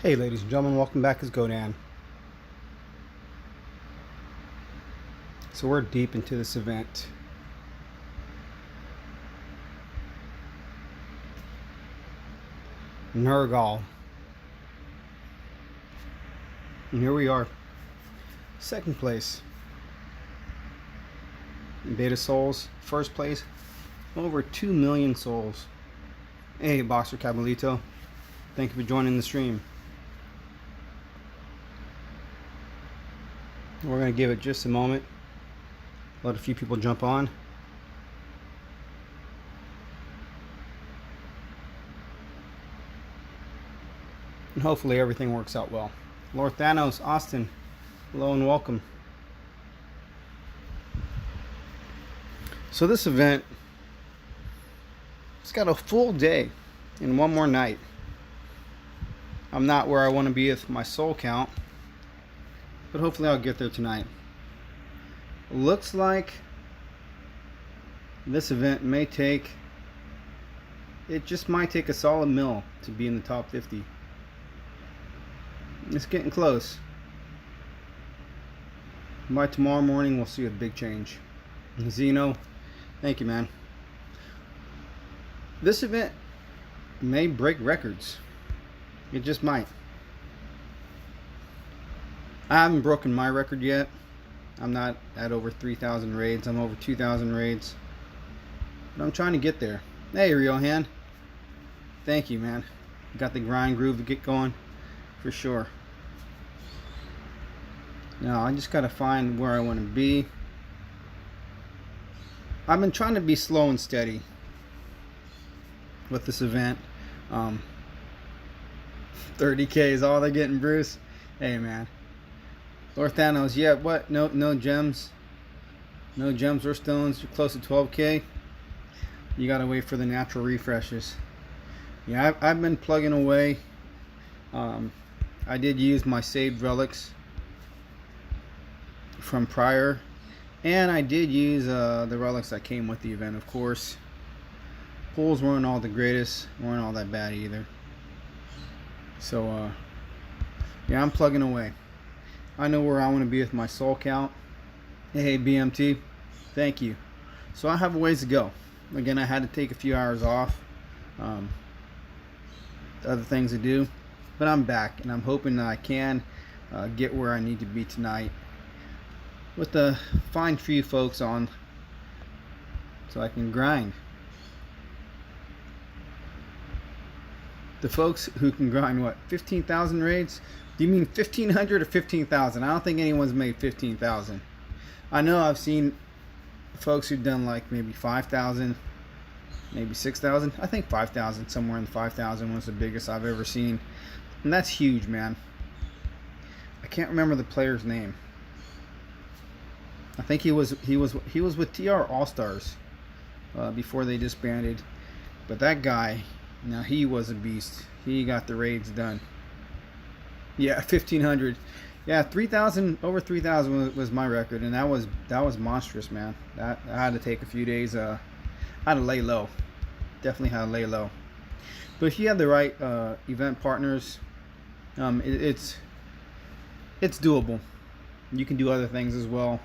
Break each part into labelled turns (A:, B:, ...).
A: Hey ladies and gentlemen, welcome back as Godan. So we're deep into this event. Nurgle. And here we are. Second place. Beta Souls, first place. Over 2 million souls. Hey Boxer Cabalito. Thank you for joining the stream. We're going to give it just a moment. Let a few people jump on. And hopefully everything works out well. Lord Thanos, Austin, hello and welcome. So this event, it's got a full day and one more night. I'm not where I want to be with my soul count, but hopefully I'll get there tonight. Looks like this event may take, it just might take a solid mil to be in the top 50. It's getting close. By tomorrow morning we'll see a big change. Zeno, thank you, man. This event may break records. It just might. I haven't broken my record yet. I'm not at over 3,000 raids. I'm over 2,000 raids. But I'm trying to get there. Hey, Riohan. Thank you, man. Got the grind groove to get going. For sure. Now, I just got to find where I want to be. I've been trying to be slow and steady with this event. 30K is all they're getting, Bruce. Hey, man. Lord Thanos, yeah, what? No gems. No gems or stones. You're close to 12K. You gotta wait for the natural refreshes. Yeah, I've been plugging away. I did use my saved relics from prior, and I did use the relics that came with the event, of course. Pulls weren't all the greatest, weren't all that bad either. So yeah, I'm plugging away. I know where I want to be with my soul count. Hey BMT, thank you. So I have a ways to go. Again, I had to take a few hours off, other things to do, but I'm back, and I'm hoping that I can get where I need to be tonight with the fine few folks on, so I can grind. The folks who can grind what, 15,000 raids? Do you mean 1,500 or 15,000? I don't think anyone's made 15,000. I know I've seen folks who've done like maybe 5,000, maybe 6,000. I think 5,000, somewhere in the 5,000 was the biggest I've ever seen, and that's huge, man. I can't remember the player's name. I think he was with TR All Stars before they disbanded. But that guy, now he was a beast. He got the raids done. Yeah, 1,500. Yeah, 3,000, over 3,000 was my record, and that was monstrous, man. That I had to take a few days. I had to lay low. Definitely had to lay low. But if you have the right event partners, it's doable. You can do other things as well,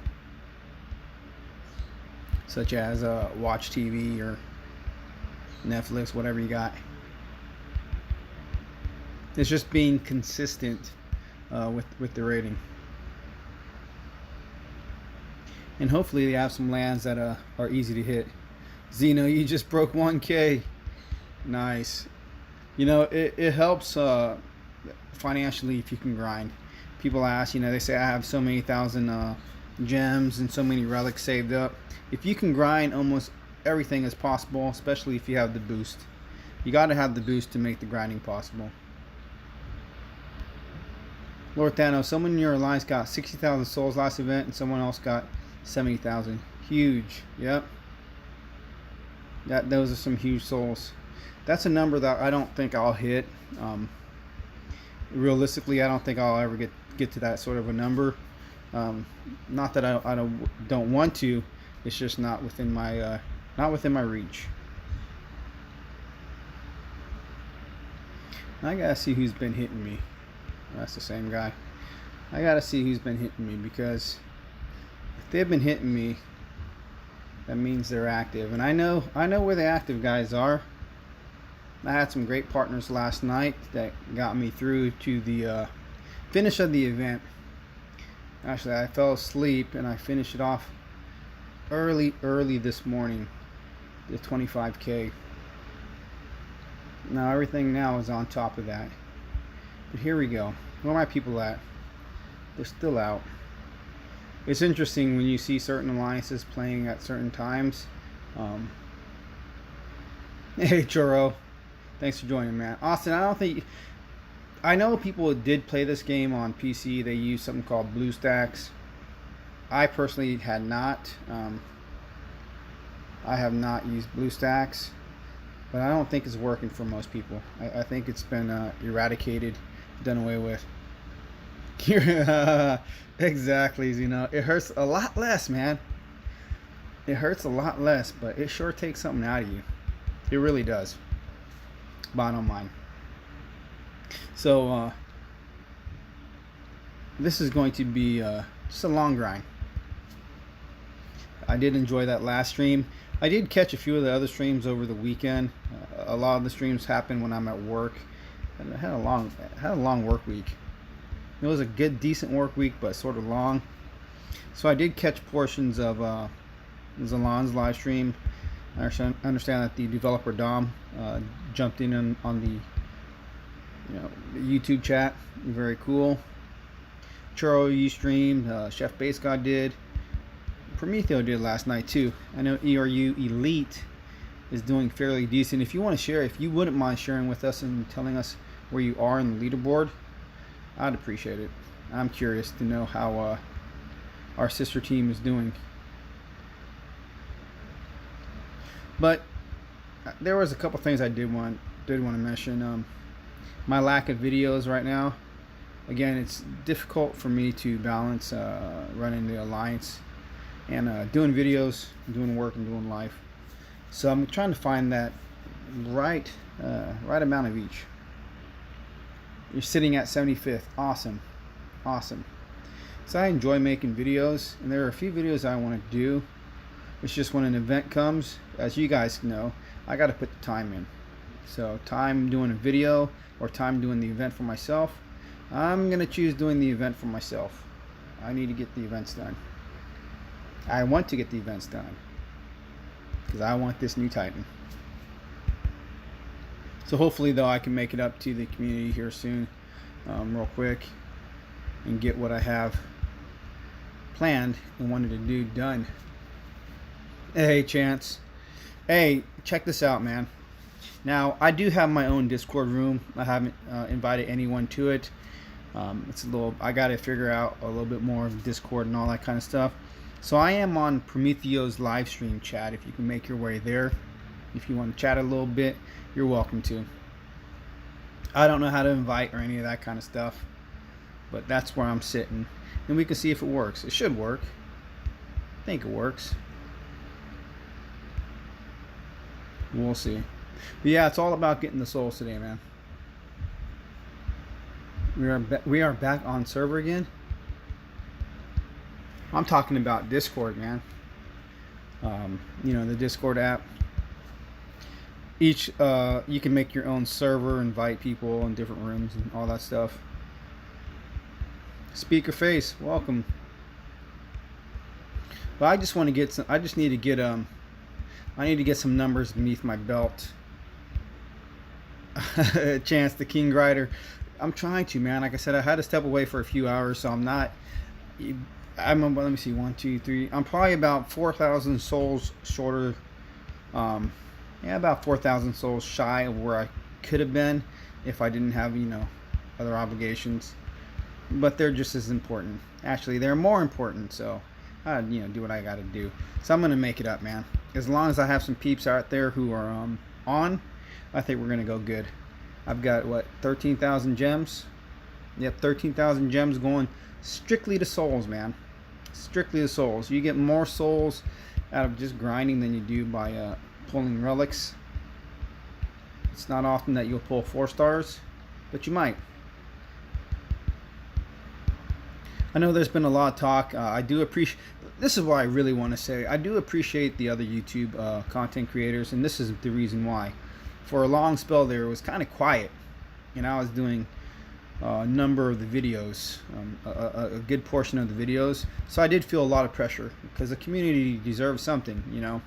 A: such as watch TV or Netflix, whatever you got. It's just being consistent with the rating, and hopefully they have some lands that are easy to hit. Zeno, you just broke 1K. Nice. You know, it helps financially if you can grind. People ask, they say I have so many thousand gems and so many relics saved up. If you can grind, almost everything is possible, especially if you have the boost. You got to have the boost to make the grinding possible. Lord Thanos, someone in your alliance got 60,000 souls last event, and someone else got 70,000. Huge. Yep. Those are some huge souls. That's a number that I don't think I'll hit. Realistically, I don't think I'll ever get to that sort of a number. Not that I don't want to. It's just not within my reach. I gotta see who's been hitting me. That's the same guy. I gotta see who's been hitting me, because if they've been hitting me, that means they're active. And I know where the active guys are. I had some great partners last night that got me through to the finish of the event. Actually, I fell asleep and I finished it off early this morning, the 25K. Now everything now is on top of that. But here we go. Where are my people at? They're still out. It's interesting when you see certain alliances playing at certain times. Hey Churro, thanks for joining, man. Austin, I know people did play this game on PC. They used something called BlueStacks. I personally had not. I have not used BlueStacks, but I don't think it's working for most people. I think it's been eradicated, done away with. Exactly, you know, it hurts a lot less, man. It hurts a lot less, but it sure takes something out of you. It really does. Bottom line. So this is going to be just a long grind. I did enjoy that last stream. I did catch a few of the other streams over the weekend. A lot of the streams happen when I'm at work, and I had a long work week. It was a good, decent work week, but sort of long. So I did catch portions of Zalan's live stream. I understand that the developer Dom jumped in on the YouTube chat. Very cool. Churro, you streamed. Chef Base God did. Prometheo did last night too. I know ERU Elite is doing fairly decent. If you want to share, if you wouldn't mind sharing with us and telling us where you are in the leaderboard, I'd appreciate it. I'm curious to know how our sister team is doing. But there was a couple things I did want to mention. My lack of videos right now. Again, it's difficult for me to balance running the alliance and doing videos, doing work, and doing life. So I'm trying to find that right amount of each. You're sitting at 75th. Awesome. So I enjoy making videos, and there are a few videos I want to do. It's just when an event comes, as you guys know, I got to put the time in. So time doing a video or time doing the event for myself, I'm going to choose doing the event for myself. I need to get the events done. I want to get the events done because I want this new Titan. So hopefully, though, I can make it up to the community here soon, real quick, and get what I have planned and wanted to do done. Hey, Chance. Hey, check this out, man. Now, I do have my own Discord room. I haven't invited anyone to it. It's a little. I got to figure out a little bit more of Discord and all that kind of stuff. So I am on Prometheo's live stream chat. If you can make your way there, if you want to chat a little bit, you're welcome to. I don't know how to invite or any of that kind of stuff, but that's where I'm sitting, and we can see if it works. It should work. I think it works. We'll see. But yeah, it's all about getting the souls today, man. We are back on server again. I'm talking about Discord, man. The Discord app. You can make your own server, invite people in different rooms and all that stuff. Speaker Face, welcome. But I just want to get some. I just need to get I need to get some numbers beneath my belt. Chance the King Rider. I'm trying to, man. Like I said, I had to step away for a few hours, so I'm not. Let me see. 1, 2, 3. I'm probably about 4,000 souls shorter. About 4,000 souls shy of where I could have been if I didn't have, other obligations. But they're just as important. Actually, they're more important. So, do what I got to do. So I'm gonna make it up, man. As long as I have some peeps out there who are on, I think we're gonna go good. I've got 13,000 gems. Yep, 13,000 gems going strictly to souls, man. Strictly to souls. You get more souls out of just grinding than you do by pulling relics. It's not often that you'll pull 4 stars, but you might. I know there's been a lot of talk. I do appreciate. This is what I really want to say. I do appreciate the other YouTube content creators, and this is the reason why. For a long spell there, it was kind of quiet, and I was doing a number of the videos, a good portion of the videos. So I did feel a lot of pressure because the community deserves something, you know.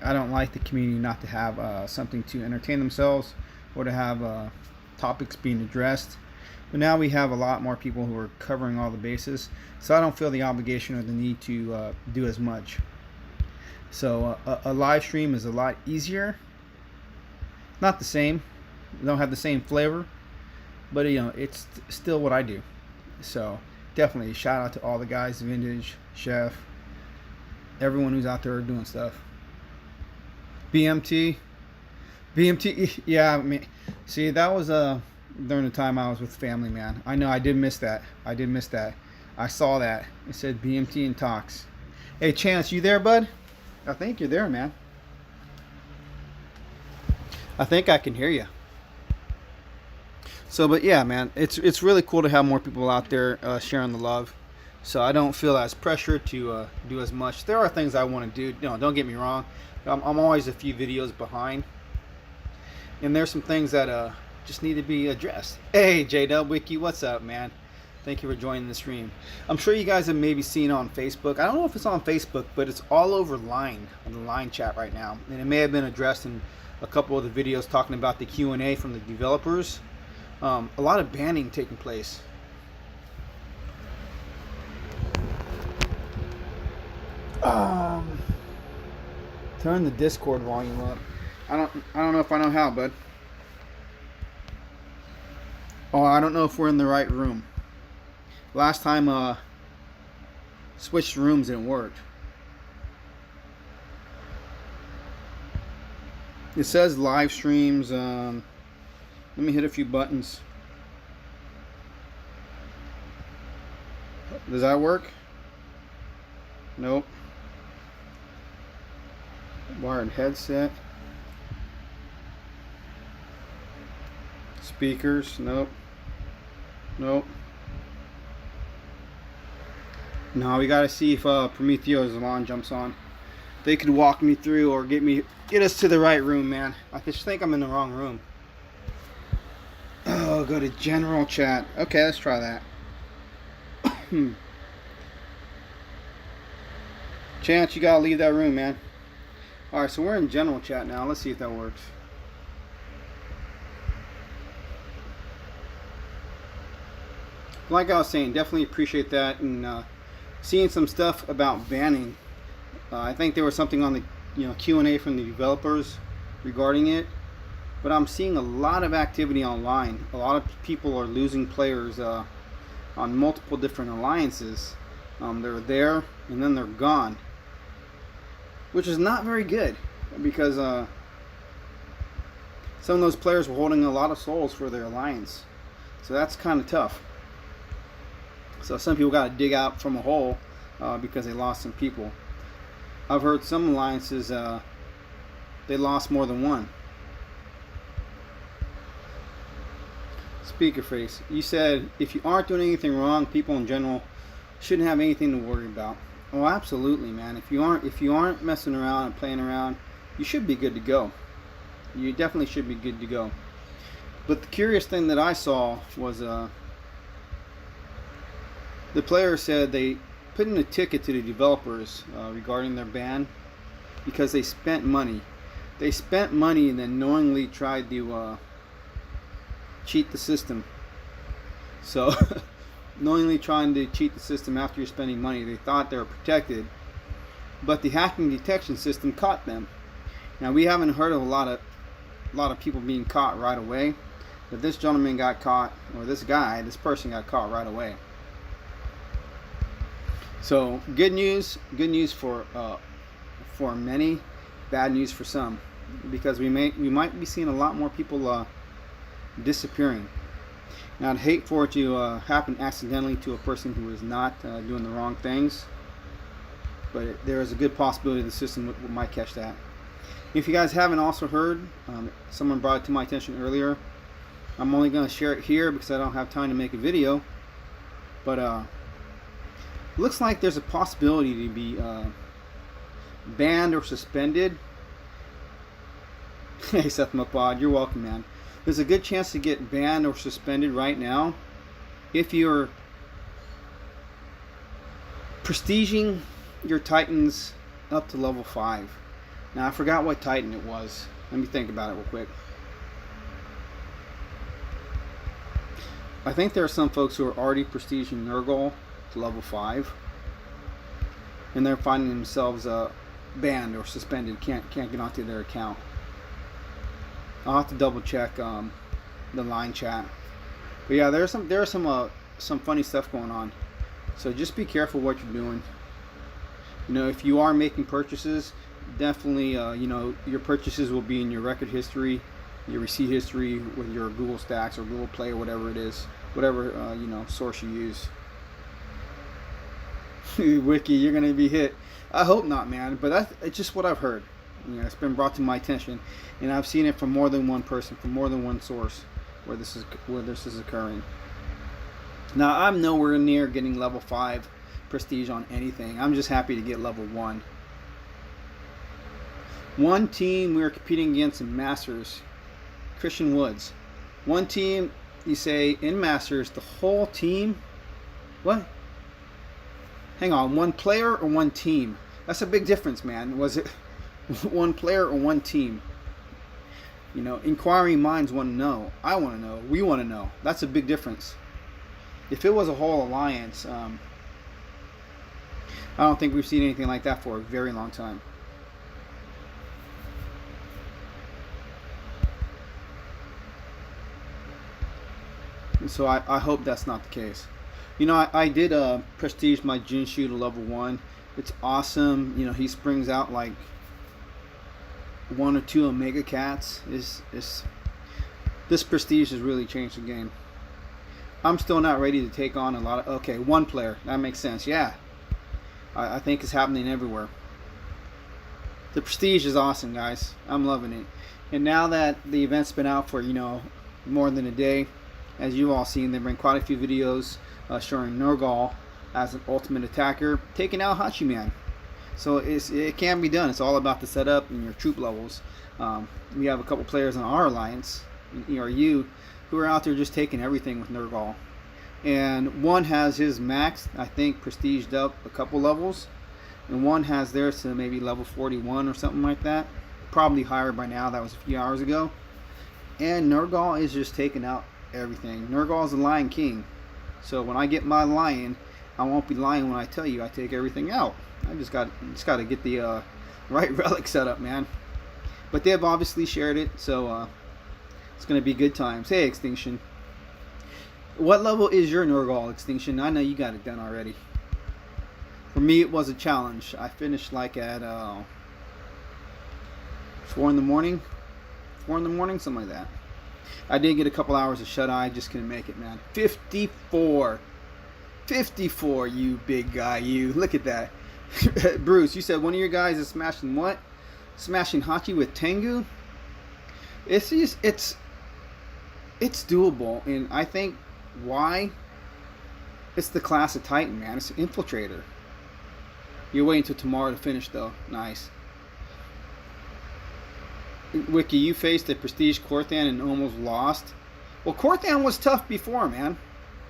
A: I don't like the community not to have something to entertain themselves or to have topics being addressed. But now we have a lot more people who are covering all the bases, so I don't feel the obligation or the need to do as much. So a live stream is a lot easier. Not the same. They don't have the same flavor, but you know, it's still what I do. So definitely shout out to all the guys, Vintage, Chef, everyone who's out there doing stuff. BMT, yeah. I mean, see, that was during the time I was with family, man. I know I did miss that. I saw that. It said BMT and Talks. Hey, Chance, you there, bud? I think you're there, man. I think I can hear you. So, but yeah, man, it's really cool to have more people out there sharing the love. So I don't feel as pressured to do as much. There are things I want to do. No, don't get me wrong. I'm always a few videos behind, and there's some things that just need to be addressed. Hey, J-Dub Wiki, what's up, man? Thank you for joining the stream. I'm sure you guys have maybe seen on Facebook. I don't know if it's on Facebook, but it's all over Line, on the Line chat right now, and it may have been addressed in a couple of the videos talking about the Q&A from the developers. A lot of banning taking place. Turn the Discord volume up. I don't know if I know how, bud. Oh, I don't know if we're in the right room. Last time switched rooms and it worked. It says live streams. Let me hit a few buttons. Does that work? Nope. Wired headset. Speakers. Nope. Nope. Now we gotta see if Prometheus Alarm jumps on. They could walk me through or get us to the right room, man. I just think I'm in the wrong room. Oh, go to general chat. Okay, let's try that. Chance, you gotta leave that room, man. Alright, so we're in general chat now. Let's see if that works. Like I was saying, definitely appreciate that, and seeing some stuff about banning. I think there was something on the Q&A from the developers regarding it, but I'm seeing a lot of activity online. A lot of people are losing players on multiple different alliances. They're there and then they're gone, which is not very good, because some of those players were holding a lot of souls for their alliance, so that's kind of tough. So some people got to dig out from a hole because they lost some people. I've heard some alliances they lost more than one. Speaker face, you said if you aren't doing anything wrong, people in general shouldn't have anything to worry about. Oh, absolutely, man. If you aren't messing around and playing around, you should be good to go. You definitely should be good to go. But the curious thing that I saw was the player said they put in a ticket to the developers regarding their ban because they spent money. They spent money and then knowingly tried to cheat the system. So knowingly trying to cheat the system after you're spending money. They thought they were protected, but the hacking detection system caught them. Now, we haven't heard of a lot of people being caught right away, but this gentleman got caught, or this person got caught right away. So good news for many, bad news for some, because we might be seeing a lot more people disappearing. Now, I'd hate for it to happen accidentally to a person who is not doing the wrong things, but there is a good possibility the system might catch that. If you guys haven't also heard, someone brought it to my attention earlier. I'm only going to share it here because I don't have time to make a video. But looks like there's a possibility to be banned or suspended. Hey Seth Mapod, you're welcome, man. There's a good chance to get banned or suspended right now if you're prestiging your Titans up to level 5. Now I forgot what Titan it was. Let me think about it real quick. I think there are some folks who are already prestiging Nurgle to level 5, and they're finding themselves banned or suspended. Can't get onto their account. I'll have to double check the line chat. But yeah, there's some funny stuff going on. So just be careful what you're doing. You know, if you are making purchases, definitely you know, your purchases will be in your record history, your receipt history with your Google Stacks or Google Play or whatever it is, whatever you know, source you use. Wiki, you're gonna be hit. I hope not, man. But it's just what I've heard. You know, it's been brought to my attention, and I've seen it from more than one person, from more than one source, where this is occurring. Now, I'm nowhere near getting level 5 prestige on anything. I'm just happy to get level 1. One team we were competing against in Masters, Christian Woods. One team, you say in Masters, the whole team. What? Hang on, one player or one team? That's a big difference, man. Was it one player or one team? You know, inquiring minds want to know. I want to know. We want to know. That's a big difference. If it was a whole alliance, I don't think we've seen anything like that for a very long time. And so I hope that's not the case. You know, I did prestige my Jinshu to level 1. It's awesome. You know, he springs out like 1 or 2 Omega Cats. This prestige has really changed the game. I'm still not ready to take on a lot of... Okay, one player. That makes sense. Yeah. I think it's happening everywhere. The prestige is awesome, guys. I'm loving it. And now that the event's been out for, you know, more than a day, as you've all seen, there have been quite a few videos showing Nurgle as an ultimate attacker taking out Hachiman. So it can be done. It's all about the setup and your troop levels. We have a couple players in our alliance, ERU, who are out there just taking everything with Nurgle. And one has his max, I think, prestiged up a couple levels. And one has theirs to maybe level 41 or something like that. Probably higher by now. That was a few hours ago. And Nurgle is just taking out everything. Nurgle is the Lion King. So when I get my lion, I won't be lying when I tell you I take everything out. I just got to get the right relic set up, man. But they've obviously shared it, so it's going to be good times. Hey, Extinction. What level is your Nurgle, Extinction? I know you got it done already. For me, it was a challenge. I finished like at 4 in the morning. 4 in the morning, something like that. I did get a couple hours of shut-eye. Just couldn't make it, man. 54. 54, you big guy, you. Look at that. Bruce, you said one of your guys is smashing what? Smashing Hachi with Tengu? It's doable, and I think why? It's the class of Titan, man. It's an infiltrator. You're waiting until tomorrow to finish, though. Nice. Wiki, you faced a Prestige Korthan and almost lost. Well, Korthan was tough before, man.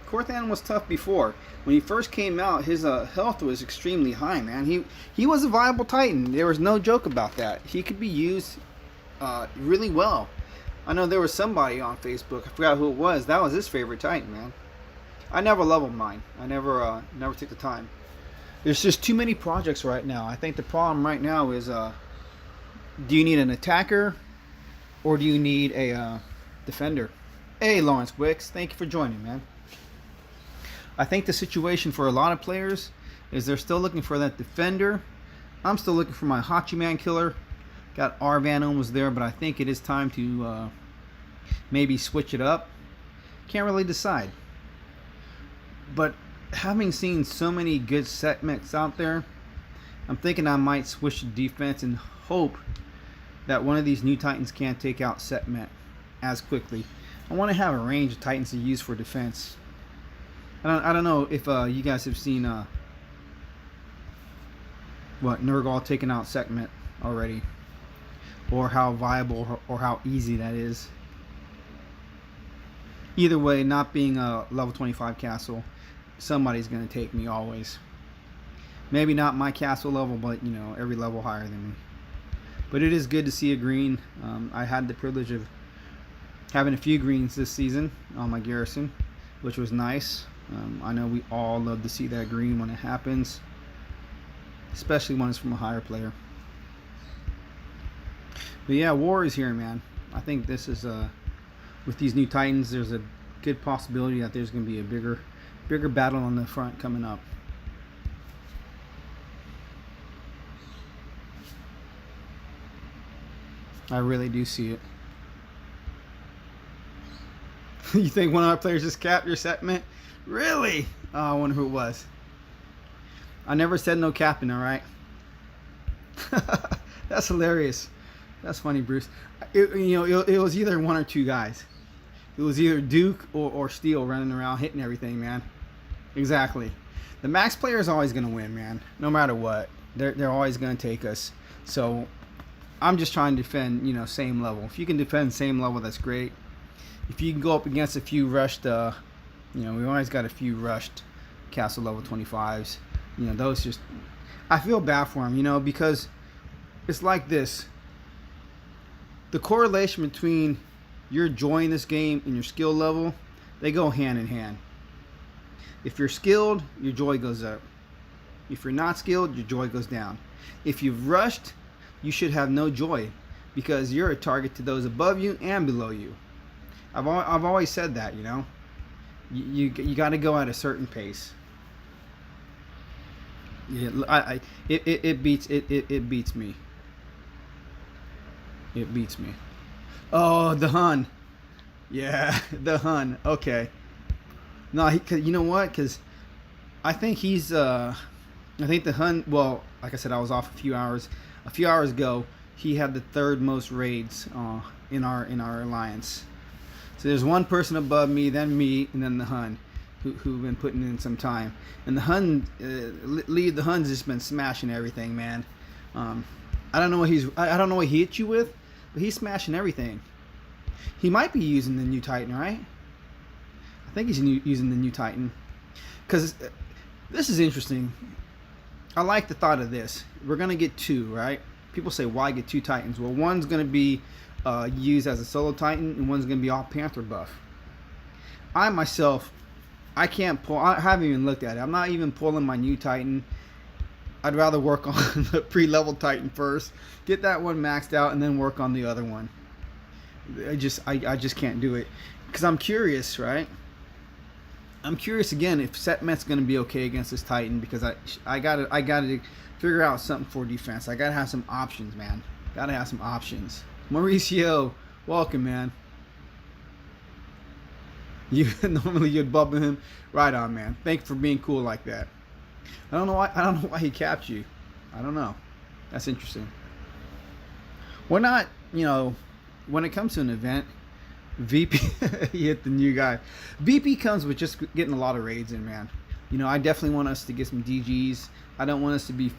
A: Korthan was tough before. When he first came out, his health was extremely high, man. He was a viable Titan. There was no joke about that. He could be used really well. I know there was somebody on Facebook, I forgot who it was, that was his favorite Titan, man. I never leveled mine. I never took the time. There's just too many projects right now. I think the problem right now is, do you need an attacker or do you need a defender? Hey, Lawrence Wicks, thank you for joining, man. I think the situation for a lot of players is they're still looking for that defender. I'm still looking for my Hachiman killer. Got Arvan almost there, but I think it is time to maybe switch it up. Can't really decide. But having seen so many good set mechs out there, I'm thinking I might switch to defense and hope that one of these new Titans can't take out set mech as quickly. I want to have a range of Titans to use for defense. I don't know if you guys have seen what Nurgle taking out segment already, or how viable or how easy that is. Either way, not being a level 25 castle, somebody's going to take me always. Maybe not my castle level, but you know, every level higher than me. But it is good to see a green. I had the privilege of having a few greens this season on my garrison, which was nice. I know we all love to see that green when it happens, especially when it's from a higher player. But yeah, war is here, man. I think this is with these new Titans, there's a good possibility that there's going to be a bigger battle on the front coming up. I really do see it. You think one of our players just capped your segment? Really? Oh, I wonder who it was. I never said no capping, alright? That's hilarious. That's funny, Bruce. It was either one or two guys. It was either Duke or Steel running around hitting everything, man. Exactly. The max player is always going to win, man. No matter what. They're always going to take us. So I'm just trying to defend, you know, same level. If you can defend same level, that's great. If you can go up against a few rushed, you know, we always got a few rushed castle level 25s. You know, those just, I feel bad for them, you know, because it's like this. The correlation between your joy in this game and your skill level, they go hand in hand. If you're skilled, your joy goes up. If you're not skilled, your joy goes down. If you've rushed, you should have no joy because you're a target to those above you and below you. I've always said that, you know. You got to go at a certain pace. Yeah, it beats me. It beats me. Oh, the Hun. Yeah, the Hun. Okay. No, you know what? Because I think he's. I think the Hun. Well, like I said, I was off a few hours. A few hours ago, he had the third most raids in our alliance. So there's one person above me, then me, and then the Hun, who've been putting in some time. And the Hun, the Hun's just been smashing everything, man. I don't know what I don't know what he hit you with, but he's smashing everything. He might be using the new Titan, right? I think he's using the new Titan. Because this is interesting. I like the thought of this. We're going to get two, right? People say, why get two Titans? Well, one's going to be used as a solo Titan, and one's going to be all Panther buff. I myself, I can't pull. I haven't even looked at it. I'm not even pulling my new Titan. I'd rather work on the pre-level Titan first, get that one maxed out, and then work on the other one. I just can't do it because I'm curious, right? I'm curious again if Setmet's going to be okay against this Titan because I gotta figure out something for defense. I gotta have some options, man. Gotta have some options. Mauricio, welcome, man. You normally you'd bubble him, right on, man. Thanks for being cool like that. I don't know why he capped you. I don't know. That's interesting. We're not, you know, when it comes to an event, VP he hit the new guy. VP comes with just getting a lot of raids in, man. You know, I definitely want us to get some DGs. I don't want us to be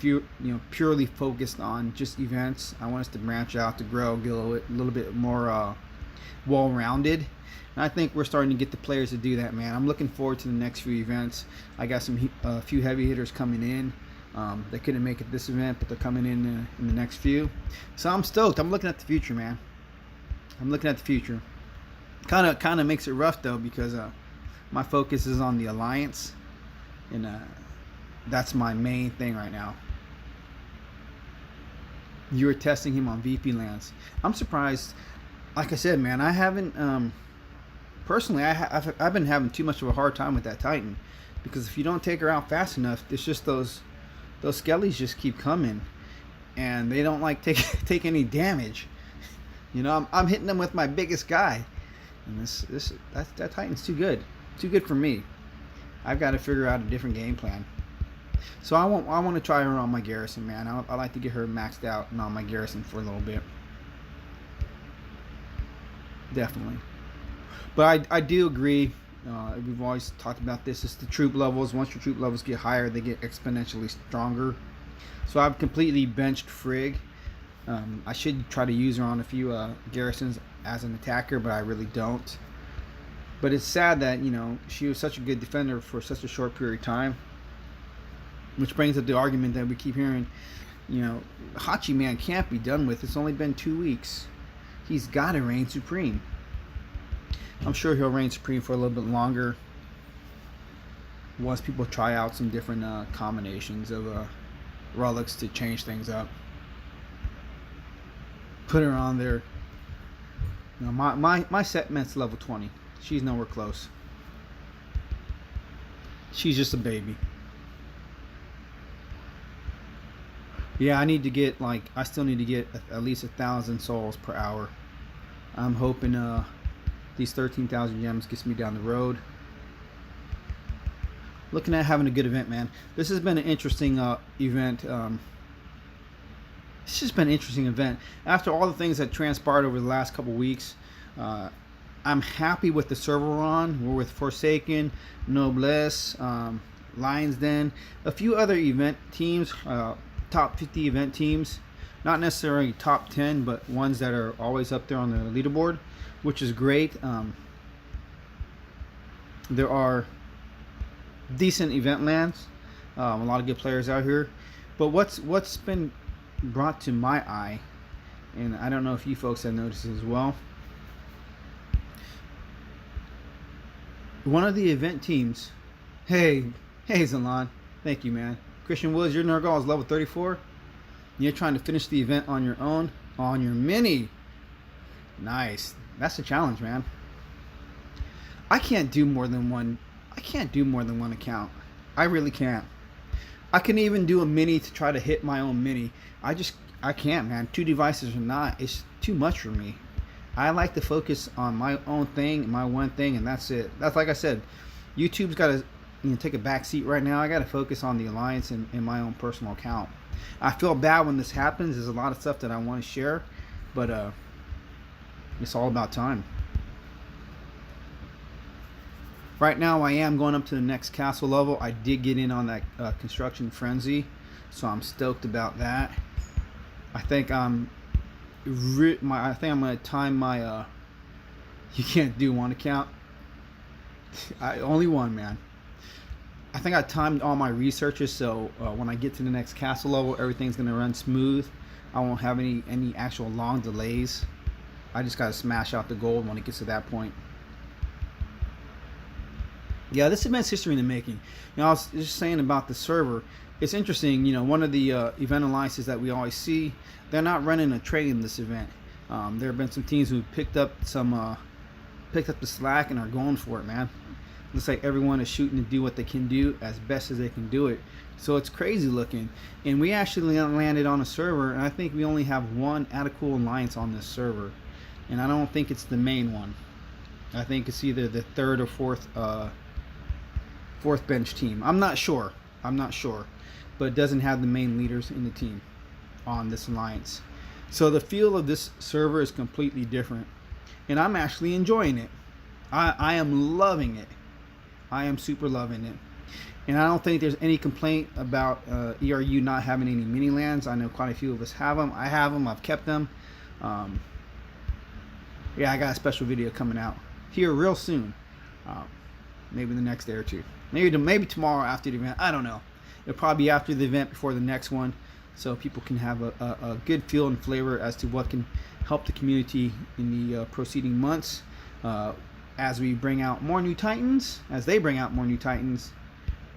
A: purely focused on just events. I want us to branch out, to grow, get a little bit more well-rounded. And I think we're starting to get the players to do that, man. I'm looking forward to the next few events. I got a few heavy hitters coming in. They couldn't make it this event, but they're coming in the next few. So I'm stoked. I'm looking at the future, man. I'm looking at the future. Kind of makes it rough though because my focus is on the alliance, and that's my main thing right now. You were testing him on VP lands. I'm surprised. Like I said, man, I haven't. Personally, I've been having too much of a hard time with that Titan because if you don't take her out fast enough, it's just those skellies just keep coming, and they don't like take any damage. You know, I'm hitting them with my biggest guy, and that Titan's too good for me. I've got to figure out a different game plan. So I want to try her on my garrison, man. I like to get her maxed out and on my garrison for a little bit. Definitely. But I do agree. We've always talked about this. It's the troop levels. Once your troop levels get higher, they get exponentially stronger. So I've completely benched Frigg. I should try to use her on a few garrisons as an attacker, but I really don't. But it's sad that, you know, she was such a good defender for such a short period of time. Which brings up the argument that we keep hearing, you know, Hachi Man can't be done with. It's only been 2 weeks. He's got to reign supreme. I'm sure he'll reign supreme for a little bit longer once people try out some different combinations of relics to change things up. Put her on there. You know, my setment's level 20. She's nowhere close. She's just a baby. Yeah, I need to get, like, I still need to get at least 1,000 souls per hour. I'm hoping these 13,000 gems gets me down the road. Looking at having a good event, man. This has been an interesting event. It's just been an interesting event. After all the things that transpired over the last couple weeks, I'm happy with the server we're on. We're with Forsaken, Noblesse, Lion's Den, a few other event teams, top 50 event teams. Not necessarily top 10, but ones that are always up there on the leaderboard, which is great. There are decent event lands, a lot of good players out here. But what's been brought to my eye, and I don't know if you folks have noticed as well, one of the event teams, hey Zalan, thank you, man. Christian Woods, your Nurgle is level 34. You're trying to finish the event on your own, on your mini. Nice. That's a challenge, man. I can't do more than one account. I really can't. I can even do a mini to try to hit my own mini. I can't, man. 2 devices or not, it's too much for me. I like to focus on my own thing, my one thing, and that's it. That's, like I said, YouTube's got to, you know, take a back seat right now. I got to focus on the Alliance and my own personal account. I feel bad when this happens. There's a lot of stuff that I want to share, but it's all about time. Right now, I am going up to the next castle level. I did get in on that construction frenzy, so I'm stoked about that. I think I'm going to time my. You can't do one account. Only one, man. I think I timed all my researches, so when I get to the next castle level, everything's gonna run smooth. I won't have any actual long delays. I just gotta smash out the gold when it gets to that point. Yeah, this event's history in the making. You know, I was just saying about the server. It's interesting. You know, one of the event alliances that we always see, they're not running a trade in this event. There have been some teams who picked up the slack and are going for it, man. Looks like everyone is shooting to do what they can do as best as they can do it. So it's crazy looking. And we actually landed on a server, and I think we only have one Atacool Alliance on this server. And I don't think it's the main one. I think it's either the third or fourth bench team. I'm not sure. But it doesn't have the main leaders in the team on this alliance. So the feel of this server is completely different. And I'm actually enjoying it. I am loving it. I am super loving it. And I don't think there's any complaint about ERU not having any mini lands. I know quite a few of us have them. I have them. I've kept them. Yeah, I got a special video coming out here real soon. Maybe the next day or two. Maybe tomorrow after the event. I don't know. It'll probably be after the event before the next one, so people can have a good feel and flavor as to what can help the community in the proceeding months. As we bring out more new Titans, as they bring out more new Titans,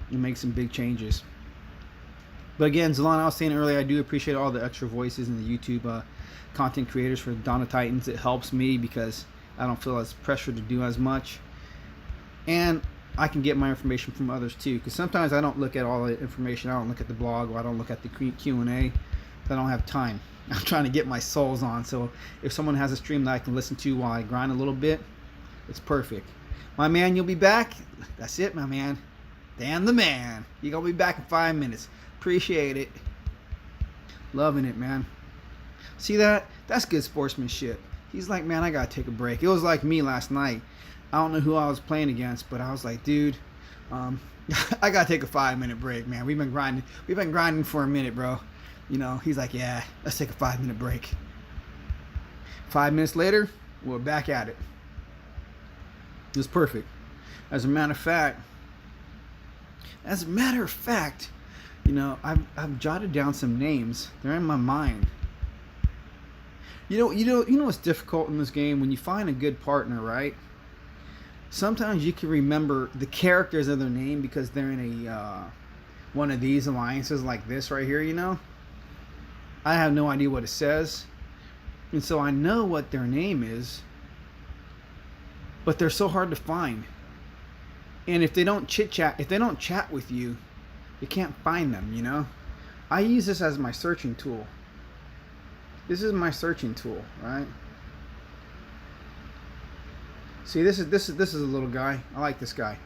A: and make some big changes. But again, Zalan, I was saying earlier, I do appreciate all the extra voices in the YouTube content creators for Dawn of Titans. It helps me because I don't feel as pressured to do as much. And I can get my information from others too, because sometimes I don't look at all the information. I don't look at the blog, or I don't look at the Q&A. I don't have time. I'm trying to get my souls on, so if someone has a stream that I can listen to while I grind a little bit, it's perfect. My man, you'll be back. That's it, my man. Dan the man. You're going to be back in 5 minutes. Appreciate it. Loving it, man. See that? That's good sportsmanship. He's like, man, I got to take a break. It was like me last night. I don't know who I was playing against, but I was like, dude, I gotta take a 5-minute break, man. We've been grinding for a minute, bro. You know, he's like, yeah, let's take a 5-minute break. 5 minutes later, we're back at it. It was perfect. As a matter of fact, you know, I've jotted down some names. They're in my mind. You know what's difficult in this game? When you find a good partner, right? Sometimes you can remember the characters of their name because they're in a one of these alliances like this right here, you know? I have no idea what it says. And so I know what their name is, but they're so hard to find. And if they don't chat with you, you can't find them, you know? I use this as my searching tool. This is my searching tool, right? See, this is a little guy. I like this guy.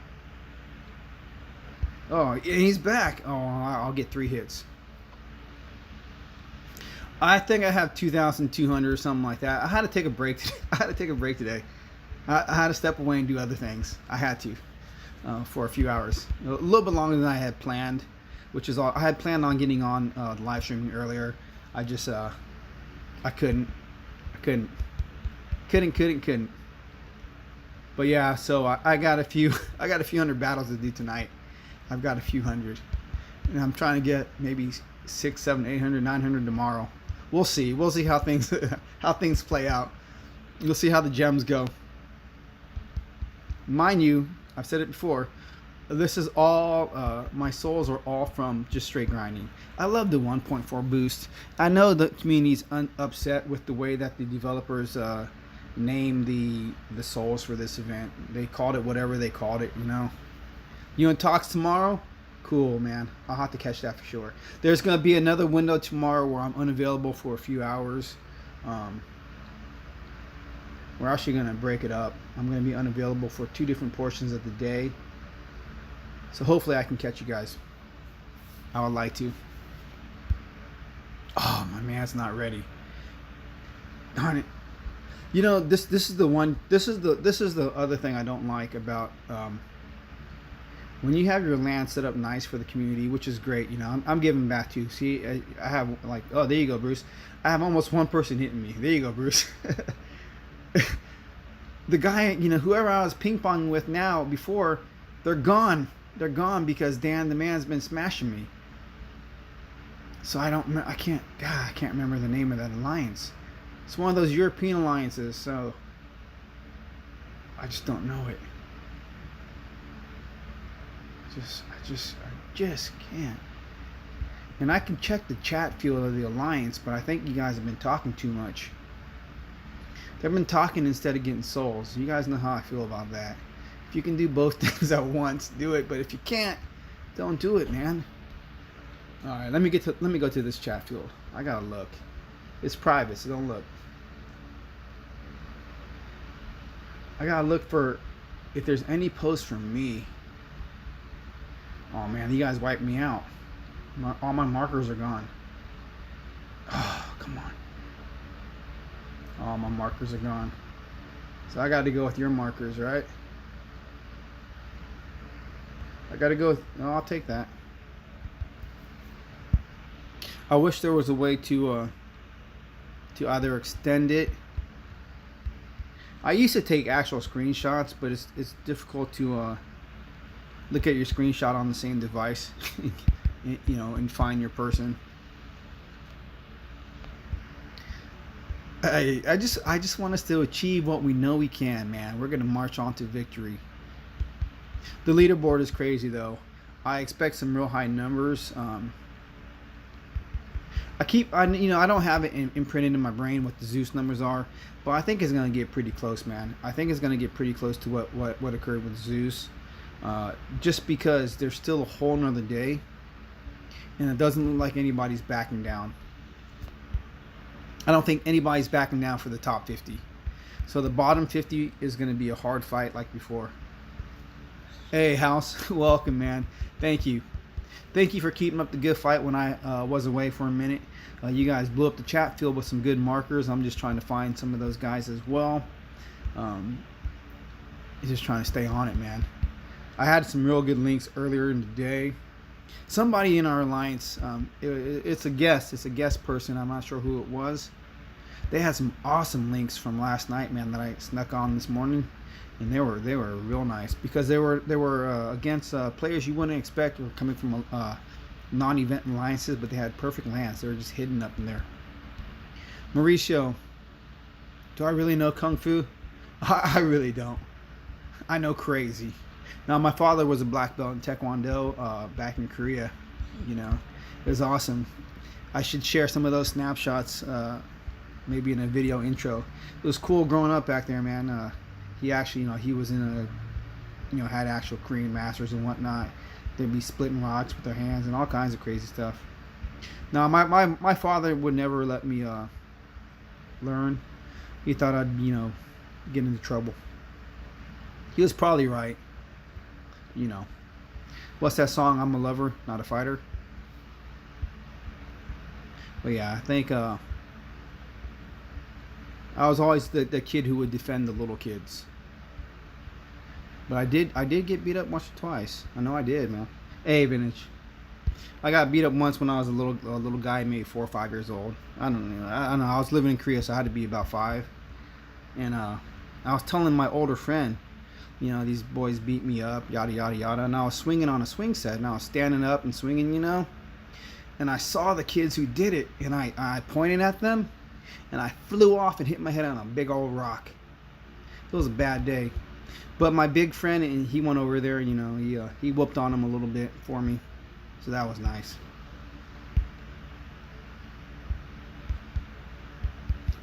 A: Oh, and he's back. Oh, I'll get 3 hits. I think I have 2,200 or something like that. I had to take a break. I had to step away and do other things. I had to for a few hours, a little bit longer than I had planned, which is all. I had planned on getting on live streaming earlier. I just I couldn't. But yeah, so I got a few hundred battles to do tonight. I've got a few hundred, and I'm trying to get maybe 600, 700, 800, 900 tomorrow. We'll see how things play out. You'll see how the gems go. Mind you, I've said it before, this is all my souls are all from just straight grinding. I love the 1.4 boost. I know the community's upset with the way that the developers named the souls for this event. They called it whatever they called it, you know. You in talks tomorrow? Cool, man. I'll have to catch that for sure. There's going to be another window tomorrow where I'm unavailable for a few hours. We're actually going to break it up. I'm going to be unavailable for 2 different portions of the day. So hopefully I can catch you guys. I would like to. Oh, my man's not ready. Darn it. You know, this is the other thing I don't like about when you have your land set up nice for the community, which is great. You know, I'm giving back to you. See, I have like, oh, there you go, Bruce. I have almost 1 person hitting me. There you go, Bruce. The guy, you know, whoever I was ping ponging with now before, they're gone. They're gone because Dan the man's been smashing me. So I can't remember the name of that alliance. It's one of those European alliances, so I just don't know it. I just can't. And I can check the chat field of the alliance, but I think you guys have been talking too much. They've been talking instead of getting souls. You guys know how I feel about that. If you can do both things at once, do it. But if you can't, don't do it, man. All right, let me go to this chat field. I gotta look. It's private, so don't look. I gotta look for if there's any posts from me. Oh man, you guys wiped me out. All my markers are gone. Oh, come on. All my markers are gone. So I got to go with your markers, right? I got to go with, no, I'll take that. I wish there was a way to either extend it. I used to take actual screenshots, but it's difficult to look at your screenshot on the same device, you know, and find your person. I just want us to achieve what we know we can, man. We're gonna march on to victory. The leaderboard is crazy though. I expect some real high numbers. I don't have it imprinted in my brain what the Zeus numbers are, but I think it's gonna get pretty close, man. I think it's gonna get pretty close to what occurred with Zeus. Just because there's still a whole nother day, and it doesn't look like anybody's backing down. I don't think anybody's backing down for the top 50. So the bottom 50 is going to be a hard fight like before. Hey, House. Welcome, man. Thank you. Thank you for keeping up the good fight when I was away for a minute. You guys blew up the chat field with some good markers. I'm just trying to find some of those guys as well. just trying to stay on it, man. I had some real good links earlier in the day. Somebody in our alliance, it's a guest. It's a guest person. I'm not sure who it was. They had some awesome links from last night, man, that I snuck on this morning, and they were real nice because they were against players you wouldn't expect were coming from non-event alliances, but they had perfect lands. They were just hidden up in there. Mauricio, do I really know Kung Fu? I really don't. I know crazy. Now, my father was a black belt in Taekwondo back in Korea. You know, it was awesome. I should share some of those snapshots maybe in a video intro. It was cool growing up back there, man. He actually, he was in had actual Korean masters and whatnot. They'd be splitting rocks with their hands and all kinds of crazy stuff. Now, my father would never let me learn. He thought I'd, get into trouble. He was probably right. What's that song? I'm a lover, not a fighter. But yeah, I think I was always the kid who would defend the little kids. But I did get beat up once or twice. I know I did, man. Hey, Vintage. I got beat up once when I was a little guy, maybe 4 or 5 years old. I don't know. I was living in Korea, so I had to be about 5. And I was telling my older friend, these boys beat me up, yada, yada, yada. And I was swinging on a swing set, and I was standing up and swinging, And I saw the kids who did it, and I pointed at them, and I flew off and hit my head on a big old rock. It was a bad day. But my big friend, and he went over there, he whooped on him a little bit for me. So that was nice.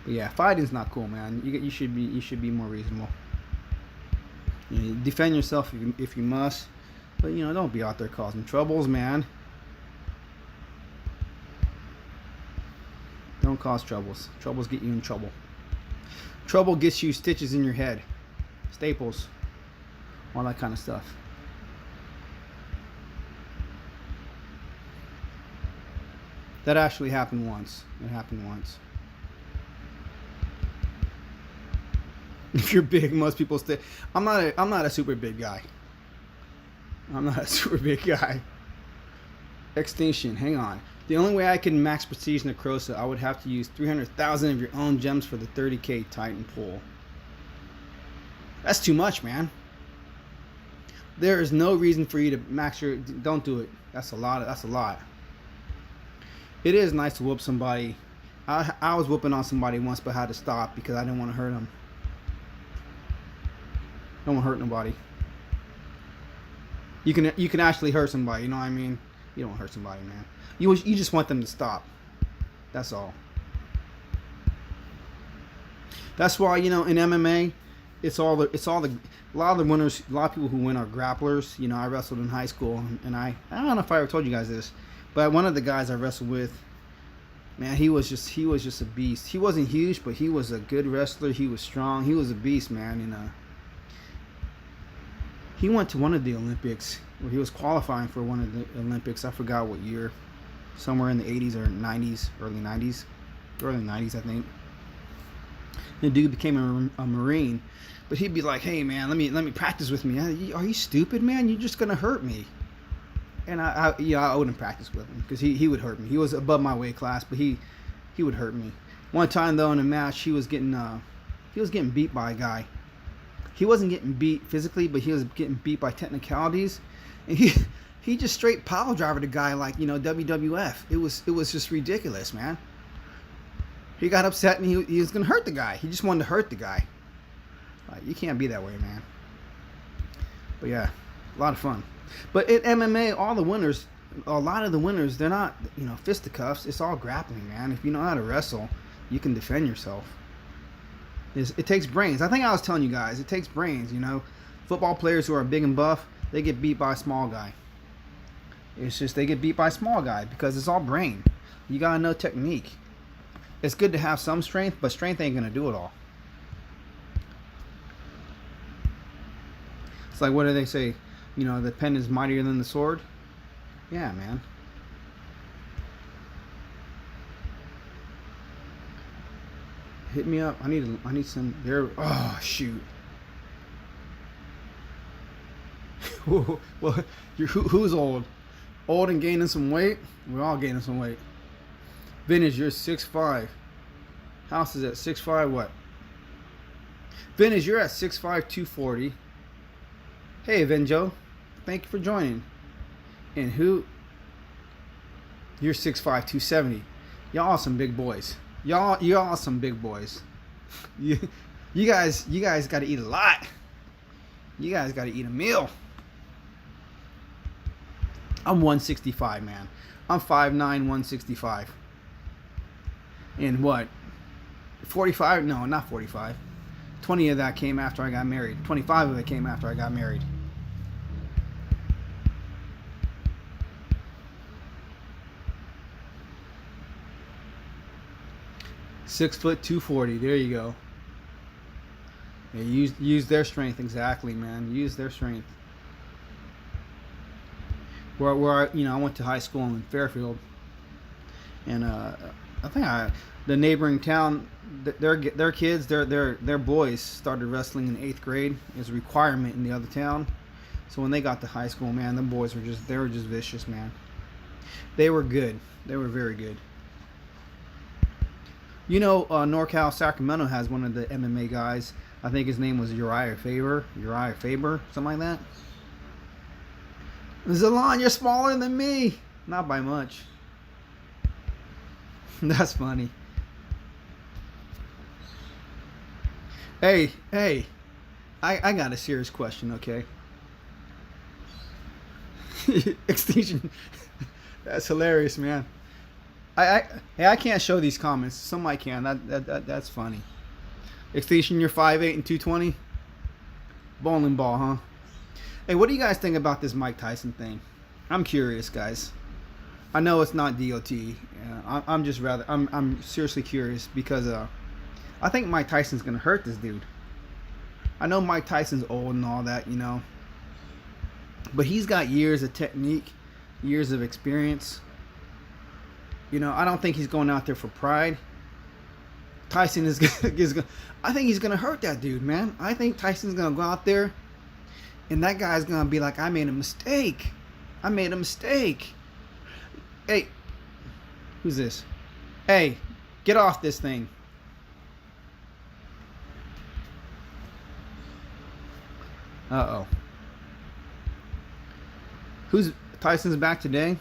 A: But yeah, fighting's not cool, man. You should be more reasonable. Defend yourself if you must, but don't be out there causing troubles, man. Don't cause troubles. Troubles get you in trouble. Trouble gets you stitches in your head, staples, all that kind of stuff. That actually happened once. It happened once. If you're big, most people stay. I'm not a super big guy. I'm not a super big guy. Extinction. Hang on. The only way I can max prestige Necrosa, I would have to use 300,000 of your own gems for the 30k Titan pool. That's too much, man. There is no reason for you to max your. Don't do it. That's a lot. That's a lot. It is nice to whoop somebody. I was whooping on somebody once, but had to stop because I didn't want to hurt them. Don't want to hurt nobody. You can actually hurt somebody. You know what I mean? You don't want to hurt somebody, man. You just want them to stop. That's all. That's why in MMA, a lot of the winners, a lot of people who win are grapplers. I wrestled in high school, and I don't know if I ever told you guys this, but one of the guys I wrestled with, man, he was just a beast. He wasn't huge, but he was a good wrestler. He was strong. He was a beast, man. He went to one of the Olympics, where he was qualifying for one of the Olympics. I forgot what year. Somewhere in the 80s or 90s, early 90s, I think. The dude became a Marine, but he'd be like, "Hey, man, let me practice with me." Are you stupid, man? You're just gonna hurt me. And I wouldn't practice with him because he would hurt me. He was above my weight class, but he would hurt me. One time though in a match, he was getting beat by a guy. He wasn't getting beat physically, but he was getting beat by technicalities, and he just straight pile driver the guy like WWF. It was just ridiculous, man. He got upset and he was gonna hurt the guy. He just wanted to hurt the guy. Like, you can't be that way, man. But yeah, a lot of fun. But in MMA, a lot of the winners, they're not fisticuffs. It's all grappling, man. If you know how to wrestle, you can defend yourself. It takes brains. I think I was telling you guys, it takes brains. Football players who are big and buff, they get beat by a small guy. It's just they get beat by a small guy because it's all brain. You gotta know technique. It's good to have some strength, but strength ain't gonna do it all. It's like, what do they say? The pen is mightier than the sword. Yeah, man. Hit me up. I need some there. Oh, shoot. Well, who's old? Old and gaining some weight? We're all gaining some weight. Vintage, you're 6'5". House is at 6'5", what? Vintage, you're at 6'5", 240. Hey, Venjo. Thank you for joining. And who? You're 6'5", 270. Y'all some big boys. Y'all some big boys. You guys got to eat a lot. You guys got to eat a meal. I'm 165, man. I'm 5'9", 165. And what? 45? No, not 45. 20 of that came after I got married. 25 of it came after I got married. Six foot 240. There you go. Yeah, use their strength, exactly, man. Use their strength. Where I went to high school in Fairfield, and I think the neighboring town, their kids, their boys started wrestling in 8th grade. It was a requirement in the other town. So when they got to high school, man, the boys were just vicious, man. They were good. They were very good. You know, NorCal Sacramento has one of the MMA guys. I think his name was Uriah Faber, something like that. Zalon, you're smaller than me. Not by much. That's funny. Hey, I got a serious question, okay? Extinction. That's hilarious, man. I can't show these comments. Somebody can. That's funny. Extinction, you're 5'8" and 220. Bowling ball, huh? Hey, what do you guys think about this Mike Tyson thing? I'm curious, guys. I know it's not DOT. I'm seriously curious because I think Mike Tyson's gonna hurt this dude. I know Mike Tyson's old and all that, you know, but he's got years of technique, years of experience. You know, I don't think he's going out there for pride. Tyson is gonna, I think he's gonna hurt that dude, man. I think Tyson's gonna go out there, and that guy's gonna be like, I made a mistake. Hey, who's this? Hey, get off this thing. Uh-oh. Who's Tyson's back today?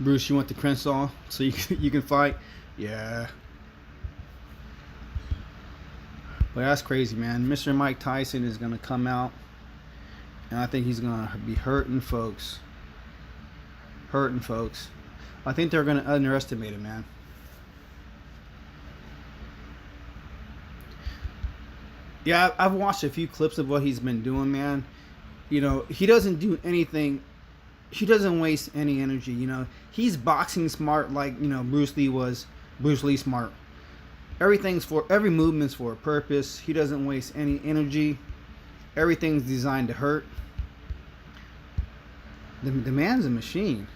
A: Bruce, you went to Crenshaw so you can fight? Yeah. But that's crazy, man. Mr. Mike Tyson is going to come out, and I think he's going to be hurting folks. I think they're going to underestimate him, man. Yeah, I've watched a few clips of what he's been doing, man. You know, he doesn't do anything. He doesn't waste any energy, you know. He's boxing smart like, you know, Bruce Lee smart. Every movement's for a purpose. He doesn't waste any energy. Everything's designed to hurt. The man's a machine.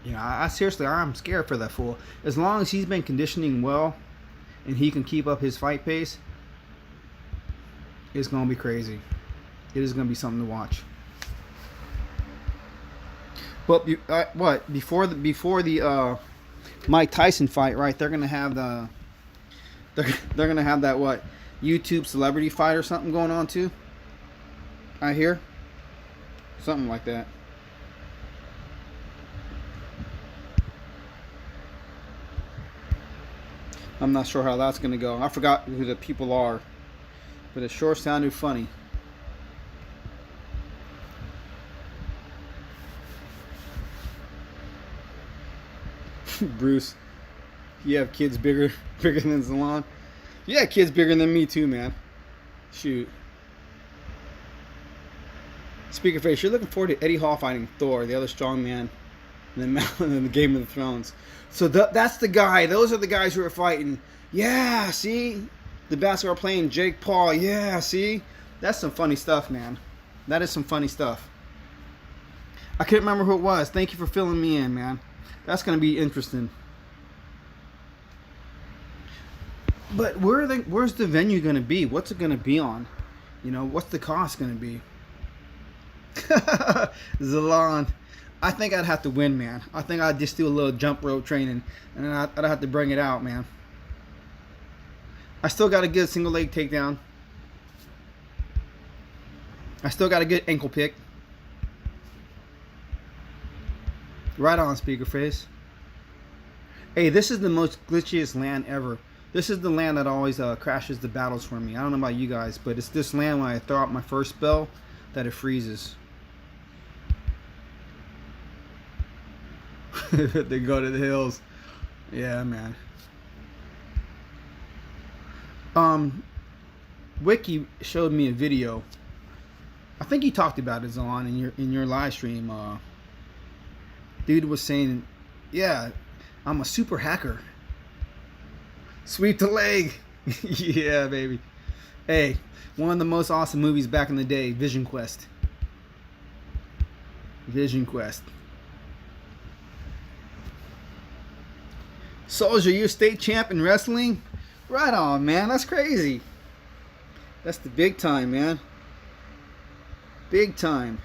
A: You know, I'm scared for that fool. As long as he's been conditioning well and he can keep up his fight pace, it's going to be crazy. It is going to be something to watch. But before the Mike Tyson fight, right? They're gonna have they're gonna have that YouTube celebrity fight or something going on too. I hear something like that. I'm not sure how that's gonna go. I forgot who the people are, but it sure sounded funny. Bruce, you have kids bigger than Zalon? Yeah, kids bigger than me too, man. Shoot. Speaker face, you're looking forward to Eddie Hall fighting Thor, the other strong man in the Game of the Thrones. So that's the guy. Those are the guys who are fighting. Yeah, see? The basketball playing Jake Paul. Yeah, see? That's some funny stuff, man. That is some funny stuff. I can't remember who it was. Thank you for filling me in, man. That's going to be interesting. But where's the venue going to be? What's it going to be on? You know, what's the cost going to be? Zalon. I think I'd have to win, man. I think I'd just do a little jump rope training, and then I'd have to bring it out, man. I still got a good single leg takedown. I still got a good ankle pick. Right on, speaker face. Hey, this is the most glitchiest land ever. This is the land that always crashes the battles for me. I don't know about you guys, but it's this land when I throw out my first spell that it freezes. They go to the hills. Yeah, man. Wiki showed me a video. I think you talked about it, Zalon, in your live stream. Dude was saying, yeah, I'm a super hacker. Sweep the leg. Yeah, baby. Hey, one of the most awesome movies back in the day, Vision Quest. Vision Quest. Soldier, you're state champ in wrestling? Right on, man. That's crazy. That's the big time, man. Big time.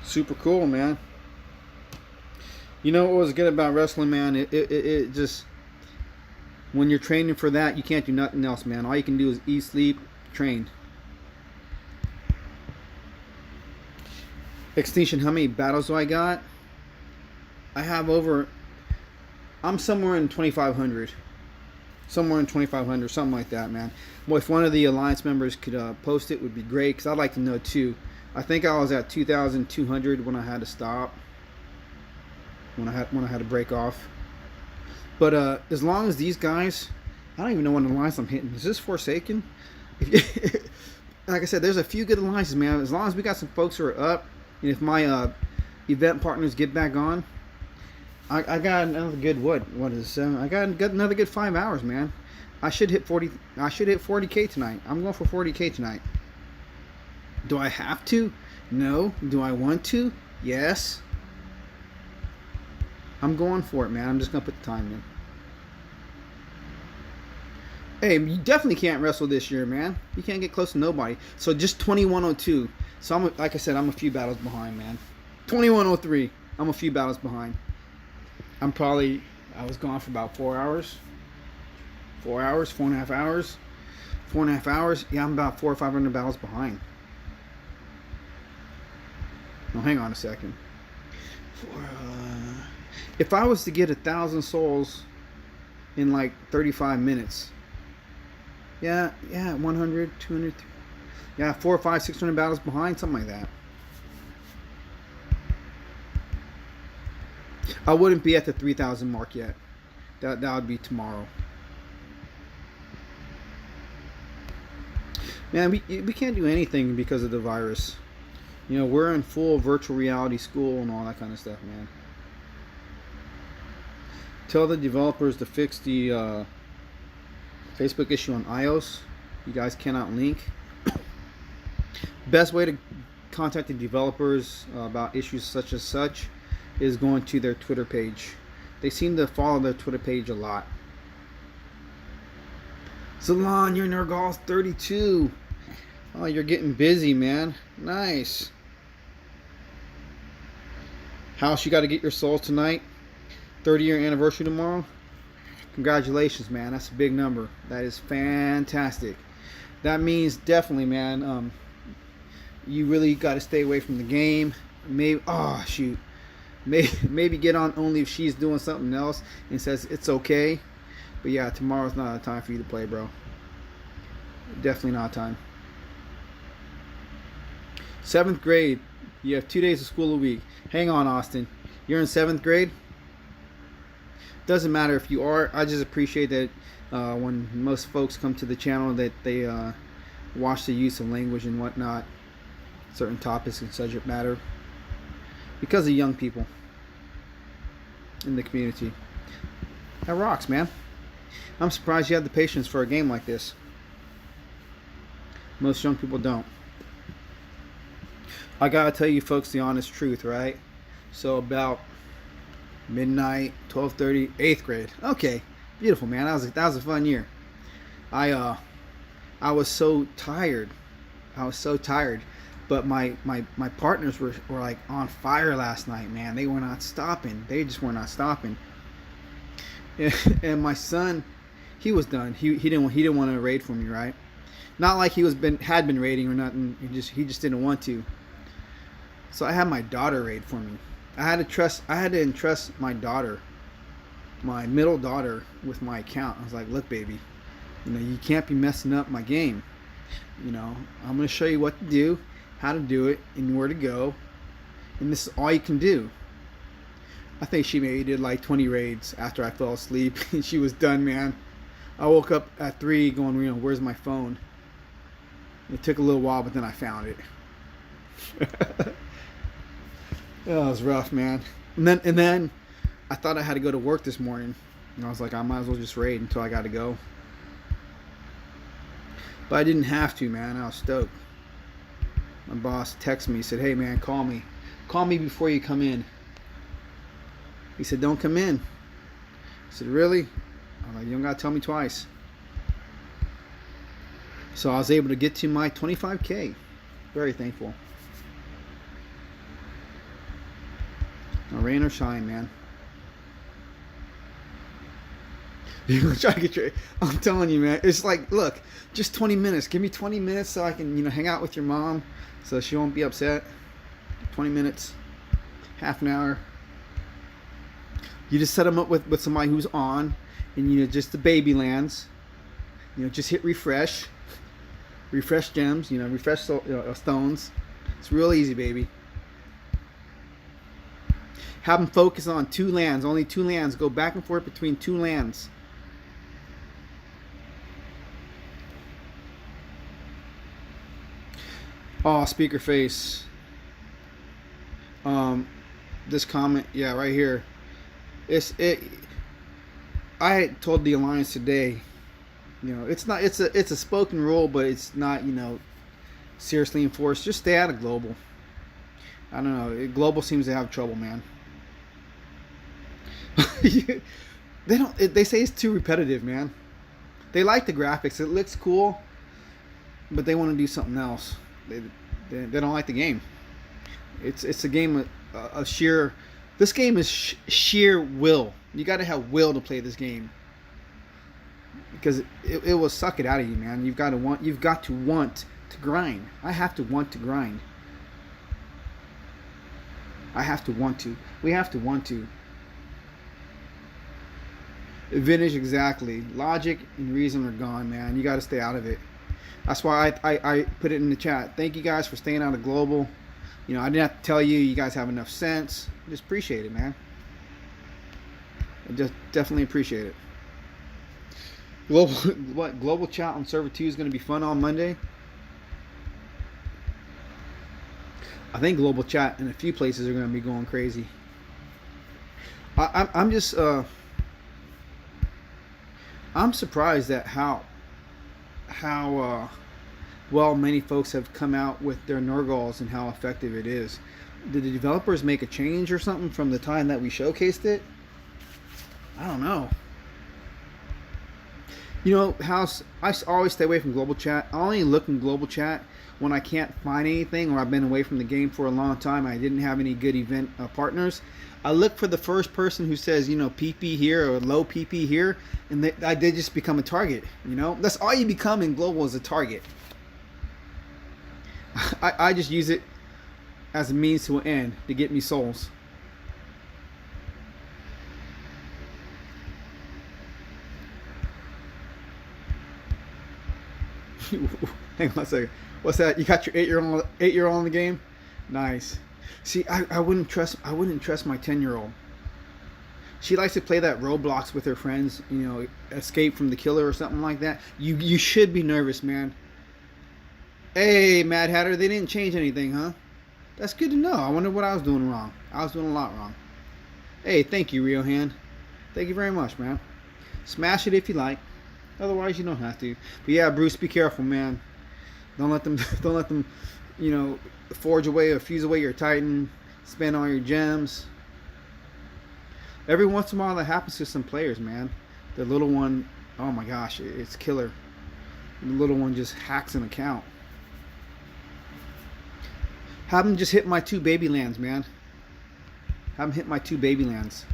A: Super cool, man. You know what was good about wrestling, man? It just, when you're training for that, you can't do nothing else, man. All you can do is eat, sleep, train. Extinction, how many battles do I got? I have over, I'm somewhere in 2,500. Somewhere in 2,500, something like that, man. Well, if one of the Alliance members could post it, would be great, because I'd like to know, too. I think I was at 2,200 when I had to stop. When I had to break off. But as long as these guys, I don't even know what alliance I'm hitting. Is this Forsaken? Like I said, there's a few good alliances, man. As long as we got some folks who are up, and if my event partners get back on, I got another good what is I got another good 5 hours, man. I should hit 40. I should hit 40K tonight. I'm going for 40K tonight. Do I have to? No. Do I want to? Yes. I'm going for it, man. I'm just gonna put the time in. Hey, you definitely can't wrestle this year, man. You can't get close to nobody. So just 2102. So I'm, like I said, I'm a few battles behind, man. 2103. I'm a few battles behind. I was gone for about 4 hours. 4 hours, 4.5 hours. 4.5 hours. Yeah, I'm about 400 or 500 battles behind. No, hang on a second. If I was to get 1,000 souls in like 35 minutes, yeah, 100, 200, yeah, 400, 500, 600 battles behind, something like that. I wouldn't be at the 3,000 mark yet. That would be tomorrow. Man, we can't do anything because of the virus. You know, we're in full virtual reality school and all that kind of stuff, man. Tell the developers to fix the Facebook issue on iOS. You guys cannot link. Best way to contact the developers about issues such as such is going to their Twitter page. They seem to follow their Twitter page a lot. Zalon, you're Nergal's 32. Oh, you're getting busy, man. Nice. House, you got to get your soul tonight. 30-year anniversary tomorrow. Congratulations, man. That's a big number. That is fantastic. That means definitely, man, you really got to stay away from the game. Maybe, oh shoot, maybe get on only if she's doing something else and says it's okay. But yeah, tomorrow's not a time for you to play, bro. Definitely not a time. 7th grade. You have 2 days of school a week. Hang on, Austin. You're in 7th grade? Doesn't matter if you are. I just appreciate that when most folks come to the channel that they watch the use of language and whatnot. Certain topics and subject matter. Because of young people in the community. That rocks, man. I'm surprised you have the patience for a game like this. Most young people don't. I gotta tell you folks the honest truth, right? So about midnight, 12:30, 8th grade. Okay, beautiful, man. That was a fun year. I I was so tired. I was so tired. But my partners were like on fire last night, man. They were not stopping. They just were not stopping. And my son, he was done. He didn't want to raid for me, right? Not like had been raiding or nothing. He just didn't want to. So I had my daughter raid for me. I had to entrust my daughter, my middle daughter, with my account. I was like, look, baby, you can't be messing up my game. I'm gonna show you what to do, how to do it, and where to go, and this is all you can do. I think she maybe did like 20 raids after I fell asleep, and she was done, man. I woke up at 3 going, where's my phone? It took a little while, but then I found it. It was rough, man. And then I thought I had to go to work this morning, and I was like, I might as well just raid until I got to go. But I didn't have to, man. I was stoked. My boss texted me. He said, hey, man, call me. Call me before you come in. He said, don't come in. I said, really? I'm like, you don't got to tell me twice. So I was able to get to my 25K. Very thankful. Now, rain or shine, man. You're gonna try to get your... I'm telling you, man. It's like, look, just 20 minutes. Give me 20 minutes so I can, hang out with your mom so she won't be upset. 20 minutes. Half an hour. You just set them up with somebody who's on, and, just the baby lands. Just hit refresh. Refresh gems, refresh stones. It's real easy, baby. Have them focus on 2 lands. Only 2 lands. Go back and forth between 2 lands. Oh, speaker face. This comment, yeah, right here. I told the Alliance today, it's a spoken rule, but it's not, seriously enforced. Just stay out of global. I don't know. Global seems to have trouble, man. They say it's too repetitive, man. They like the graphics. It looks cool, but they want to do something else. They don't like the game. It's a game of sheer... This game is sheer will. You got to have will to play this game, because it will suck it out of you, man. You've got to want to grind. I have to want to grind. I have to want to. We have to want to. Vintage, exactly. Logic and reason are gone, man. You got to stay out of it. That's why I put it in the chat. Thank you guys for staying out of global. I didn't have to tell you. You guys have enough sense. Just appreciate it, man. I just definitely appreciate it. Global chat on server 2 is going to be fun on Monday. I think global chat in a few places are going to be going crazy. I'm just I'm surprised at how well many folks have come out with their Nurgles and how effective it is. Did the developers make a change or something from the time that we showcased it? I don't know. I always stay away from global chat. I only look in global chat when I can't find anything, or I've been away from the game for a long time. I didn't have any good event partners. I look for the first person who says, PP here or low PP here, and they just become a target. That's all you become in global, is a target. I just use it as a means to an end to get me souls. Hang on a second. What's that? You got your 8-year-old in the game? Nice. See, I wouldn't trust my 10-year-old. She likes to play that Roblox with her friends, escape from the killer or something like that. You should be nervous, man. Hey, Mad Hatter, they didn't change anything, huh? That's good to know. I wonder what I was doing wrong. I was doing a lot wrong. Hey, thank you, Rio Hand. Thank you very much, man. Smash it if you like. Otherwise, you don't have to. But yeah, Bruce, be careful, man. Don't let them you know, forge away or fuse away your Titan, spend all your gems. Every once in a while that happens to some players, man. The little one, oh my gosh, it's killer. The little one just hacks an account. Have them just hit my 2 baby lands, man. Have them hit my 2 baby lands.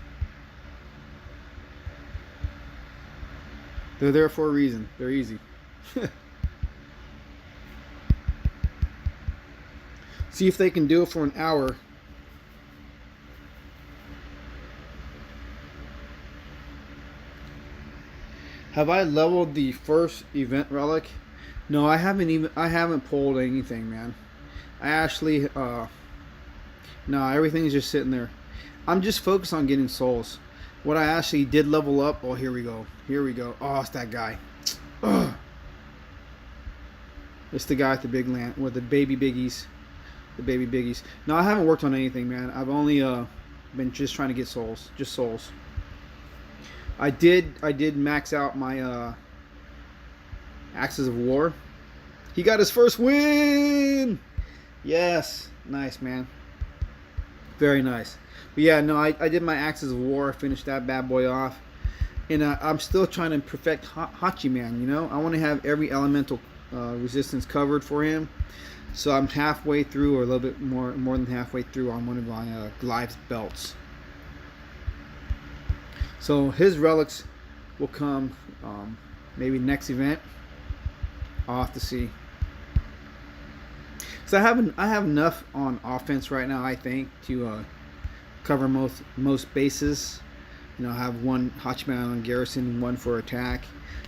A: They're there for a reason. They're easy. See if they can do it for an hour. Have I leveled the first event relic? No, I haven't pulled anything, man. I actually no, everything's just sitting there. I'm just focused on getting souls. What I actually did level up, oh, here we go. Here we go. Oh, it's that guy. Ugh. It's the guy with the big land, with the baby biggies. The baby biggies. No, I haven't worked on anything, man. I've only been just trying to get souls. Just souls. I did max out my Axes of War. He got his first win! Yes. Nice, man. Very nice. But yeah, no, I did my Axes of War. I finished that bad boy off. And I'm still trying to perfect Hachi Man, you know? I want to have every elemental resistance covered for him. So I'm halfway through, or a little bit more than halfway through on one of my Glyph's belts. So his relics will come maybe next event. I'll have to see. So I have enough on offense right now, I think, to cover most bases. You know, have one Hachiman on garrison, one for attack.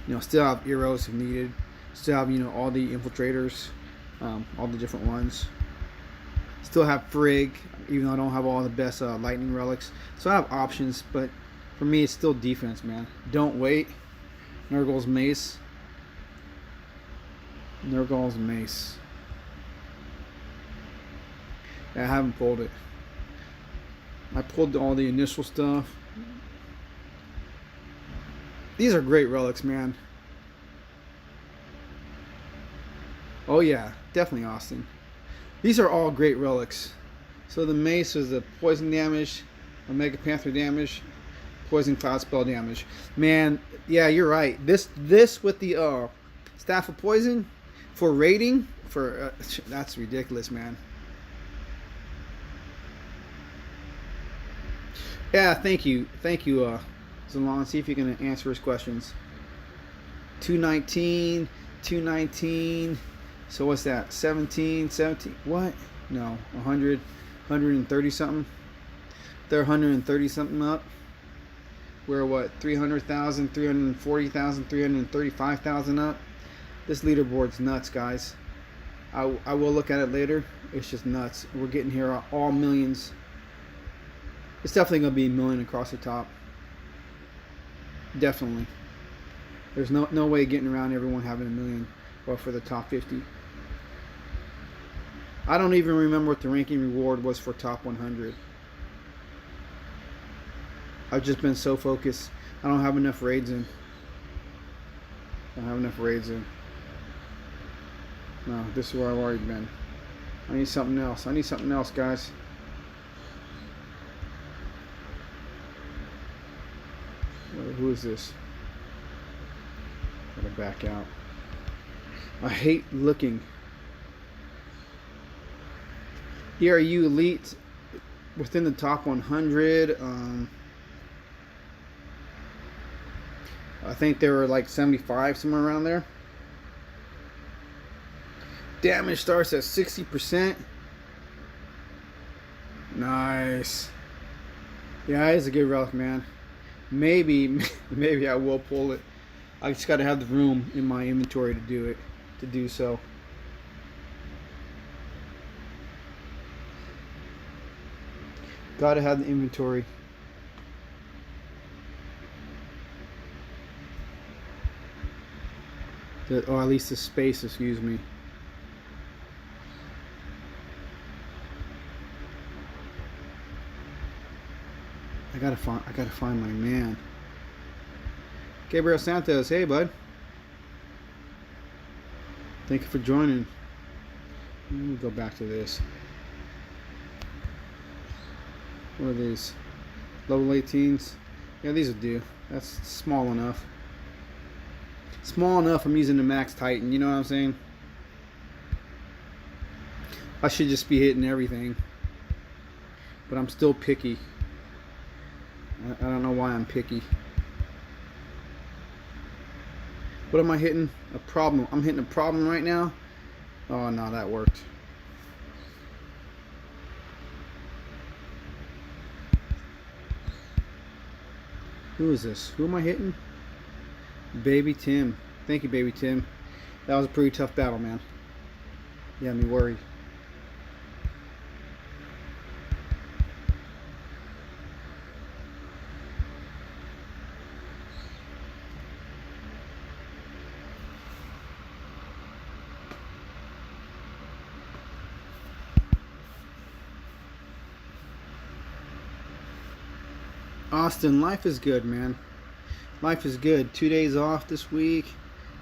A: You know, still have Eros if needed. Still have, you know, all the infiltrators, all the different ones. Still have Frigg, even though I don't have all the best lightning relics. So I have options, but for me, it's still defense, man. Don't wait. Nurgle's Mace. Nurgle's Mace. Yeah, I haven't pulled it. I pulled all the initial stuff. These are great relics, man. Oh yeah, definitely Austin. These are all great relics. So the Mace is the poison damage, Omega Panther damage, poison cloud spell damage. Man, yeah, you're right. This with the Staff of Poison for raiding, for that's ridiculous, man. Yeah, thank you, Zalon. See if you can answer his questions. 219, 219. So what's that? 17. What? No, 100, 130 something. They're 130 something up. We're what? 300,000, 340,000, 335,000 up. This leaderboard's nuts, guys. I will look at it later. It's just nuts. We're getting here all millions. It's definitely gonna be a million across the top. Definitely. There's no way of getting around everyone having a million, or for the top 50. I don't even remember what the ranking reward was for top 100. I've just been so focused. I don't have enough raids in. No, this is where I've already been. I need something else, guys. Who is this? Gotta back out. I hate looking. Here are you elite within the top 100. I think they were like 75, somewhere around there. Damage starts at 60%. Nice. Yeah, it's a good relic, man. Maybe I will pull it. I just got to have the room in my inventory to do so. Got to have the inventory. Or at least the space, excuse me. I gotta find my man. Gabriel Santos, hey bud. Thank you for joining. Let me go back to this. What are these? Level 18s. Yeah, these will do. That's small enough. Small enough I'm using the Max Titan, you know what I'm saying? I should just be hitting everything. But I'm still picky. I don't know why I'm picky. What am I hitting? A problem. I'm hitting a problem right now. Oh no, that worked. Who is this? Who am I hitting? Baby Tim. Thank you, Baby Tim. That was a pretty tough battle, man. You had me worried. Austin, life is good, man. Life is good. 2 days off this week.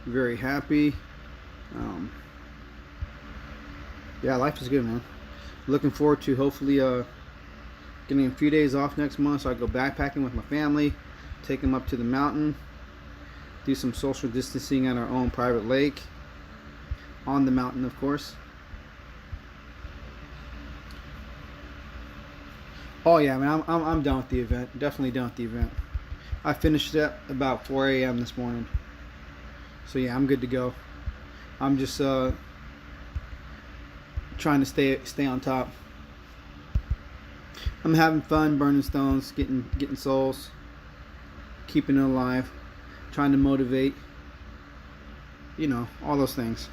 A: Very happy. Yeah, life is good, man. Looking forward to hopefully getting a few days off next month so I go backpacking with my family, take them up to the mountain, do some social distancing at our own private lake, on the mountain, of course. Oh yeah, man, I'm done with the event. Definitely done with the event. I finished it about 4 a.m. this morning. So yeah, I'm good to go. I'm just trying to stay on top. I'm having fun burning stones, getting souls, keeping it alive, trying to motivate. You know, all those things.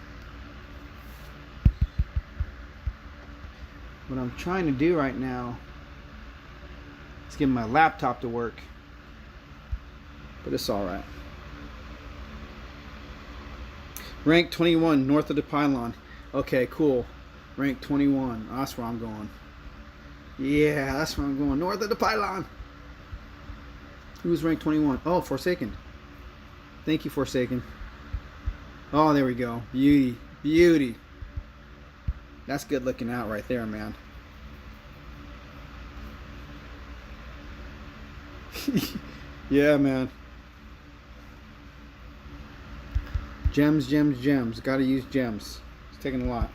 A: What I'm trying to do right now is get my laptop to work. But it's alright. Rank 21, north of the pylon. Okay, cool. Rank 21. That's where I'm going. Yeah, that's where I'm going. North of the pylon. Who's rank 21? Oh, Forsaken. Thank you, Forsaken. Oh, there we go. Beauty. Beauty. That's good looking out right there, man. Yeah, man. Gems, gems, gems. Gotta use gems. It's taking a lot.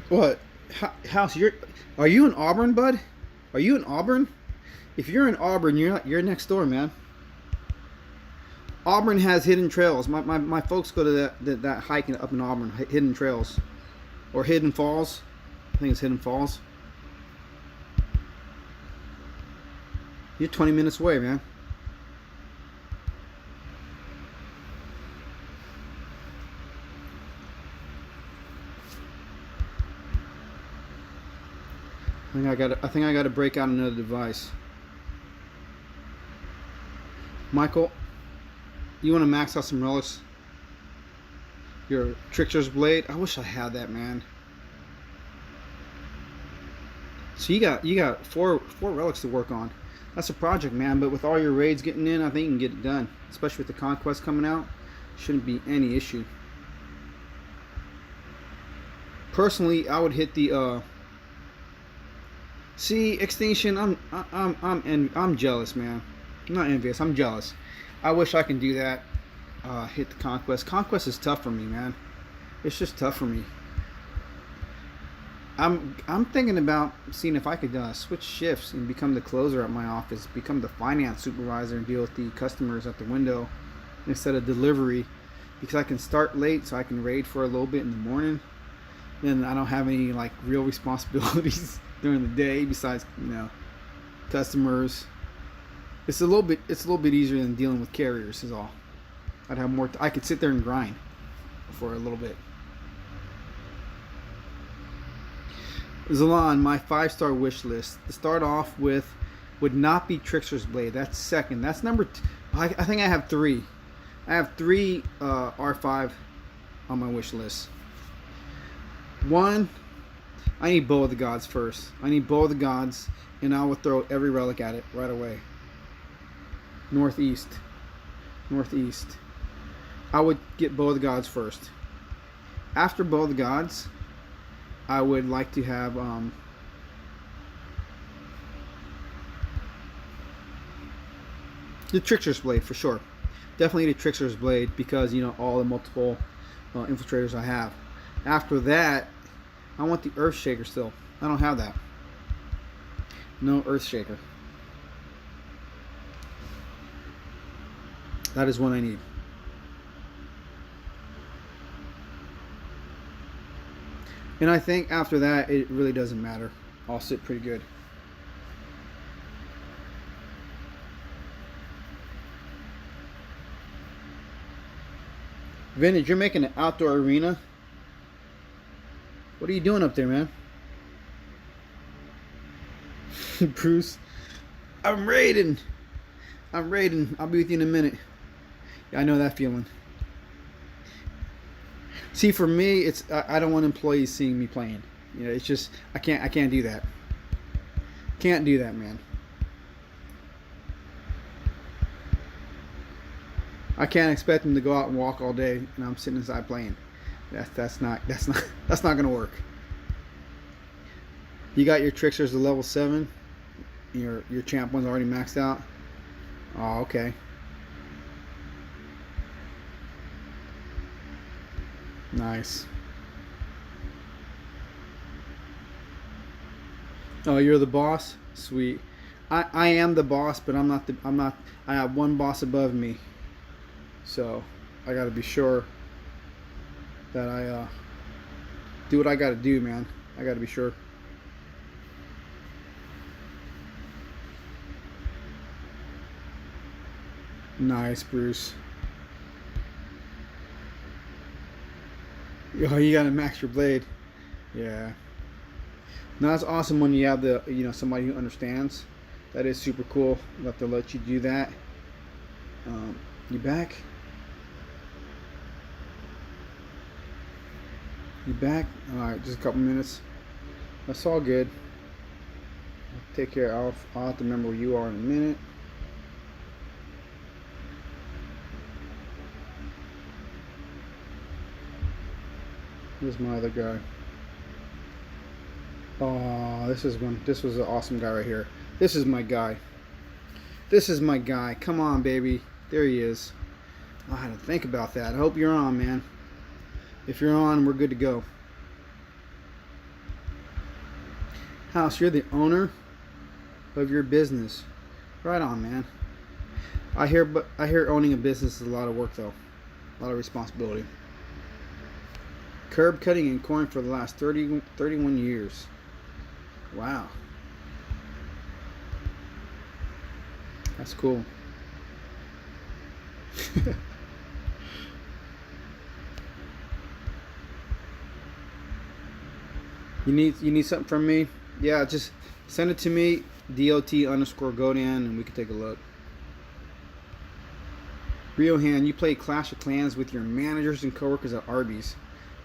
A: What? House, are you in Auburn, bud? Are you in Auburn? If you're in Auburn, you're next door, man. Auburn has hidden trails. My folks go to that hike up in Auburn, hidden trails. Or Hidden Falls. I think it's Hidden Falls. You're 20 minutes away, man. I think I got to break out another device. Michael, you want to max out some relics? Your Trickster's Blade. I wish I had that, man. So you got four relics to work on. That's a project, man. But with all your raids getting in, I think you can get it done. Especially with the conquest coming out, shouldn't be any issue. Personally, I would hit the see, Extinction. I'm jealous, man. I'm not envious. I'm jealous. I wish I can do that. Hit the conquest. Conquest is tough for me, man. It's just tough for me. I'm thinking about seeing if I could switch shifts and become the closer at my office, become the finance supervisor, and deal with the customers at the window instead of delivery, because I can start late, so I can raid for a little bit in the morning. Then I don't have any like real responsibilities during the day besides, you know, customers. It's a little bit easier than dealing with carriers is all. I'd have more. I could sit there and grind for a little bit. Zalon, my 5-star wish list to start off with would not be Trickster's Blade. That's second. That's number two. I think I have 3. I have 3 R5 on my wish list. 1, I need Bow of the Gods first. I need Bow of the Gods, and I will throw every relic at it right away. Northeast. Northeast. I would get Bow of the Gods first. After Bow of the Gods, I would like to have the Trickster's Blade for sure. Definitely the Trickster's Blade because, you know, all the multiple infiltrators I have. After that, I want the Earthshaker still. I don't have that. No Earthshaker. That is what I need. And I think after that, it really doesn't matter. I'll sit pretty good. Vintage, you're making an outdoor arena? What are you doing up there, man? Bruce, I'm raiding. I'm raiding. I'll be with you in a minute. Yeah, I know that feeling. See, for me, it's I don't want employees seeing me playing. You know, it's just I can't do that. Can't do that, man. I can't expect them to go out and walk all day and I'm sitting inside playing. That's not gonna work. You got your Tricksters to level 7. Your champ one's already maxed out. Oh, okay. Nice. Oh, you're the boss? Sweet. I am the boss, but I'm not. I have one boss above me. So I got to be sure that I do what I got to do, man. I got to be sure. Nice, Bruce. Oh, you gotta max your blade. Yeah. No, that's awesome when you have the, you know, somebody who understands. That is super cool that they'll let you do that. You back? You back? Alright, just a couple minutes. That's all good. Take care. I'll have to remember where you are in a minute. Where's my other guy? Oh, this was an awesome guy right here. This is my guy. This is my guy. Come on, baby. There he is. I had to think about that. I hope you're on, man. If you're on, we're good to go. House, you're the owner of your business. Right on, man. I hear owning a business is a lot of work, though. A lot of responsibility. Curb cutting and corn for the last 31 years. Wow. That's cool. You need something from me? Yeah, just send it to me, DOT_Godan, and we can take a look. Riohan, you play Clash of Clans with your managers and coworkers at Arby's.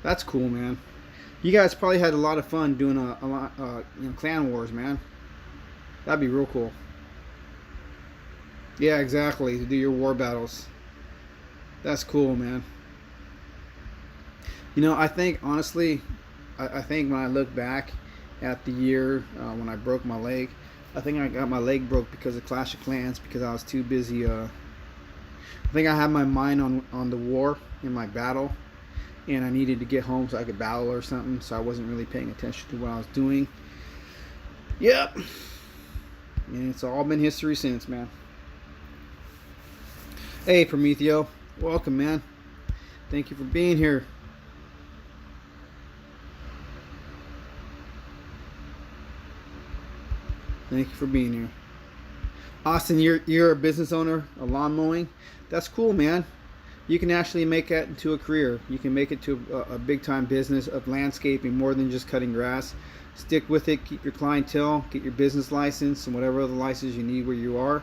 A: That's cool, man. You guys probably had a lot of fun doing a lot, you know, clan wars, man. That'd be real cool. Yeah, exactly. To do your war battles. That's cool, man. You know, I think honestly, I think when I look back at the year when I broke my leg, I think I got my leg broke because of Clash of Clans because I was too busy. I think I had my mind on the war in my battle. And I needed to get home so I could battle or something, so I wasn't really paying attention to what I was doing. Yep. And it's all been history since, man. Hey, Prometheo. Welcome, man. Thank you for being here. Thank you for being here. Austin, you're a business owner, a lawn mowing. That's cool, man. You can actually make that into a career. You can make it to a big time business of landscaping more than just cutting grass. Stick with it, keep your clientele, get your business license and whatever other license you need where you are.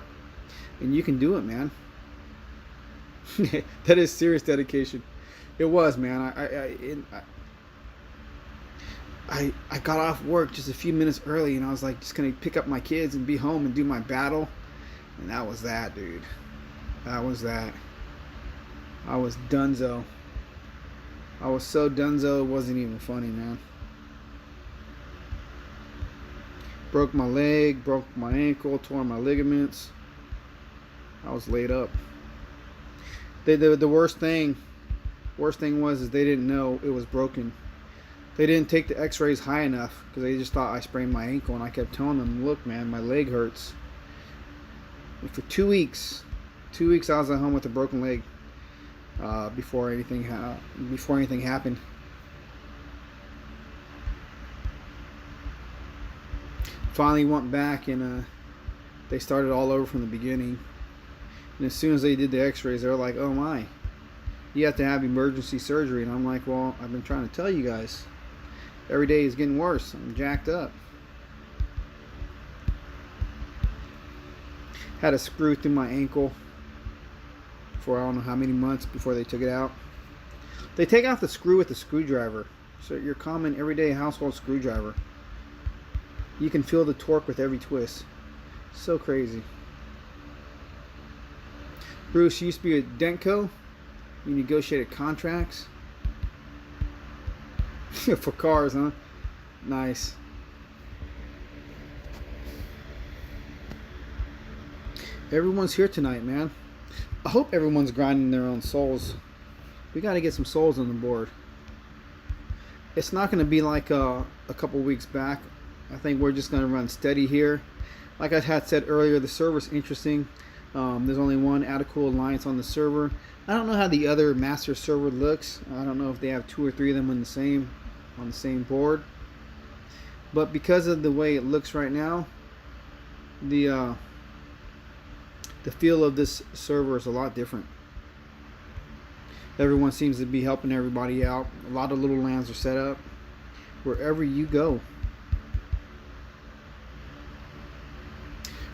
A: And you can do it, man. That is serious dedication. It was, man. I got off work just a few minutes early and I was like just gonna pick up my kids and be home and do my battle. And that was that, dude. That was that. I was donezo. I was so donezo, it wasn't even funny, man. Broke my leg, broke my ankle, tore my ligaments. I was laid up. The worst thing was is they didn't know it was broken. They didn't take the x-rays high enough because they just thought I sprained my ankle, and I kept telling them, look man, my leg hurts. And for 2 weeks I was at home with a broken leg before anything happened. Finally went back, and they started all over from the beginning. And as soon as they did the x-rays, they were like, oh my, you have to have emergency surgery. And I'm like, well, I've been trying to tell you guys. Every day is getting worse. I'm jacked up. Had a screw through my ankle for I don't know how many months before they took it out. They take out the screw with a screwdriver. So your common everyday household screwdriver. You can feel the torque with every twist. So crazy. Bruce, you used to be at Denko. You negotiated contracts. For cars, huh? Nice. Everyone's here tonight, man. I hope everyone's grinding their own souls. We got to get some souls on the board. It's not going to be like a couple weeks back. I think we're just going to run steady here. Like I had said earlier, the server's interesting. There's only one Atacool Alliance on the server. I don't know how the other master server looks. I don't know if they have 2 or 3 of them on the same board. But because of the way it looks right now, the feel of this server is a lot different. Everyone seems to be helping everybody out. A lot of little lands are set up wherever you go.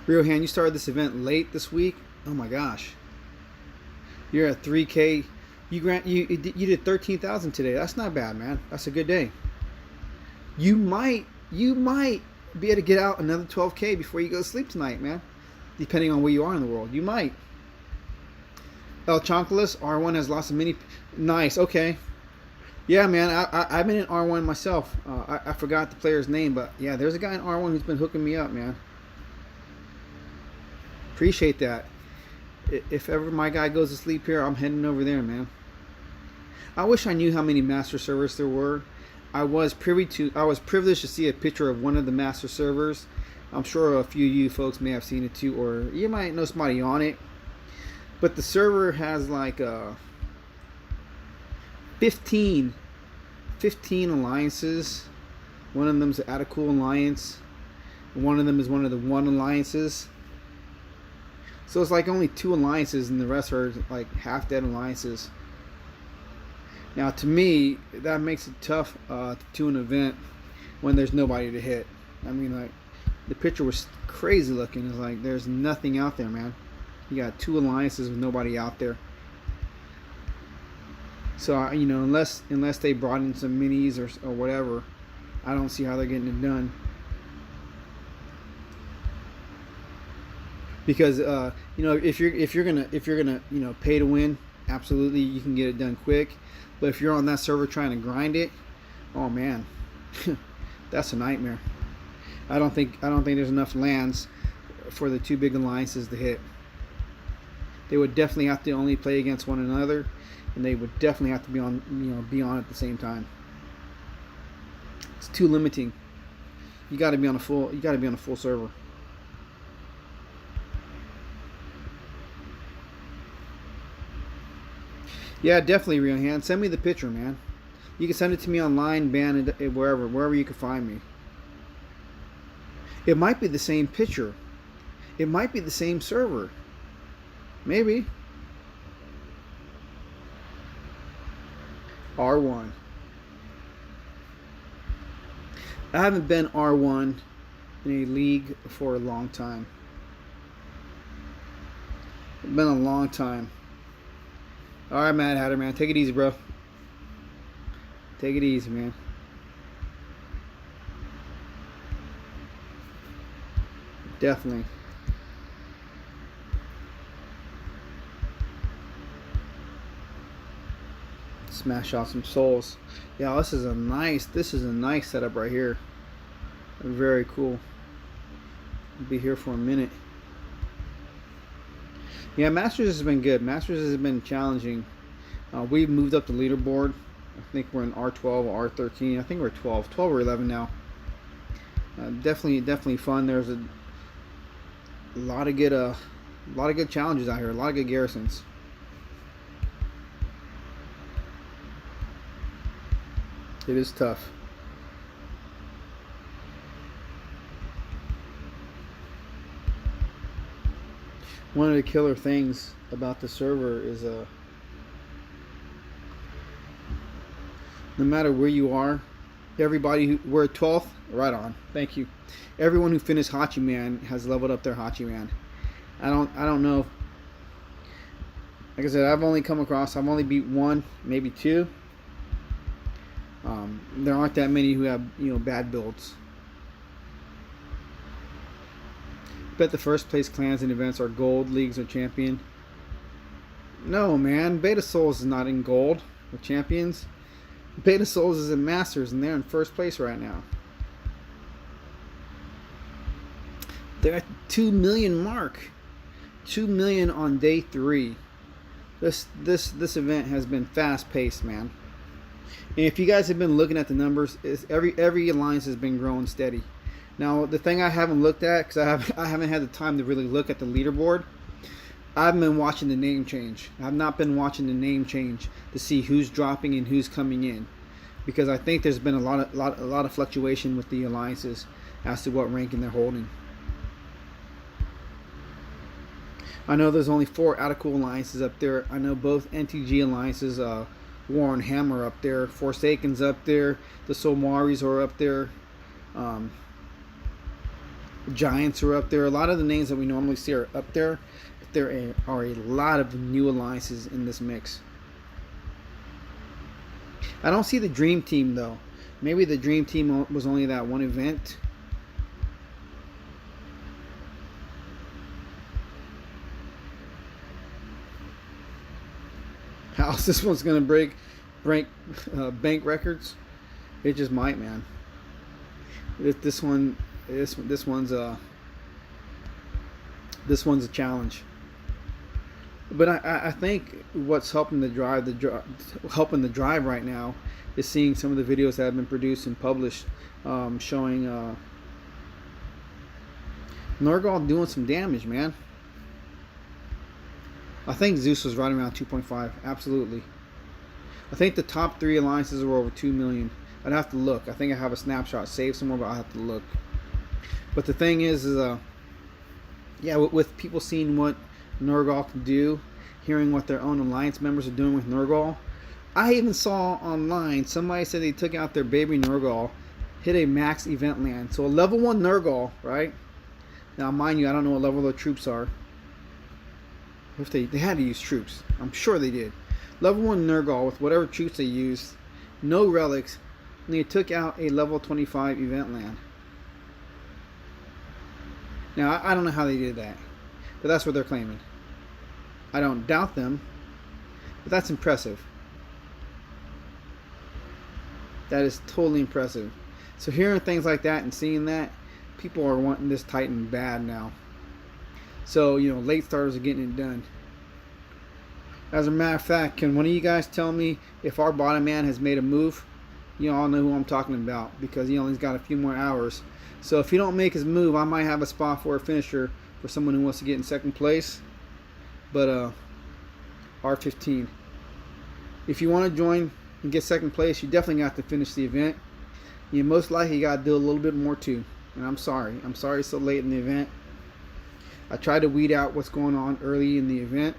A: Riohan, you started this event late this week. Oh my gosh, you're at 3K. You did 13,000 today. That's not bad, man. That's a good day. You might be able to get out another 12K before you go to sleep tonight, man. Depending on where you are in the world, you might. El Chonkalis, R1 has lots of mini. Nice. Okay. Yeah, man. I've been in R1 myself. I forgot the player's name, but yeah, there's a guy in R1 who's been hooking me up, man. Appreciate that. If ever my guy goes to sleep here, I'm heading over there, man. I wish I knew how many master servers there were. I was privileged to see a picture of one of the master servers. I'm sure a few of you folks may have seen it too, or you might know somebody on it. But the server has like 15 alliances. One of them is the Atacool Alliance. One of them is one of the One Alliances. So it's like only 2 alliances, and the rest are like half-dead alliances. Now, to me, that makes it tough to do an event when there's nobody to hit. I mean, like, the picture was crazy looking. It's like there's nothing out there, man. You got 2 alliances with nobody out there. So, you know, unless they brought in some minis or whatever, I don't see how they're getting it done. Because you know, if you're gonna you know, pay to win, absolutely you can get it done quick. But if you're on that server trying to grind it, oh man, that's a nightmare. I don't think there's enough lands for the 2 big alliances to hit. They would definitely have to only play against one another, and they would definitely have to be on at the same time. It's too limiting. You got to be on a full server. Yeah, definitely, Real Hand. Send me the picture, man. You can send it to me online, ban it, wherever you can find me. It might be the same picture. It might be the same server. Maybe. R1. I haven't been R1 in a league for a long time. It's been a long time. Alright, Mad Hatter, man. Take it easy, bro. Take it easy, man. Definitely. Smash out some souls. Yeah, this is a nice setup right here. Very cool. I'll be here for a minute. Yeah, Masters has been good. Masters has been challenging. We've moved up the leaderboard. I think we're in R12 or R13. I think we're 12 or 11 now. Definitely fun. There's a lot of good challenges out here. A lot of good garrisons. It is tough. One of the killer things about the server is no matter where you are, everybody we're 12th, right on. Thank you. Everyone who finished Hachiman has leveled up their Hachiman. I don't know if, like I said, I've only beat one, maybe two. There aren't that many who have, bad builds. Bet the first place clans and events are gold, leagues, or champion. No, man. Beta Souls is not in gold or champions. Beta Souls is in Masters, and they're in first place right now. They're at 2 million mark. 2 million on day 3. This event has been fast paced, man. And if you guys have been looking at the numbers, every alliance has been growing steady. Now, the thing I haven't looked at, because I haven't had the time to really look at the leaderboard, I've been watching the name change. I've not been watching the name change to see who's dropping and who's coming in, because I think there's been a lot of fluctuation with the alliances as to what ranking they're holding. I know there's only 4 Atacool alliances up there. I know both NTG alliances, War and Hammer up there, Forsaken's up there, the Solmaris are up there. Giants are up there. A lot of the names that we normally see are up there. There are a lot of new alliances in this mix. I don't see the Dream Team though. Maybe the Dream Team was only that one event. How's this one's gonna break bank records? It just might, man. This one's a challenge. But I think what's helping the drive right now is seeing some of the videos that have been produced and published, showing Norgal doing some damage, man. I think Zeus was right around 2.5. Absolutely. I think the top 3 alliances were over 2 million. I'd have to look. I think I have a snapshot saved somewhere, but I'll have to look. But the thing is yeah, with people seeing what Nurgle can do, hearing what their own alliance members are doing with Nurgle, I even saw online somebody said they took out their baby Nurgle, hit a max event land. So a level 1 Nurgle, right? Now, mind you, I don't know what level the troops are. If they had to use troops, I'm sure they did. Level 1 Nurgle with whatever troops they used, no relics, and they took out a level 25 event land. Now, I don't know how they did that, but that's what they're claiming. I don't doubt them, but that's impressive. That is totally impressive. So hearing things like that and seeing that, people are wanting this Titan bad now. So, late starters are getting it done. As a matter of fact, can one of you guys tell me if our bottom man has made a move? You all know who I'm talking about, because he's got a few more hours. So if he don't make his move, I might have a spot for a finisher for someone who wants to get in second place. But R15. If you want to join and get second place, you definitely got to finish the event. You most likely got to do a little bit more too. And I'm sorry it's so late in the event. I tried to weed out what's going on early in the event,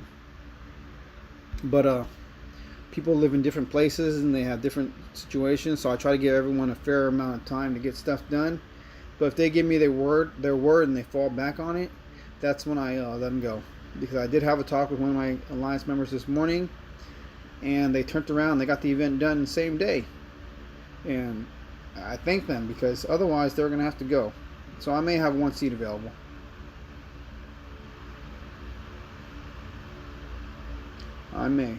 A: but people live in different places and they have different situations, so I try to give everyone a fair amount of time to get stuff done. But if they give me their word and they fall back on it, that's when I let them go. Because I did have a talk with one of my alliance members this morning, and they turned around, they got the event done the same day, and I thank them, because otherwise they're going to have to go. So I may have one seat available. I may.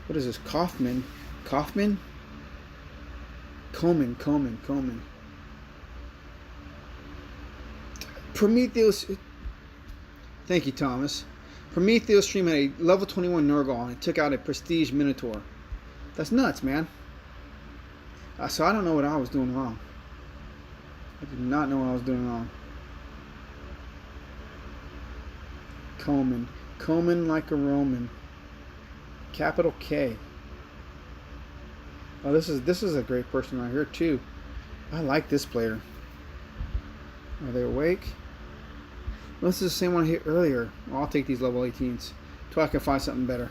A: What is this? Kaufman? Kaufman? Coleman. Prometheus. Thank you, Thomas. Prometheus stream had a level 21 Nurgle and it took out a Prestige Minotaur. That's nuts, man. So I don't know what I was doing wrong. I did not know what I was doing wrong. Coleman like a Roman. Capital K. Oh, this is a great person right here too. I like this player. Are they awake? Well, this is the same one I hit earlier. Well, I'll take these level 18s till I can find something better.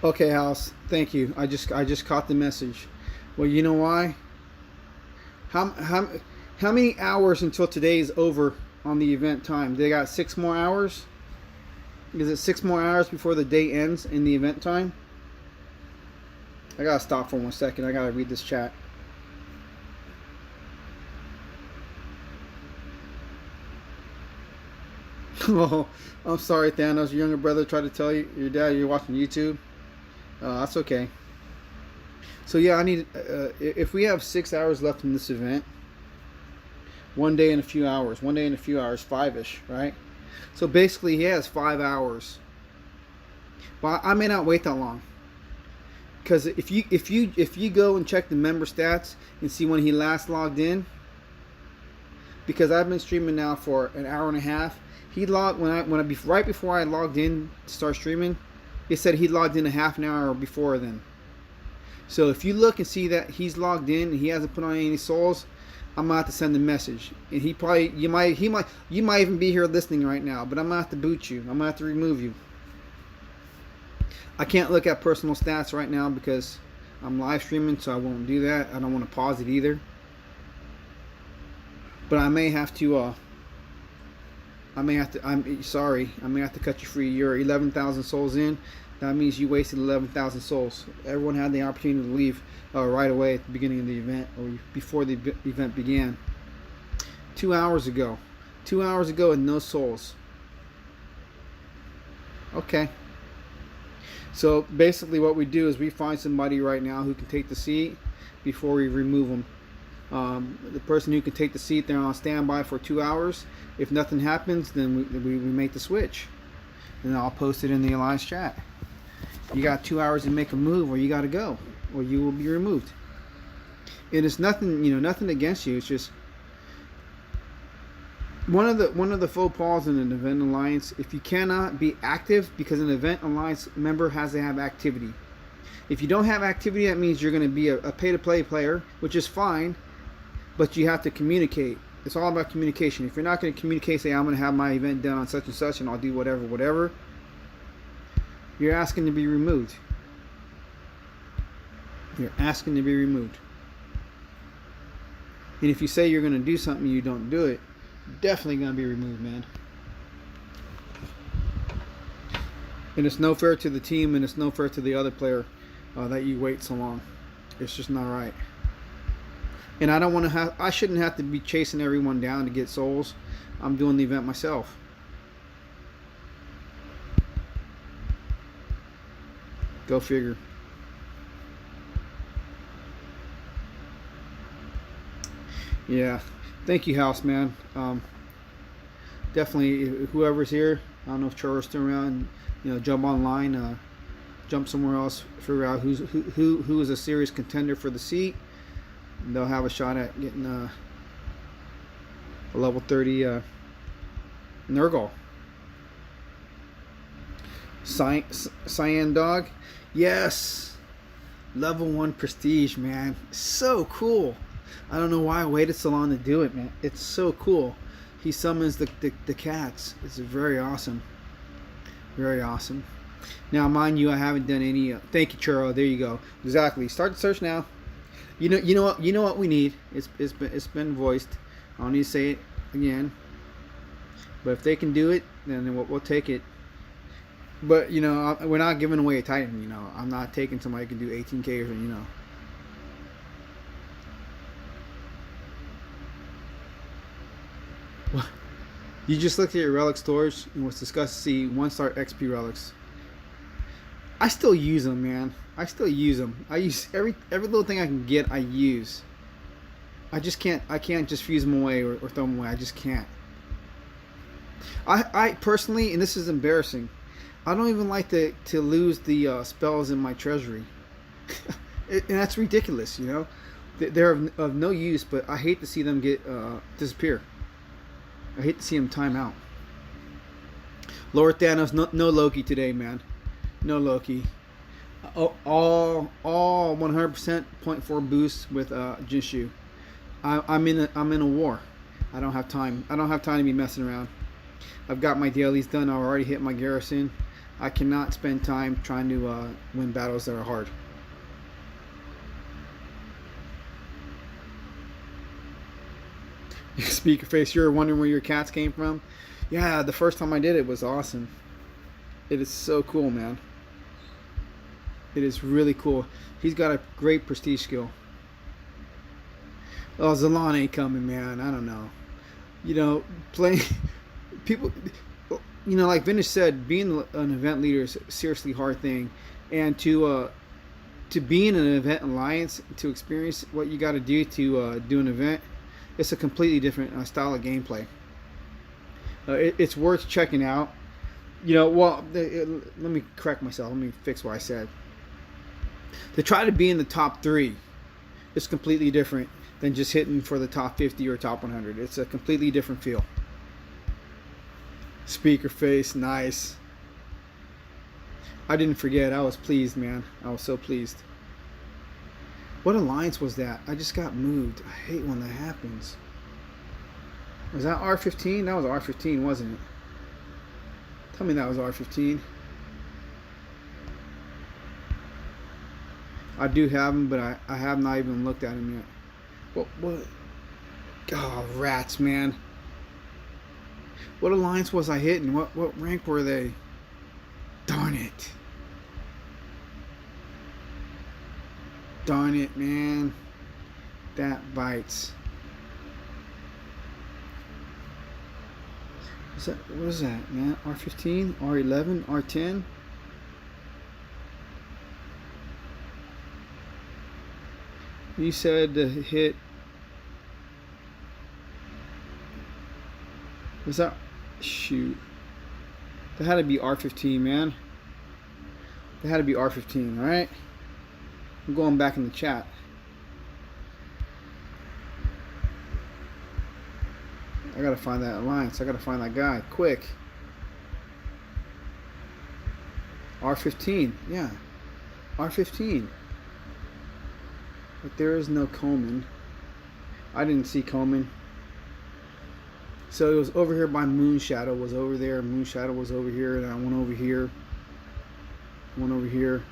A: Okay, House. Thank you. I just caught the message. Well, you know why? How many hours until today is over on the event time? They got 6 more hours? Is it 6 more hours before the day ends in the event time? I gotta stop for 1 second. I gotta read this chat. Oh, I'm sorry, Thanos. Your younger brother tried to tell you, your dad, you're watching YouTube. That's okay. So yeah, I need. If we have 6 hours left in this event, 1 day and a few hours. 1 day and a few hours, 5-ish, right? So basically, he has 5 hours. But I may not wait that long, because if you go and check the member stats and see when he last logged in, because I've been streaming now for an hour and a half. He logged right before I logged in to start streaming. It said he logged in a half an hour before then. So if you look and see that he's logged in and he hasn't put on any souls, I'm gonna have to send a message. And you might even be here listening right now, but I'm gonna have to boot you. I'm gonna have to remove you. I can't look at personal stats right now because I'm live streaming, so I won't do that. I don't want to pause it either. But I may have to. I may have to cut you free. You're 11,000 souls in. That means you wasted 11,000 souls. Everyone had the opportunity to leave right away at the beginning of the event or before the event began. 2 hours ago. 2 hours ago and no souls. Okay. So basically what we do is we find somebody right now who can take the seat before we remove them. The person who can take the seat, they're on standby for 2 hours. If nothing happens, then we make the switch, and I'll post it in the Alliance chat. You got 2 hours to make a move, or you got to go, or you will be removed. And it's nothing, nothing against you. It's just one of the faux pas in an event alliance. If you cannot be active, because an event alliance member has to have activity. If you don't have activity, that means you're going to be a pay-to-play player, which is fine. But you have to communicate. It's all about communication. If you're not going to communicate, say I'm going to have my event done on such and such and I'll do whatever, you're asking to be removed. You're asking to be removed. And if you say you're going to do something and you don't do it, you're definitely going to be removed, man. And it's no fair to the team, and it's no fair to the other player that you wait so long. It's just not right. And I shouldn't have to be chasing everyone down to get souls. I'm doing the event myself. Go figure. Yeah. Thank you, House, man. Definitely, whoever's here, I don't know if Charles is still around, jump online, jump somewhere else, figure out who is a serious contender for the seat. They'll have a shot at getting a level 30 Nurgle. Cyan Dog. Yes. Level 1 Prestige, man. So cool. I don't know why I waited so long to do it, man. It's so cool. He summons the cats. It's very awesome. Very awesome. Now, mind you, I haven't done any. Thank you, Churro. There you go. Exactly. Start the search now. You know what we need. It's been voiced. I don't need to say it again. But if they can do it, then we'll take it. But we're not giving away a Titan. I'm not taking somebody who can do 18K or You just looked at your relic storage and was discussed to see 1-star XP relics. I still use them, man. I still use them. I use every little thing I can get. I use. I just can't. I can't just fuse them away or throw them away. I just can't. I personally, and this is embarrassing, I don't even like to lose the spells in my treasury. And that's ridiculous, you know. They're of no use, but I hate to see them get disappear. I hate to see them time out. Lord Thanos, no Loki today, man. No Loki. All 100% 0.4 boost with Jinshu. I'm in a war. I don't have time. I don't have time to be messing around. I've got my dailies done. I've already hit my garrison. I cannot spend time trying to win battles that are hard. Speaker face, you're wondering where your cats came from? Yeah, the first time I did it was awesome. It is so cool, man. It is really cool. He's got a great prestige skill. Oh, Zalan ain't coming, man. I don't know. You know, playing people. You know, like Vintage said, being an event leader is a seriously hard thing, and to be in an event alliance, to experience what you got to do to do an event, it's a completely different style of gameplay. It's worth checking out. You know, well, let me correct myself. Let me fix what I said. To try to be in the top 3 is completely different than just hitting for the top 50 or top 100. It's a completely different feel. Speaker face, nice. I didn't forget. I was pleased, man. I was so pleased. What alliance was that? I just got moved. I hate when that happens. Was that R15? That was R15, wasn't it? Tell me that was R15. I do have him, but I have not even looked at him yet. What? Oh, rats, man. What alliance was I hitting? What rank were they? Darn it. Darn it, man. That bites. What is that, man? R15, R11, R10? You said to hit. Was that? Shoot. That had to be R15, man. That had to be R15, alright? I'm going back in the chat. I gotta find that alliance. I gotta find that guy. Quick. R15. Yeah. R15. But there is no Coleman. I didn't see Coleman. So it was over here by Moonshadow. Was over there. Moonshadow was over here. And I went over here. Went over here.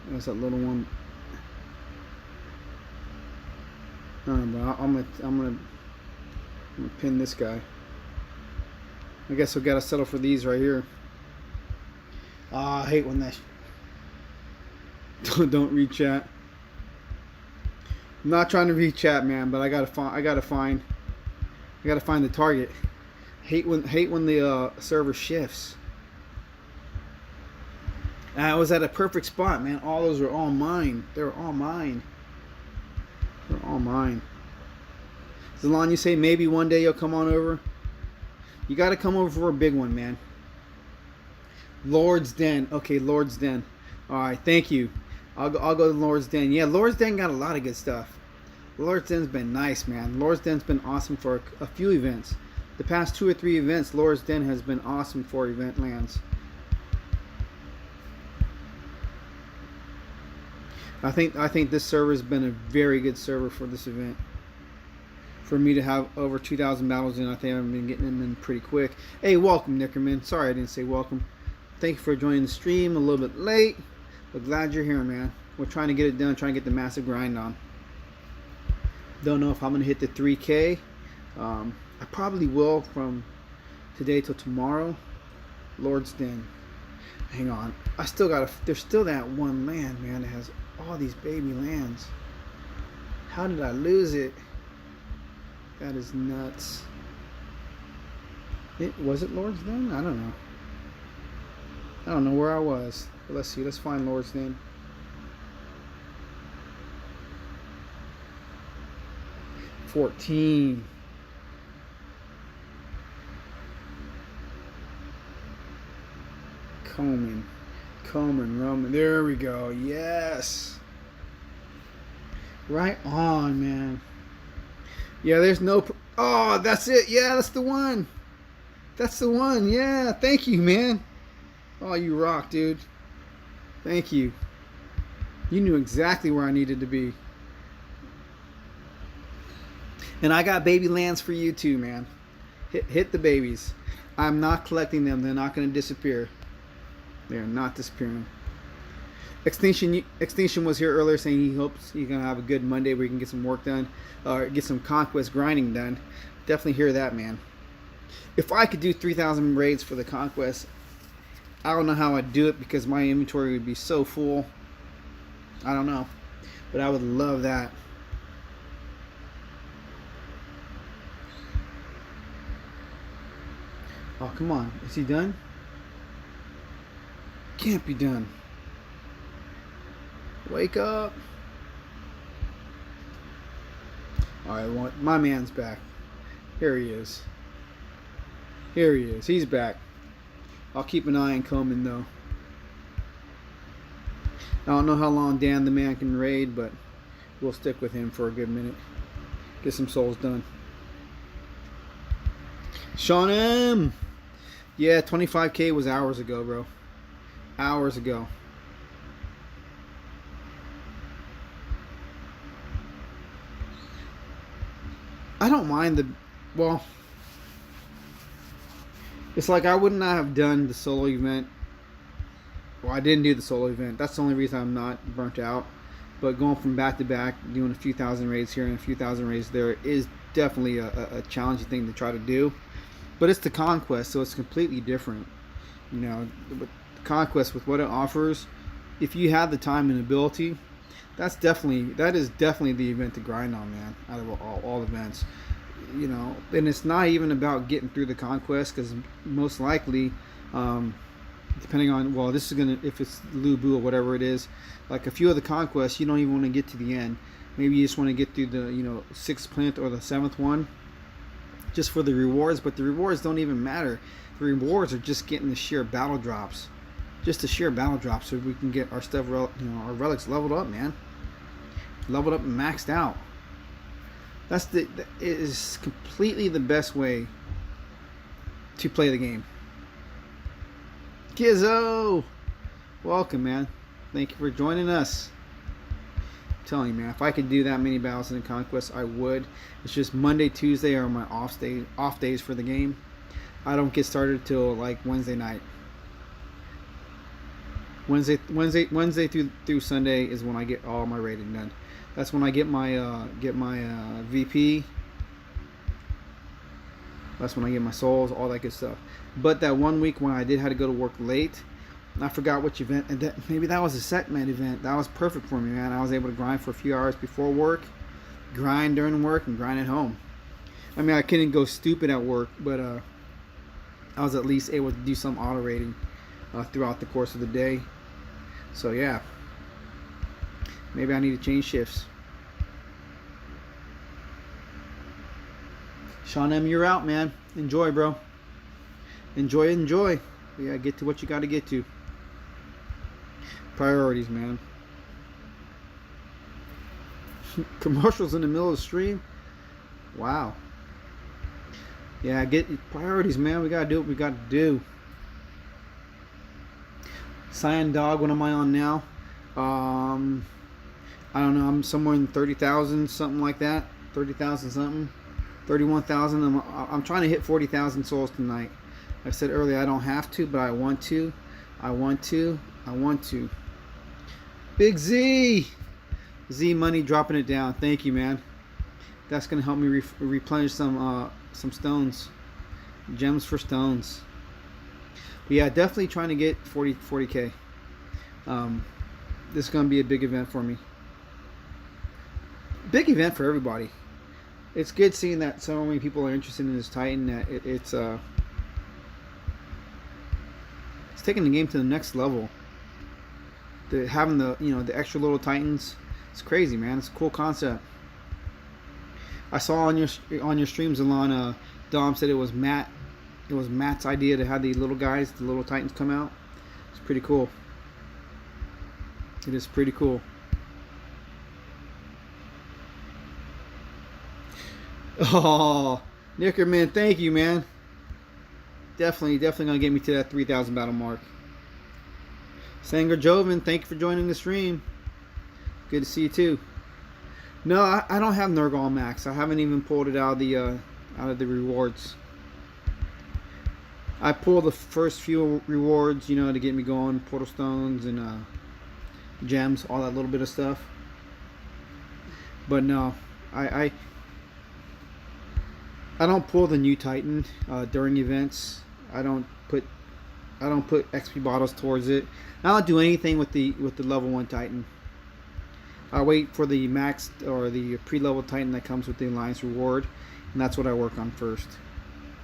A: That's that little one. I don't know, but I'm gonna pin this guy. I guess we gotta settle for these right here. I hate when that. Don't read chat. I'm not trying to read chat, man, but I gotta find the target. Hate when the server shifts. I was at a perfect spot, man. All those are all mine. They're all mine. They're all mine. Zalan, you say maybe one day you'll come on over. You got to come over for a big one, man. Lord's Den. Okay, Lord's Den. All right, thank you. I'll go to Lord's Den. Yeah, Lord's Den got a lot of good stuff. Lord's Den's been nice, man. Lord's Den's been awesome for a few events. The past 2 or 3 events, Lord's Den has been awesome for event lands. I think this server has been a very good server for this event. For me to have over 2,000 battles in, I think I've been getting them in pretty quick. Hey, welcome, Nickerman. Sorry I didn't say welcome. Thank you for joining the stream a little bit late, but glad you're here, man. We're trying to get it done, trying to get the massive grind on. Don't know if I'm going to hit the 3K. I probably will from today till tomorrow. Lord's Den. Hang on. There's still that one land, man, that has all these baby lands. How did I lose it? That is nuts. Was it Lord's Den? I don't know. I don't know where I was. But let's see. Let's find Lord's Den. $14. Coleman, Roman. There we go. Yes. Right on, man. Yeah, there's no. Oh, that's it. Yeah, that's the one. That's the one. Yeah, thank you, man. Oh, you rock, dude. Thank you. You knew exactly where I needed to be. And I got baby lands for you too, man. Hit the babies. I'm not collecting them. They're not going to disappear. They're not disappearing. Extinction was here earlier saying he hopes he's going to have a good Monday where he can get some work done. Or get some conquest grinding done. Definitely hear that, man. If I could do 3,000 raids for the conquest, I don't know how I'd do it because my inventory would be so full. I don't know. But I would love that. Oh, come on. Is he done? Can't be done. Wake up. Alright, my man's back. Here he is. Here he is. He's back. I'll keep an eye on Coleman, though. I don't know how long Dan the man can raid, but we'll stick with him for a good minute. Get some souls done. Sean M. Yeah, 25K was hours ago, bro. Hours ago. I don't mind the... Well... It's like I would not have done the solo event. Well, I didn't do the solo event. That's the only reason I'm not burnt out. But going from back to back, doing a few thousand raids here and a few thousand raids there is definitely a challenging thing to try to do. But it's the conquest, so it's completely different. You know, with the conquest, with what it offers, if you have the time and ability, that is definitely the event to grind on, man. Out of all events, you know, and it's not even about getting through the conquest because most likely, depending on this is gonna, if it's Lubu or whatever it is, like a few of the conquests, you don't even want to get to the end. Maybe you just want to get through the 6th plinth or the 7th one, just for the rewards. But the rewards don't even matter. The rewards are just getting the sheer battle drops, just the sheer battle drops, so we can get our stuff, our relics leveled up, man. Leveled up and maxed out. That is completely the best way to play the game. Gizzo, welcome, man. Thank you for joining us. I'm telling you, man, if I could do that many battles in Conquest, I would. It's just Monday, Tuesday are my off days for the game. I don't get started till like Wednesday night. Wednesday through Sunday is when I get all my raiding done. That's when I get my VP. That's when I get my souls, all that good stuff. But that one week when I did have to go to work late, I forgot which event, and maybe that was a segment event. That was perfect for me, man. I was able to grind for a few hours before work, grind during work, and grind at home. I mean, I couldn't go stupid at work, but I was at least able to do some auto rating throughout the course of the day. So yeah, maybe I need to change shifts. Sean M, you're out, man. Enjoy, bro. Enjoy. Yeah, get to what you got to get to. Priorities, man. Commercials in the middle of the stream. Wow. Yeah, get priorities, man. We gotta do what we got to do. Cyan Dog, what am I on now? I don't know. I'm somewhere in 30,000, something like that. 30,000 something. 31,000. I'm trying to hit 40,000 souls tonight. I said earlier I don't have to, but I want to. I want to. Big Z money dropping it down. Thank you, man. That's gonna help me replenish some stones, gems for stones. But yeah, definitely trying to get 40k. This is gonna be a big event for me. Big event for everybody. It's good seeing that so many people are interested in this Titan. That It's taking the game to the next level. Having the the extra little Titans, it's crazy, man. It's a cool concept. I saw on your streams, Alana, Dom said it was Matt's idea to have the little guys, the little Titans, come out. It's pretty cool. It is pretty cool. Oh, Nickerman, thank you, man. Definitely gonna get me to that 3,000 battle mark. Sanger Joven, thank you for joining the stream. Good to see you too. No, I don't have Nurgle Max. I haven't even pulled it out of the rewards. I pulled the first few rewards, to get me going, portal stones and gems, all that little bit of stuff. But no, I don't pull the new Titan during events. I don't put XP bottles towards it. I don't do anything with the level 1 Titan. I wait for the max or the pre-level Titan that comes with the Alliance reward, and that's what I work on first.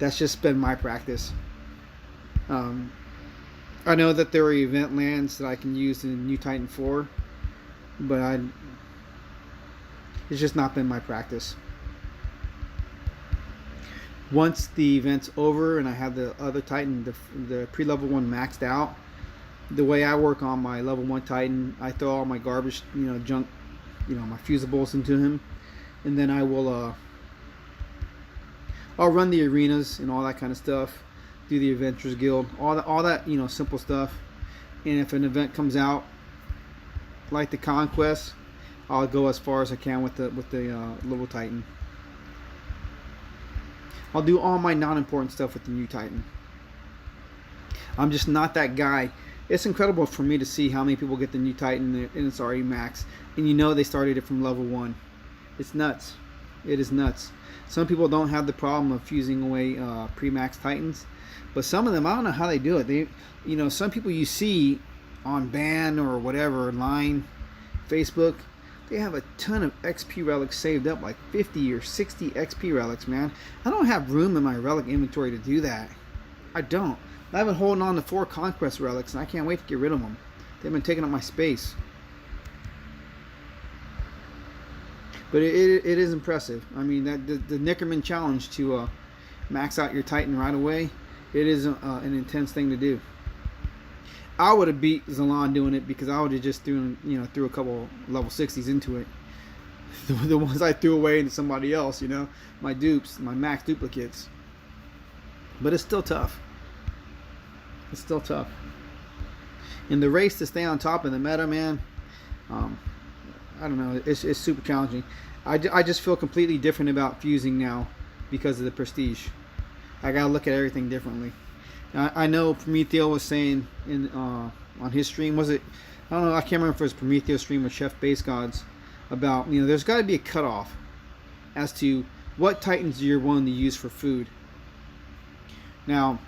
A: That's just been my practice. I know that there are event lands that I can use in New Titan 4, but it's just not been my practice. Once the event's over and I have the other Titan, the pre-level 1 maxed out, the way I work on my level 1 Titan, I throw all my garbage, junk, my fusibles into him, and then I will I'll run the arenas and all that kind of stuff, do the Adventurers Guild, all that simple stuff. And if an event comes out like the Conquest, I'll go as far as I can with the little Titan. I'll do all my non-important stuff with the new Titan. I'm just not that guy. It's incredible for me to see how many people get the new Titan and it's already max, and they started it from level 1. It's nuts. It is nuts. Some people don't have the problem of fusing away pre-max Titans, but some of them, I don't know how they do it. They, some people you see on Ban or whatever, Line, Facebook, they have a ton of XP relics saved up, like 50 or 60 XP relics, man. I don't have room in my relic inventory to do that. I don't. I've been holding on to 4 Conquest relics, and I can't wait to get rid of them. They've been taking up my space. But it is impressive. I mean, the Nickerman challenge to max out your Titan right away, it is an intense thing to do. I would have beat Zalan doing it because I would have just threw a couple level 60s into it. The ones I threw away into somebody else, my dupes, my max duplicates. But it's still tough. It's still tough. In the race to stay on top of the meta, man, I don't know. It's super challenging. I just feel completely different about fusing now because of the prestige. I gotta look at everything differently. I know Prometheo was saying on his stream, was it? I don't know. I can't remember if it was Prometheo's stream or Chef Base Gods about there's got to be a cutoff as to what Titans you're willing to use for food. Now,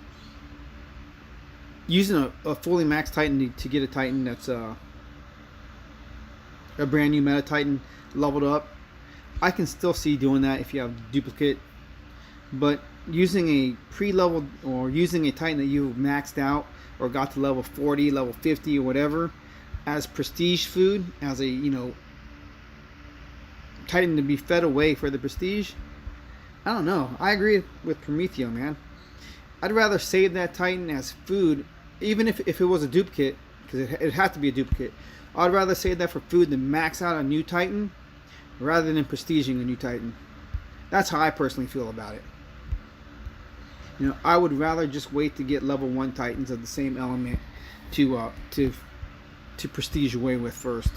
A: using a fully maxed Titan to get a Titan that's a brand new meta Titan leveled up, I can still see doing that if you have duplicate. But using a pre-level or using a Titan that you've maxed out or got to level 40, level 50 or whatever as prestige food, as a Titan to be fed away for the prestige, I don't know. I agree with Prometheo, man. I'd rather save that Titan as food, even if it was a duplicate, because it had to be a duplicate. I'd rather save that for food than max out a new Titan rather than prestiging a new Titan. That's how I personally feel about it. I would rather just wait to get level 1 Titans of the same element to prestige away with first.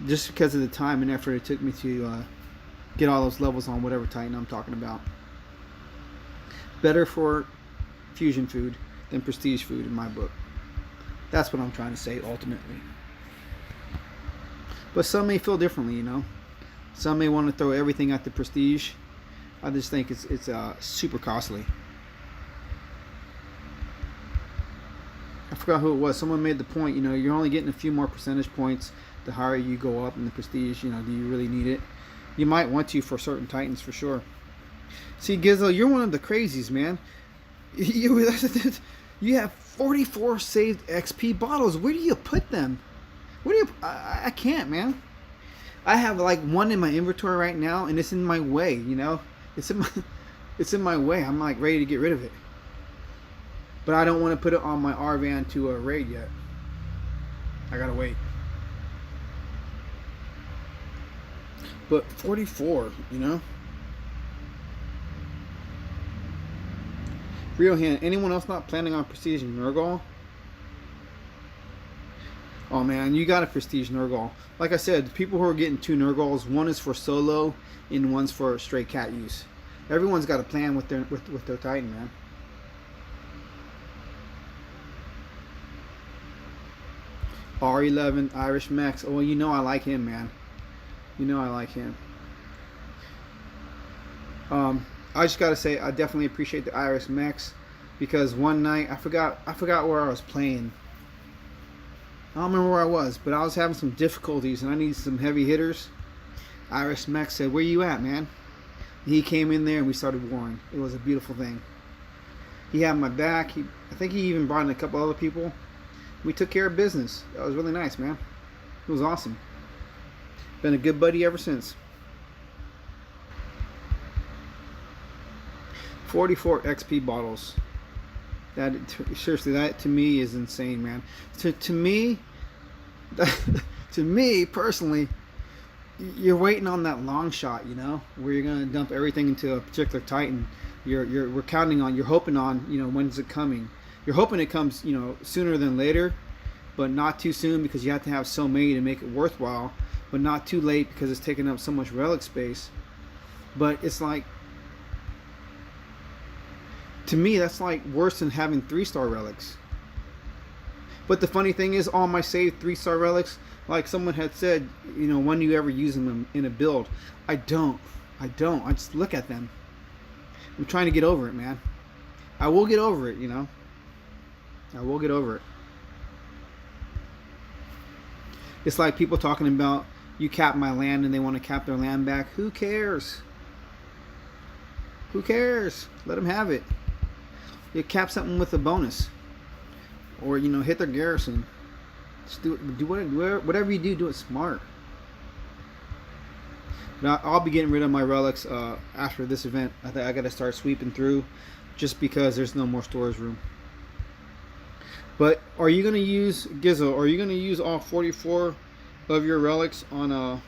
A: Just because of the time and effort it took me to get all those levels on whatever Titan I'm talking about. Better for fusion food than prestige food in my book. That's what I'm trying to say ultimately. But some may feel differently, Some may want to throw everything at the prestige. I just think it's super costly. I forgot who it was. Someone made the point, you're only getting a few more percentage points the higher you go up in the prestige. Do you really need it? You might want to for certain Titans for sure. See, Gizzo, you're one of the crazies, man. You have 44 saved XP bottles. Where do you put them? Where do you? I can't, man. I have like one in my inventory right now, and it's in my way. You know, it's in my it's in my way. I'm like ready to get rid of it, but I don't want to put it on my R van to raid yet. I gotta wait. But 44, you know. Real hand. Anyone else not planning on prestige Nurgle? Oh man, you got a prestige Nurgle. Like I said, people who are getting 2 Nurgles, one is for solo and one's for straight cat use. Everyone's got a plan with their Titan, man. R11 Irish Max. Oh, well, you know I like him, man. You know I like him. I just gotta say I definitely appreciate the Iris Max, because one night I forgot where I was playing. I don't remember where I was, but I was having some difficulties and I needed some heavy hitters. Iris Max said, "Where you at, man?" He came in there and we started warring. It was a beautiful thing. He had my back. I think he even brought in a couple other people. We took care of business. That was really nice, man. It was awesome. Been a good buddy ever since. 44 XP bottles. That seriously, that to me is insane, man. To me, to me personally, you're waiting on that long shot, you know, where you're gonna dump everything into a particular Titan. We're counting on, you're hoping on, you know, when's it coming? You're hoping it comes, you know, sooner than later, but not too soon, because you have to have so many to make it worthwhile, but not too late because it's taking up so much relic space. But it's like, to me, that's like worse than having 3-star relics. But the funny thing is, all my saved 3-star relics, like someone had said, you know, when do you ever use them in a build? I don't. I just look at them. I'm trying to get over it, man. I will get over it, you know. I will get over it. It's like people talking about, you cap my land and they want to cap their land back. Who cares? Who cares? Let them have it. You cap something with a bonus, or you know, hit their garrison. Just do whatever you do. Do it smart. Now I'll be getting rid of my relics after this event. I think I got to start sweeping through, just because there's no more storage room. But are you gonna use Gizzo? Are you gonna use all 44 of your relics on a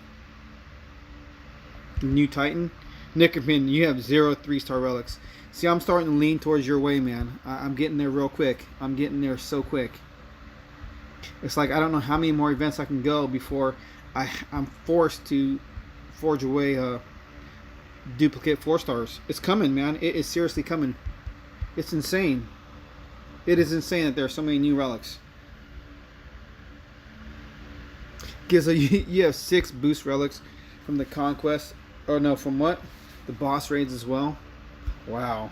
A: new Titan? Nickerman, you have 0 3-star relics. See, I'm starting to lean towards your way, man. I'm getting there real quick. I'm getting there so quick. It's like I don't know how many more events I can go before I'm forced to forge away duplicate 4-stars. It's coming, man. It is seriously coming. It's insane. It is insane that there are so many new relics. Gizzo, you have 6 boost relics from the conquest. Or no, from what? The boss raids as well. Wow.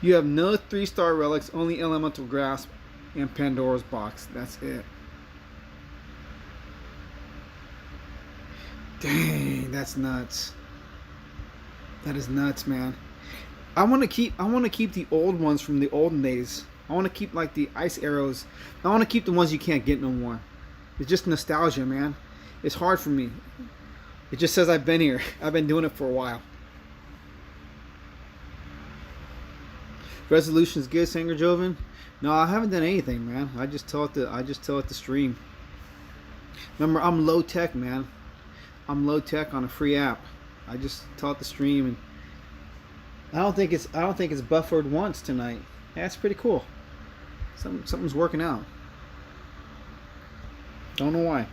A: You have no 3-star relics, only Elemental Grasp and Pandora's Box. That's it. Dang, that's nuts. That is nuts, man. I want to keep the old ones from the olden days. I want to keep like the ice arrows. I want to keep the ones you can't get no more. It's just nostalgia, man. It's hard for me. It just says I've been here. I've been doing it for a while. Resolution's good, Sanger Joven. No, I haven't done anything, man. I just tell it to stream. Remember, I'm low tech, man. I'm low tech on a free app. I just tell it to stream, and I don't think it's buffered once tonight. That's pretty cool. Something's working out. Don't know why.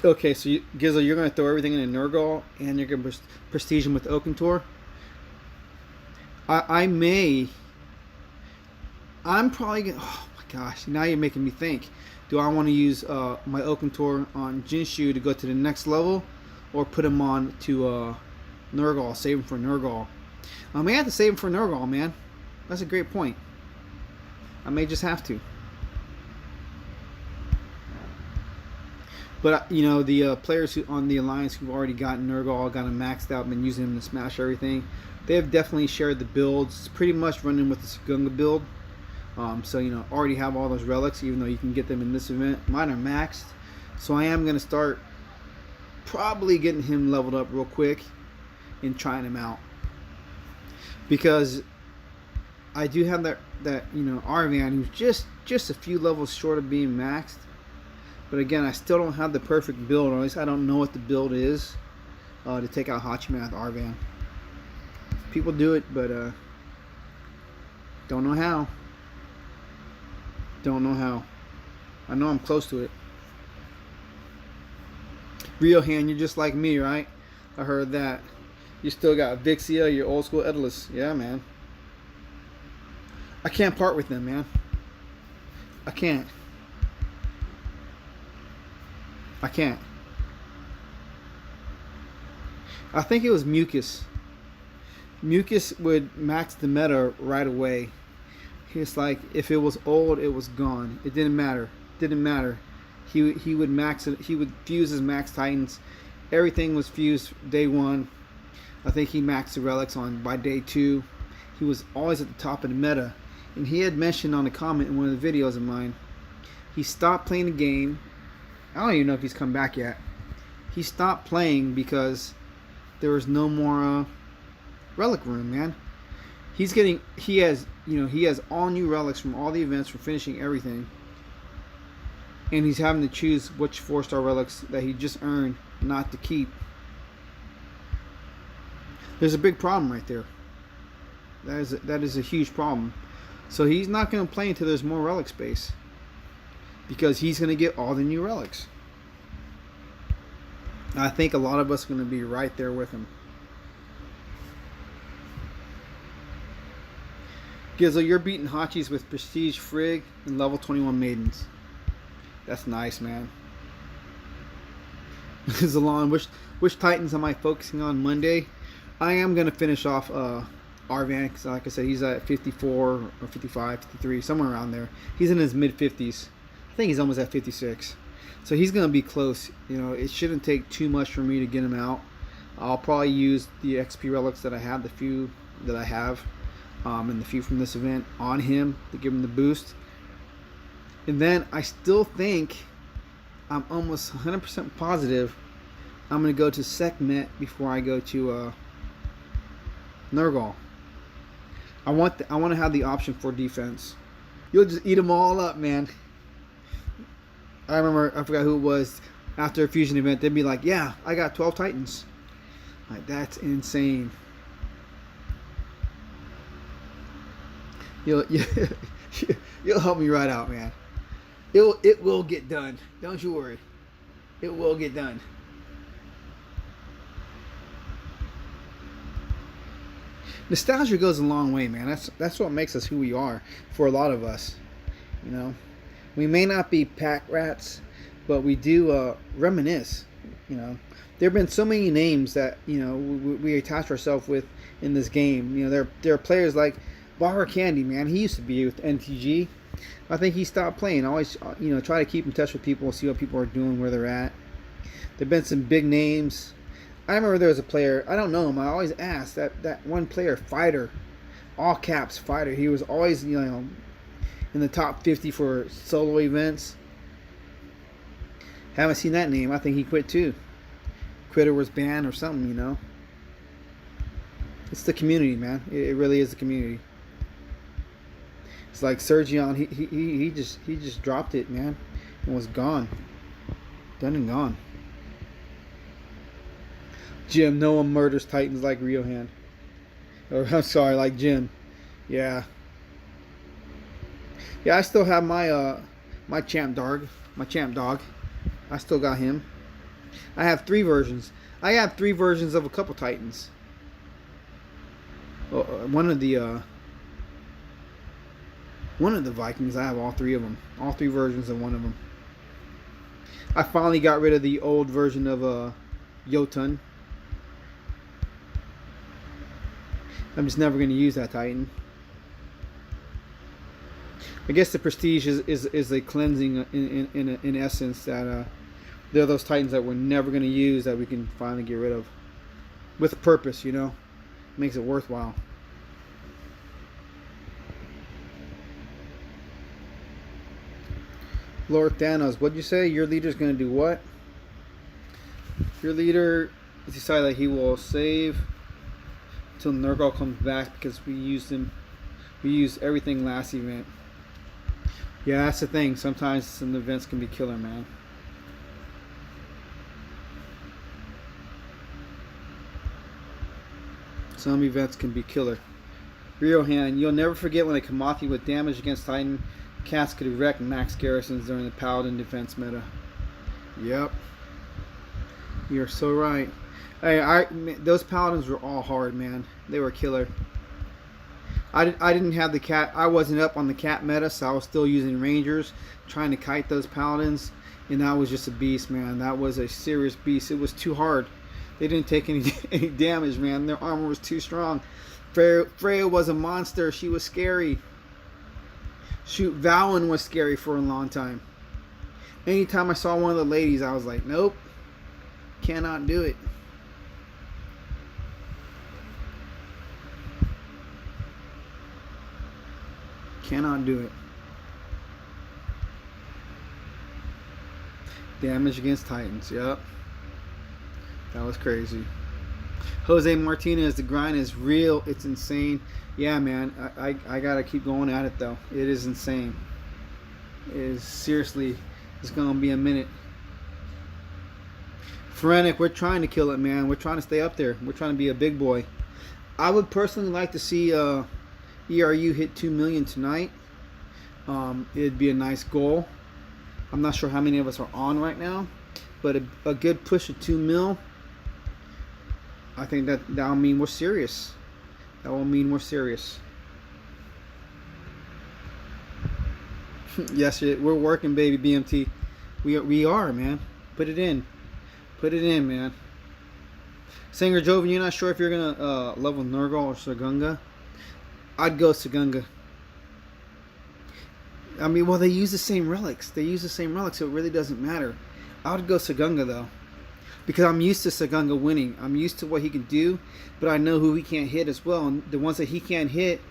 A: Okay, so Gizzo, you're going to throw everything in a Nurgle, and you're going to prestige him with Oakentor. I'm probably going to... Oh my gosh, now you're making me think. Do I want to use my Oakentor on Jinshu to go to the next level, or put him on to Nurgle, save him for Nurgle? I may have to save him for Nurgle, man. That's a great point. I may just have to. But you know, the players on the Alliance who've already gotten Nurgle, got him maxed out, been using him to smash everything, they have definitely shared the builds. It's pretty much running with the Sagunga build. So, you know, already have all those relics, even though you can get them in this event. Mine are maxed. So I am going to start probably getting him leveled up real quick and trying him out. Because I do have that you know, Arvan, who's just a few levels short of being maxed. But again, I still don't have the perfect build, or at least I don't know what the build is to take out Hachiman with Arvan. People do it, but don't know how. Don't know how. I know I'm close to it. Riohan, you're just like me, right? I heard that. You still got Vixia, your old school Edalus. Yeah, man. I can't part with them, man. I can't. I can't. I think it was Mucus. Mucus would max the meta right away. It's like if it was old, it was gone. It didn't matter. Didn't matter. He would max it. He would fuse his max Titans. Everything was fused day one. I think he maxed the relics on by day 2. He was always at the top of the meta. And he had mentioned on a comment in one of the videos of mine, he stopped playing the game. I don't even know if he's come back yet. He stopped playing because there was no more relic room, man. He has all new relics from all the events, from finishing everything. And he's having to choose which 4-star relics that he just earned not to keep. There's a big problem right there. That is a huge problem. So he's not going to play until there's more relic space, because he's going to get all the new relics. I think a lot of us are going to be right there with him. Gizzle, you're beating Hachis with Prestige Frigg and level 21 Maidens. That's nice, man. Zalon, which Titans am I focusing on Monday? I am going to finish off Arvan, because like I said, he's at 54 or 55, 53, somewhere around there. He's in his mid-50s. I think he's almost at 56. So he's going to be close. You know, it shouldn't take too much for me to get him out. I'll probably use the XP relics that I have, the few that I have, and the few from this event on him to give him the boost. And then I still think, I'm almost 100% positive, I'm going to go to Sekhmet before I go to Nurgle. I want to have the option for defense. You'll just eat them all up, man. I remember, I forgot who it was, after a fusion event, they'd be like, yeah, I got 12 Titans. Like, that's insane. You'll help me right out, man. It will get done. Don't you worry. It will get done. Nostalgia goes a long way, man. That's what makes us who we are for a lot of us. You know, we may not be pack rats, but we do reminisce. You know, there have been so many names that, you know, we attach ourselves with in this game. You know, there are players like Bar Candy, man. He used to be with NTG. I think he stopped playing. I always, you know, try to keep in touch with people, see what people are doing, where they're at. There've been some big names. I remember there was a player, I don't know him, I always ask, that one player, Fighter, all caps Fighter, he was always, you know, in the top 50 for solo events. Haven't seen that name. I think he quit too. Quit or was banned or something, you know. It's the community, man. It really is the community. It's like Sergion, he just dropped it, man, and was gone. Done and gone. Jim, no one murders Titans like Riohan. Or, I'm sorry, like Jim. Yeah. Yeah, I still have my my champ dog. I still got him. I have 3 versions. I have 3 versions of a couple Titans. One of the Vikings, I have all 3 of them. All 3 versions of one of them. I finally got rid of the old version of Jotun. I'm just never going to use that Titan. I guess the Prestige is a cleansing in essence, that there are those Titans that we're never going to use that we can finally get rid of. With a purpose, you know. Makes it worthwhile. Lord Thanos, what'd you say? Your leader's gonna do what? Your leader has decided that he will save until Nurgle comes back because we used him. We used everything last event. Yeah, that's the thing. Sometimes some events can be killer, man. Some events can be killer. Real hand, you'll never forget when a Kamathi with damage against Titan cats could wreck max garrisons during the Paladin defense meta. Yep. You're so right. Hey, those Paladins were all hard, man. They were killer. I didn't have the cat. I wasn't up on the cat meta, so I was still using Rangers, trying to kite those Paladins, and that was just a beast, man. That was a serious beast. It was too hard. They didn't take any damage, man. Their armor was too strong. Freya was a monster. She was scary. Shoot, Valen was scary for a long time. Anytime I saw one of the ladies, I was like, nope, cannot do it. Cannot do it. Damage against Titans, yep. That was crazy. Jose Martinez, the grind is real. It's insane. Yeah, man. I gotta keep going at it though. It is insane. It is seriously. It's gonna be a minute. Phoretic, we're trying to kill it, man. We're trying to stay up there. We're trying to be a big boy. I would personally like to see ERU hit 2 million tonight. It'd be a nice goal. I'm not sure how many of us are on right now, but a good push of 2 mil. I think that'll mean we're serious. That will mean we're serious. Yes, we're working, baby. BMT. We are, man. Put it in. Put it in, man. Singer Joven, you're not sure if you're gonna level Nurgle or Sagunga? I'd go Sagunga. I mean, well, they use the same relics. They use the same relics, so it really doesn't matter. I would go Sagunga though, because I'm used to Sagunga winning. I'm used to what he can do, but I know who he can't hit as well. And the ones that he can't hit,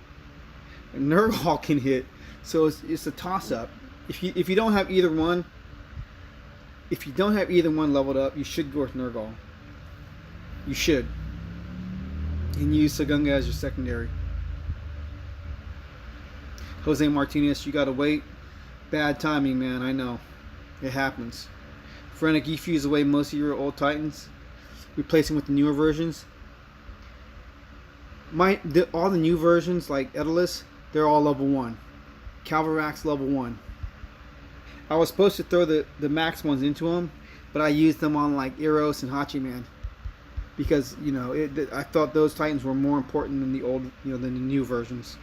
A: Nurgle can hit. So it's a toss-up. If you don't have either one, leveled up, you should go with Nurgle. You should. And use Sagunga as your secondary. Jose Martinez, you gotta wait. Bad timing, man. I know. It happens. Phoretic, you fuse away most of your old Titans, replacing with the newer versions. All the new versions, like Edalus, they're all level 1. Calvarax level 1. I was supposed to throw the max ones into them, but I used them on like Eros and Hachiman, because I thought those Titans were more important than the old, than the new versions.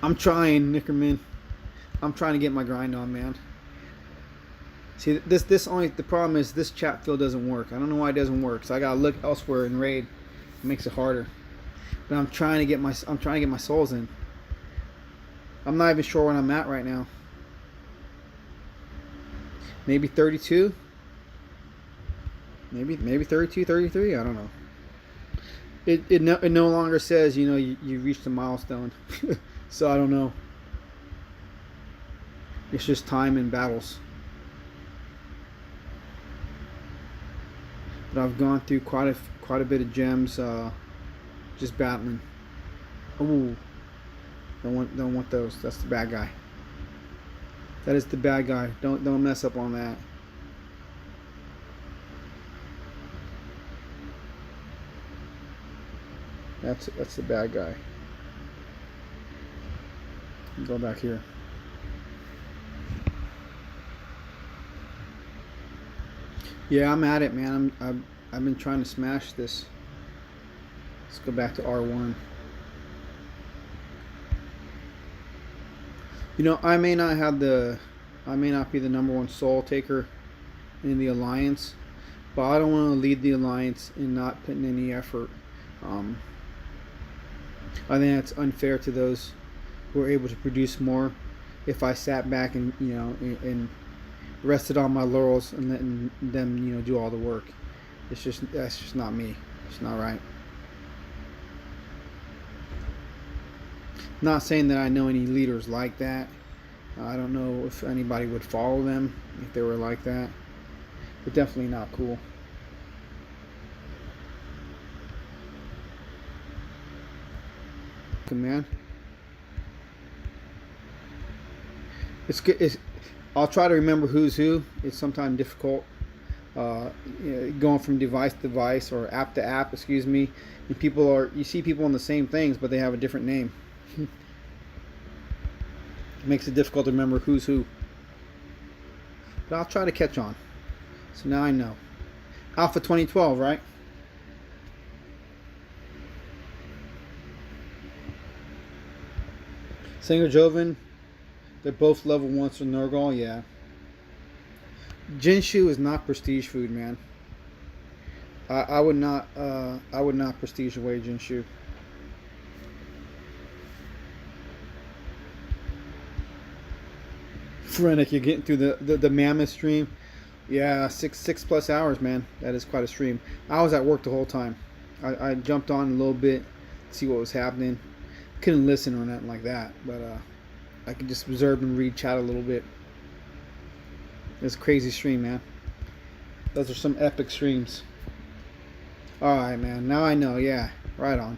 A: I'm trying, Nickerman. I'm trying to get my grind on, man. See, the problem is this chat field doesn't work. I don't know why it doesn't work. So I gotta look elsewhere in raid. It makes it harder. But I'm trying to get my souls in. I'm not even sure where I'm at right now. Maybe 32. Maybe 32, 33. I don't know. It no longer says you reached a milestone. So I don't know. It's just time and battles. But I've gone through quite a bit of gems, just battling. Oh, don't want those. That's the bad guy. That is the bad guy. Don't mess up on that. That's the bad guy. Go back here. Yeah, I'm at it, man. I've been trying to smash this. Let's go back to R1. I may not be the #1 soul taker in the alliance, but I don't want to lead the alliance and not put in any effort. I think that's unfair to those who are able to produce more. If I sat back and and rested on my laurels and letting them do all the work, that's just not me. It's not right. Not saying that I know any leaders like that. I don't know if anybody would follow them if they were like that. But definitely not cool. Man, it's good. I'll try to remember who's who. It's sometimes difficult, going from device to device or app to app. Excuse me. And you see people on the same things, but they have a different name. It makes it difficult to remember who's who. But I'll try to catch on. So now I know. Alpha 2012, right? Singer Joven, they're both level 1s for Nurgle, yeah. Jinshu is not prestige food, man. I would not prestige away Jinshu. Relic, you're getting through the mammoth stream. Yeah, six plus hours, man. That is quite a stream. I was at work the whole time. I jumped on a little bit, see what was happening. Couldn't listen or nothing like that, but I could just observe and read chat a little bit. It's a crazy stream, man. Those are some epic streams. Alright, man. Now I know. Yeah, right on.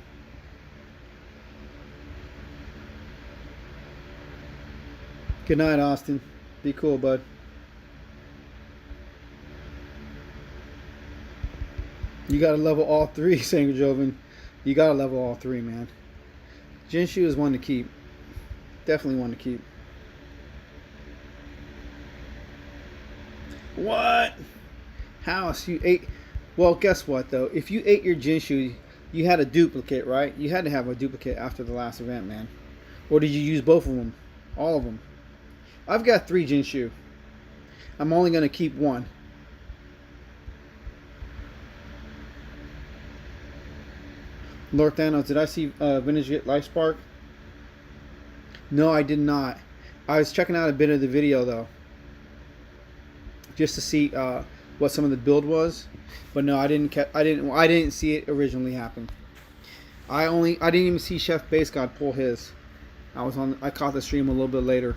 A: Good night, Austin. Be cool, bud. You gotta level all 3, Sanger Joven. You gotta level all 3, man. Jinshu is one to keep. Definitely one to keep. What? House, you ate... Well, guess what, though? If you ate your Jinshu, you had a duplicate, right? You had to have a duplicate after the last event, man. Or did you use both of them? All of them. I've got 3 Jinshu. I'm only going to keep 1. Lord Thanos, did I see Vintage get Life Spark? No, I did not. I was checking out a bit of the video though, just to see what some of the build was. But no, I didn't see it originally happen. I didn't even see Chef Base God pull his. I caught the stream a little bit later.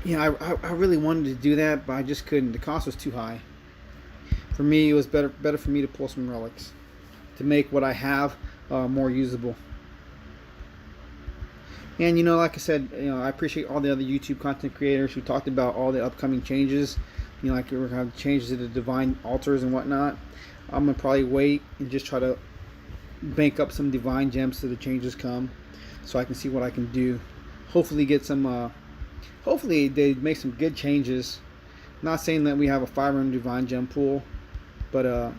A: Yeah, I really wanted to do that, but I just couldn't. The cost was too high. For me, it was better for me to pull some relics to make what I have more usable. And like I said, I appreciate all the other YouTube content creators who talked about all the upcoming changes. Like we're gonna have changes to the divine altars and whatnot. I'm gonna probably wait and just try to bank up some divine gems till the changes come, so I can see what I can do. Hopefully get some. Hopefully they make some good changes. Not saying that we have a 500 divine gem pool, but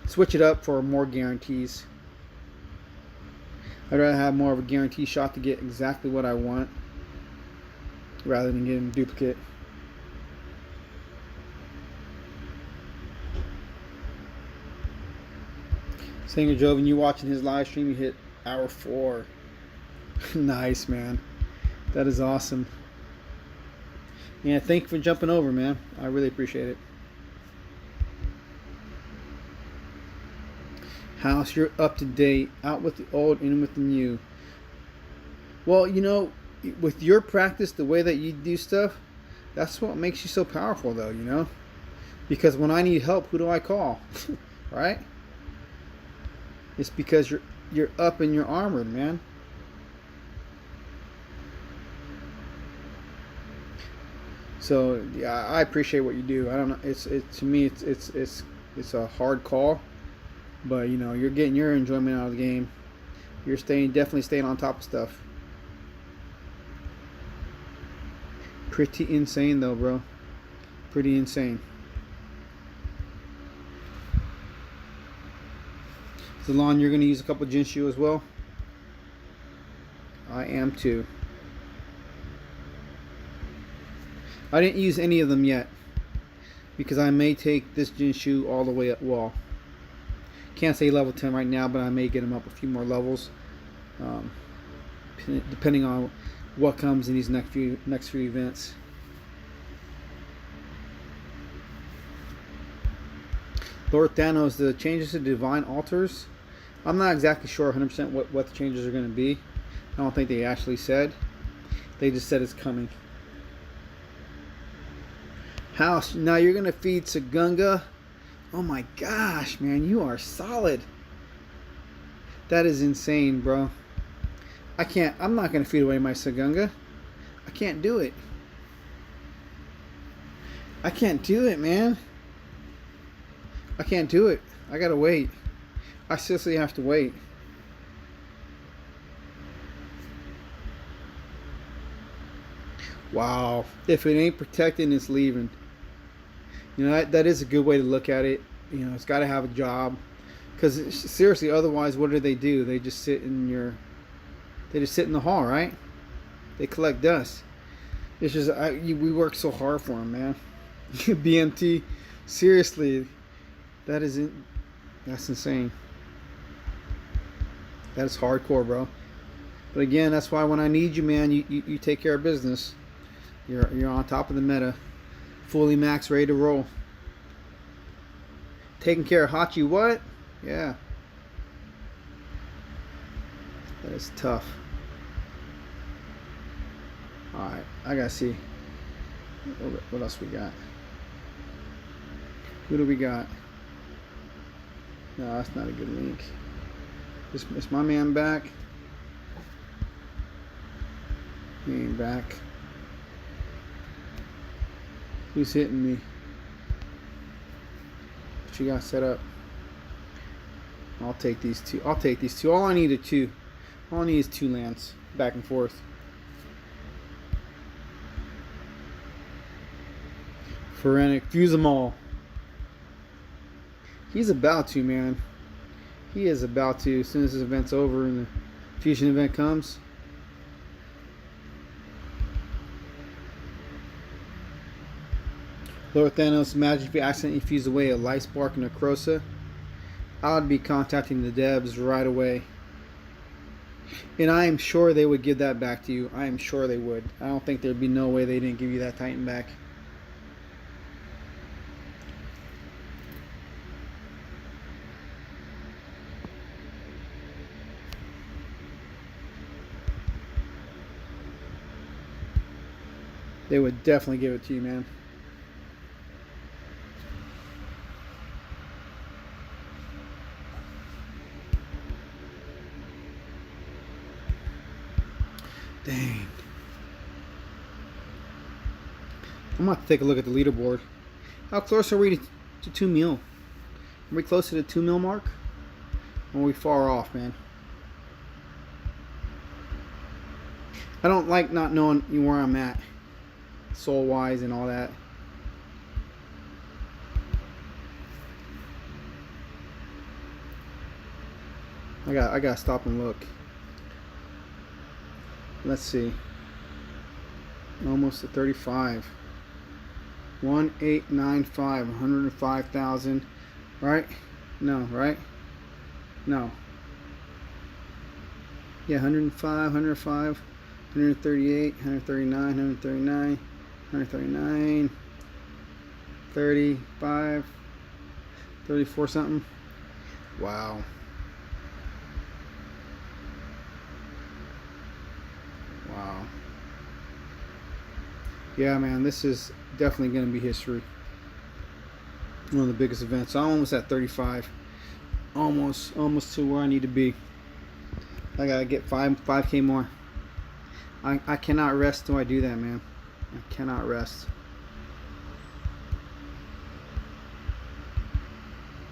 A: switch it up for more guarantees. I'd rather have more of a guarantee shot to get exactly what I want rather than getting a duplicate. Singer Joven, you watching his live stream, you hit hour 4. Nice, man. That is awesome. Yeah, thank you for jumping over, man. I really appreciate it. House, you're up to date. Out with the old, in with the new. Well, with your practice, the way that you do stuff, that's what makes you so powerful, though, Because when I need help, who do I call? Right? It's because you're up and you're armored, man. So yeah, I appreciate what you do. I don't know. To me, it's a hard call. But you're getting your enjoyment out of the game. You're definitely staying on top of stuff. Pretty insane though, bro. Pretty insane. Zalon, you're gonna use a couple Jinshu as well? I am too. I didn't use any of them yet because I may take this Jinshu all the way up wall. Can't say level 10 right now, but I may get him up a few more levels, depending on what comes in these next few events. Lord Thanos, the changes to Divine Altars. I'm not exactly sure 100% what the changes are going to be. I don't think they actually said. They just said it's coming. House, now you're going to feed Sagunga. Oh my gosh, man, you are solid. That is insane, bro. I'm not going to feed away my Sagunga. I can't do it. I can't do it, man. I can't do it. I gotta wait. I seriously have to wait. Wow. If it ain't protecting, it's leaving. You know, that is a good way to look at it. You know, it's got to have a job. Because seriously, otherwise, what do? They just sit in the hall, right? They collect dust. It's just, we work so hard for them, man. BMT, seriously, that's insane. That is hardcore, bro. But again, that's why when I need you, man, you take care of business. You're on top of the meta, fully max, ready to roll. Taking care of Hachi, what? Yeah. That is tough. Alright, I gotta see. What else we got? Who do we got? No, that's not a good link. Is my man back? He ain't back. Who's hitting me? What you got set up? I'll take these two. All I need are two. All I need is 2 lands. Back and forth. Pharenic. Fuse them all. He's about to, man. He is about to. As soon as this event's over and the fusion event comes. Lord Thanos, imagine if you accidentally fuse away a Life Spark and a Necrosa. I would be contacting the devs right away. And I am sure they would give that back to you. I am sure they would. I don't think there'd be no way they didn't give you that Titan back. They would definitely give it to you, man. Dang. I'm going to take a look at the leaderboard. How close are we to 2 mil? Are we close to the 2 mil mark? Or are we far off, man? I don't like not knowing where I'm at. Soul wise and all that. I gotta stop and look. Let's see. Almost at 35. 1895, 105,000. Right? No, right? No. Yeah, 105, 105, 138, 139, 139. 139, 35, 34 something. Wow. Wow. Yeah, man, this is definitely going to be history. One of the biggest events. I'm almost at 35. Almost to where I need to be. I got to get 5K more. I cannot rest till I do that, man. I cannot rest.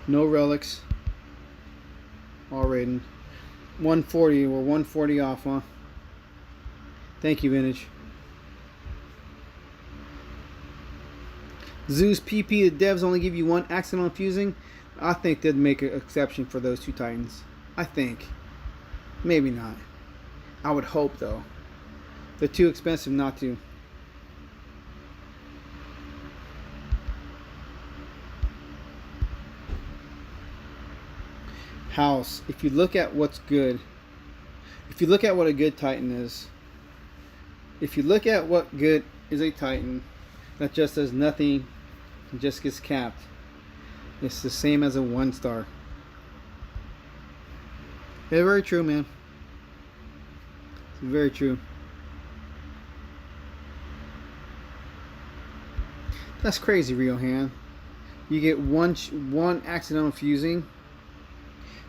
A: No relics. All raiding. 140. We're 140 off, huh? Thank you, Vintage. Zeus PP, the devs only give you 1 accidental fusing. I think they'd make an exception for those 2 Titans. I think. Maybe not. I would hope, though. They're too expensive not to. House, if you look at what's good, if you look at what a good Titan is, if you look at what good is a Titan that just does nothing and just gets capped, It's the same as a 1-star. Yeah, very true, man. It's very true. That's crazy, Riohan. You get one accidental fusing.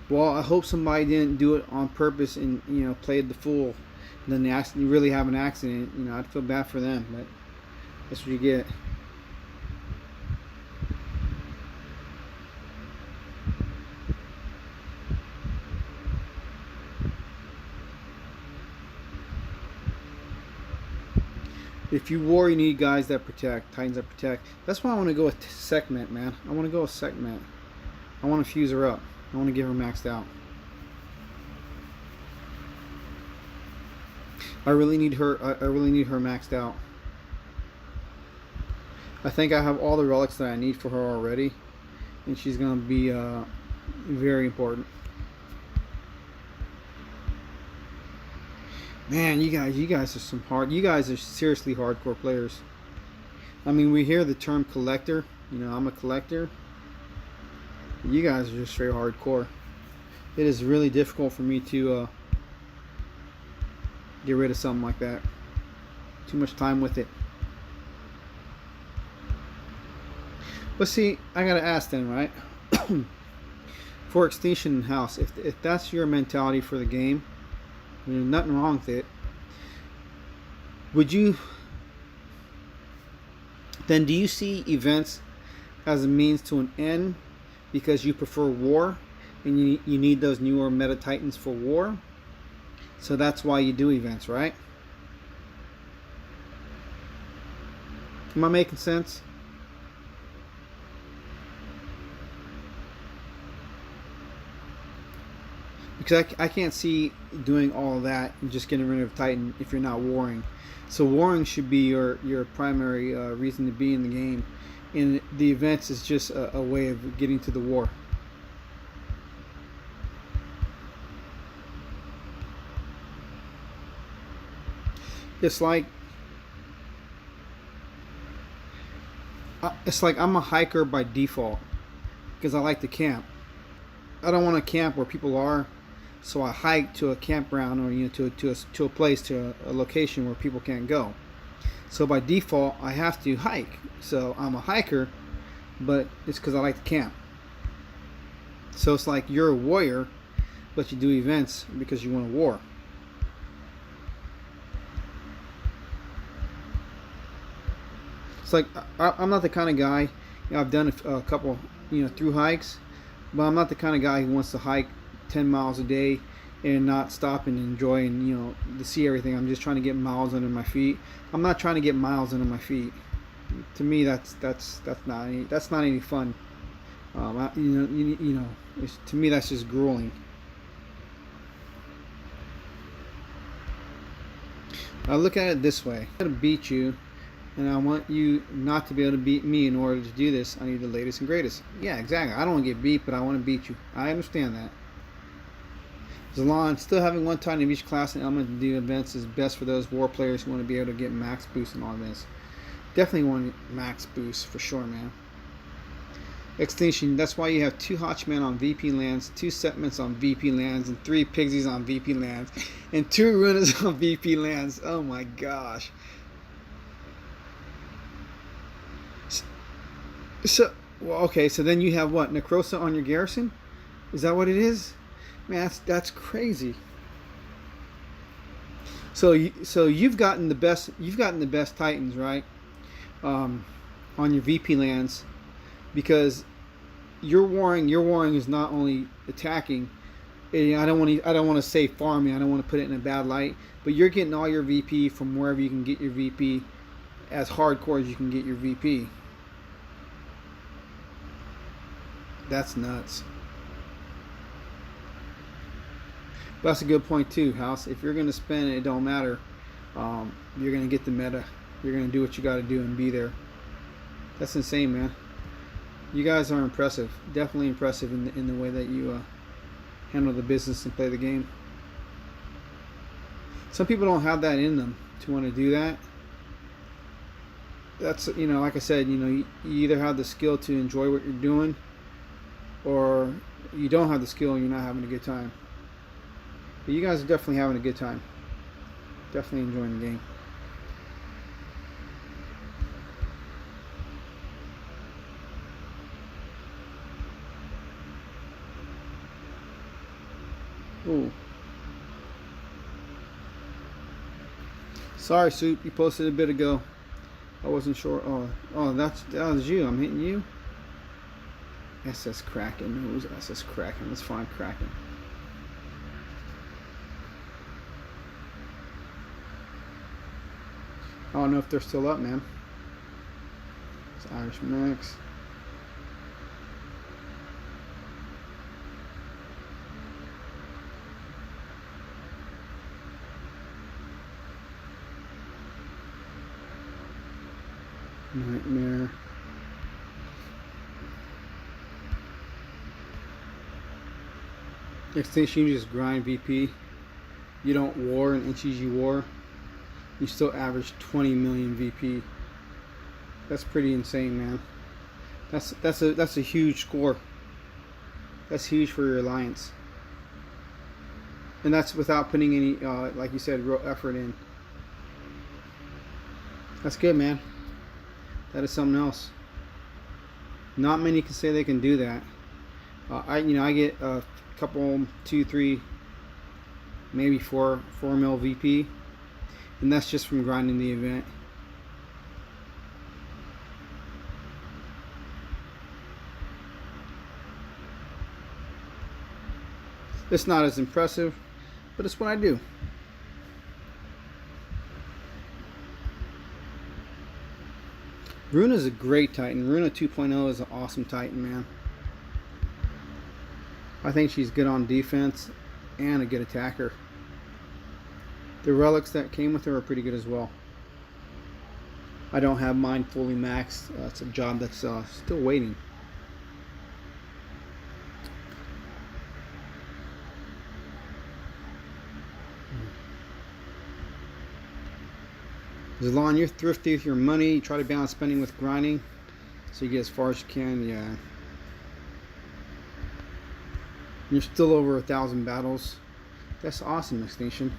A: Well, I hope somebody didn't do it on purpose and played the fool. And then you really have an accident. I'd feel bad for them, but that's what you get. If you war, you need guys that protect, Titans that protect. That's why I want to go with Segment, man. I want to go with Segment. I want to fuse her up. I want to get her maxed out. I really need her. I really need her maxed out. I think I have all the relics that I need for her already, and she's gonna be very important. Man, you guys are some hard. You guys are seriously hardcore players. I mean, we hear the term collector. I'm a collector. You guys are just straight hardcore. It is really difficult for me to get rid of something like that. Too much time with it. But see, I gotta ask then, right? For Extinction in House, if that's your mentality for the game, there's nothing wrong with it. Would you then, do you see events as a means to an end because you prefer war and you need those newer meta titans for war? So that's why you do events, right? Am I making sense? Because I can't see doing all of that and just getting rid of Titan if you're not warring. So warring should be your primary reason to be in the game. And the events is just a way of getting to the war. It's like I'm a hiker by default because I like to camp. I don't want to camp where people are, so I hike to a campground or to a place, to a location where people can't go. So by default, I have to hike. So I'm a hiker, but it's because I like to camp. So it's like you're a warrior, but you do events because you want a war. It's like I'm not the kind of guy. I've done a couple, through hikes, but I'm not the kind of guy who wants to hike 10 miles a day and not stop and enjoy and to see everything. I'm just trying to get miles under my feet. I'm not trying to get miles under my feet. To me, that's not any fun. To me, that's just grueling. I look at it this way: I'm gonna beat you, and I want you not to be able to beat me. In order to do this, I need the latest and greatest. Yeah, exactly. I don't want to get beat, but I want to beat you. I understand that. As long as still having one Titan of each class and element to do events is best for those war players who want to be able to get max boost and all this. Definitely want max boost for sure, man. Extinction, that's why you have 2 Hotchmen on VP lands, 2 Setments on VP lands, and 3 Pixies on VP lands, and 2 Runas on VP lands. Oh my gosh. So, well, okay, so then you have what? Necrosa on your garrison? Is that what it is? Man, that's crazy. So you've gotten the best Titans, right? On your VP lands, because your warring is not only attacking. I don't want to say farming. I don't want to put it in a bad light, but you're getting all your VP from wherever you can get your VP, as hardcore as you can get your VP. That's nuts. But that's a good point too, House. If you're going to spend it don't matter. You're going to get the meta. You're going to do what you got to do and be there. That's insane, man. You guys are impressive. Definitely impressive in the way that you handle the business and play the game. Some people don't have that in them to want to do that. That's, like I said, you either have the skill to enjoy what you're doing, or you don't have the skill and you're not having a good time. But you guys are definitely having a good time. Definitely enjoying the game. Ooh. Sorry, Soup. You posted a bit ago. I wasn't sure. Oh, that was you. I'm hitting you. SS Kraken. Who's SS Kraken? Let's find Kraken. I don't know if they're still up, man. It's Irish Max. Nightmare. Extinction, you just grind VP. You don't war in HEG war. You still average 20 million VP. That's pretty insane, man. That's a huge score. That's huge for your alliance. And that's without putting any, like you said, real effort in. That's good, man. That is something else. Not many can say they can do that. I get a couple, 2, 3, maybe 4 mil VP, and that's just from grinding the event. It's not as impressive, but it's what I do. Runa is a great Titan. Runa 2.0 is an awesome Titan, man. I think she's good on defense and a good attacker. The relics that came with her are pretty good as well. I don't have mine fully maxed. It's a job that's still waiting. As long as you're thrifty with your money, you try to balance spending with grinding, so you get as far as you can. Yeah. You're still over 1,000 battles. That's awesome, Extinction.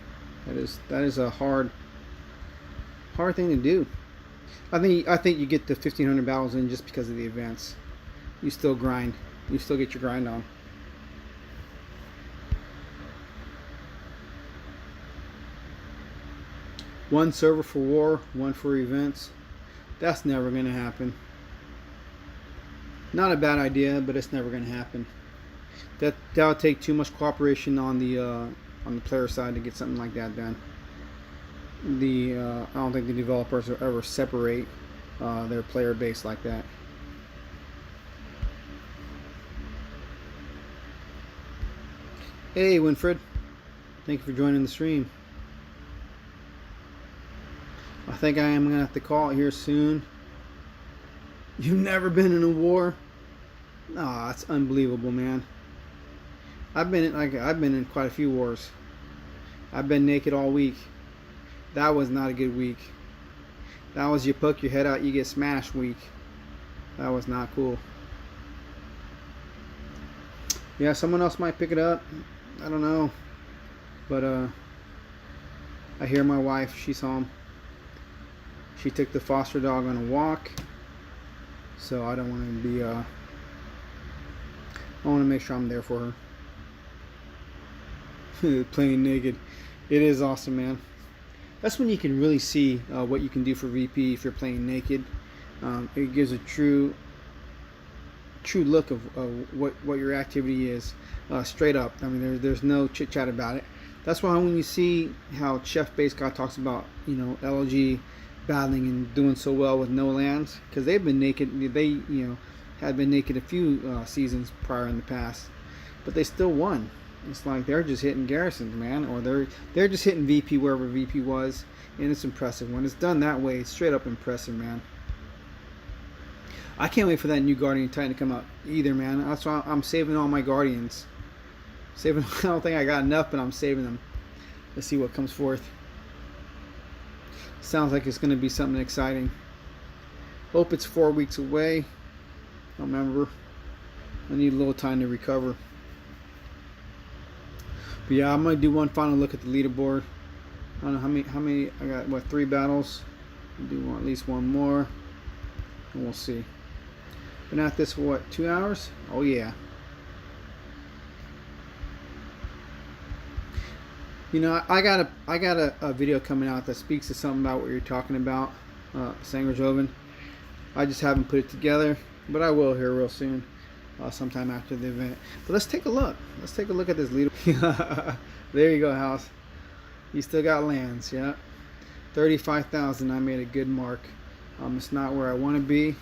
A: That is a hard thing to do. I think you get the 1,500 battles in just because of the events. You still grind. You still get your grind on. One server for war, one for events. That's never going to happen. Not a bad idea, but it's never going to happen. That'll take too much cooperation on the player side to get something like that done. I don't think the developers will ever separate their player base like that. Hey, Winfred. Thank you for joining the stream. I think I am going to have to call it here soon. You've never been in a war? Nah, that's unbelievable, man. I've been in quite a few wars. I've been naked all week. That was not a good week. That was you poke your head out, you get smashed week. That was not cool. Yeah, someone else might pick it up. I don't know. But I hear my wife, she's home. She took the foster dog on a walk. So I don't want to be I want to make sure I'm there for her. Playing naked. It is awesome, man. That's when you can really see what you can do for VP if you're playing naked. It gives a true look of what your activity is, straight up. I mean, there's no chit chat about it. That's why when you see how Chef Base God talks about, LG battling and doing so well with no lands, because they've been naked. They had been naked a few seasons prior in the past, but they still won. It's like they're just hitting garrisons, man, or they're just hitting VP wherever VP was, and it's impressive. When it's done that way, it's straight up impressive, man. I can't wait for that new Guardian Titan to come out either, man. That's why I'm saving all my Guardians. I don't think I got enough, but I'm saving them. Let's see what comes forth. Sounds like it's going to be something exciting. Hope it's 4 weeks away. I don't remember. I need a little time to recover. But yeah, I'm gonna do one final look at the leaderboard. I don't know how many I got. What, 3 battles? I'll do at least one more, and we'll see. Been at this for what, 2 hours? Oh yeah. You know, I got a video coming out that speaks to something about what you're talking about, Sangerjoven. I just haven't put it together, but I will here real soon, sometime after the event. But let's take a look. Let's take a look at this leader. There you go, House. You still got lands, yeah. 35,000. I made a good mark. It's not where I want to be,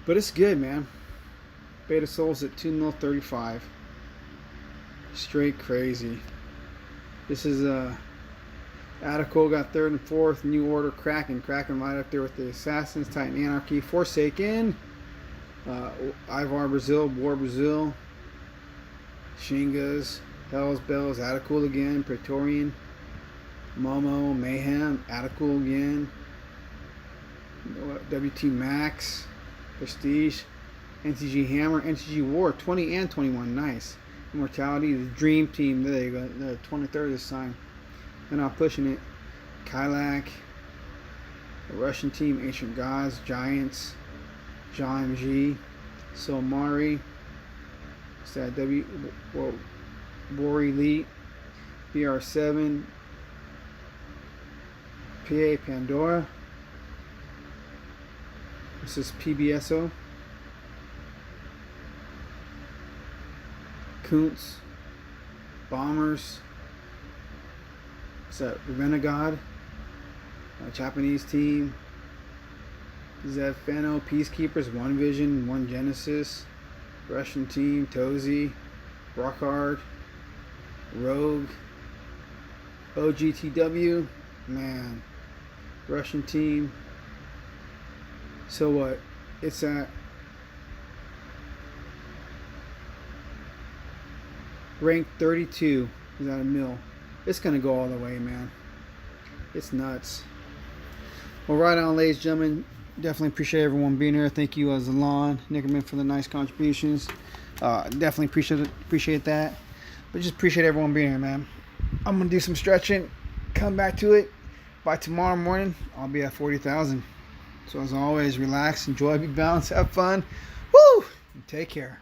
A: but it's good, man. Beta Souls at 2.035. Straight crazy. This is Attico got 3rd and 4th. New Order, Kraken right up there with the Assassins, Titan Anarchy, Forsaken, Ivar Brazil, War Brazil, Shingas, Hell's Bells, Attico again, Praetorian, Momo, Mayhem, Attico again, WT Max, Prestige, NTG Hammer, NTG War, 20 and 21, nice. Immortality, the Dream Team, there you go, the 23rd this time. They're not pushing it. Kylak, the Russian team, Ancient Gods, Giants, John MG, Solmari, what's that, War Elite, BR7, PA Pandora, this is PBSO, Kuntz, Bombers, what's that, Renegade, Japanese team, Zev Feno, Peacekeepers, One Vision, One Genesis, Russian team, Tozy, Rockhard, Rogue, OGTW, man, Russian team. So what? It's at rank 32 is at a mill. It's gonna go all the way, man. It's nuts. Well, right on, ladies and gentlemen. Definitely appreciate everyone being here. Thank you, Zalon, Nickerman, for the nice contributions. Definitely appreciate that. But just appreciate everyone being here, man. I'm gonna do some stretching, come back to it. By tomorrow morning, I'll be at 40,000. So as always, relax, enjoy, be balanced, have fun. Woo! And take care.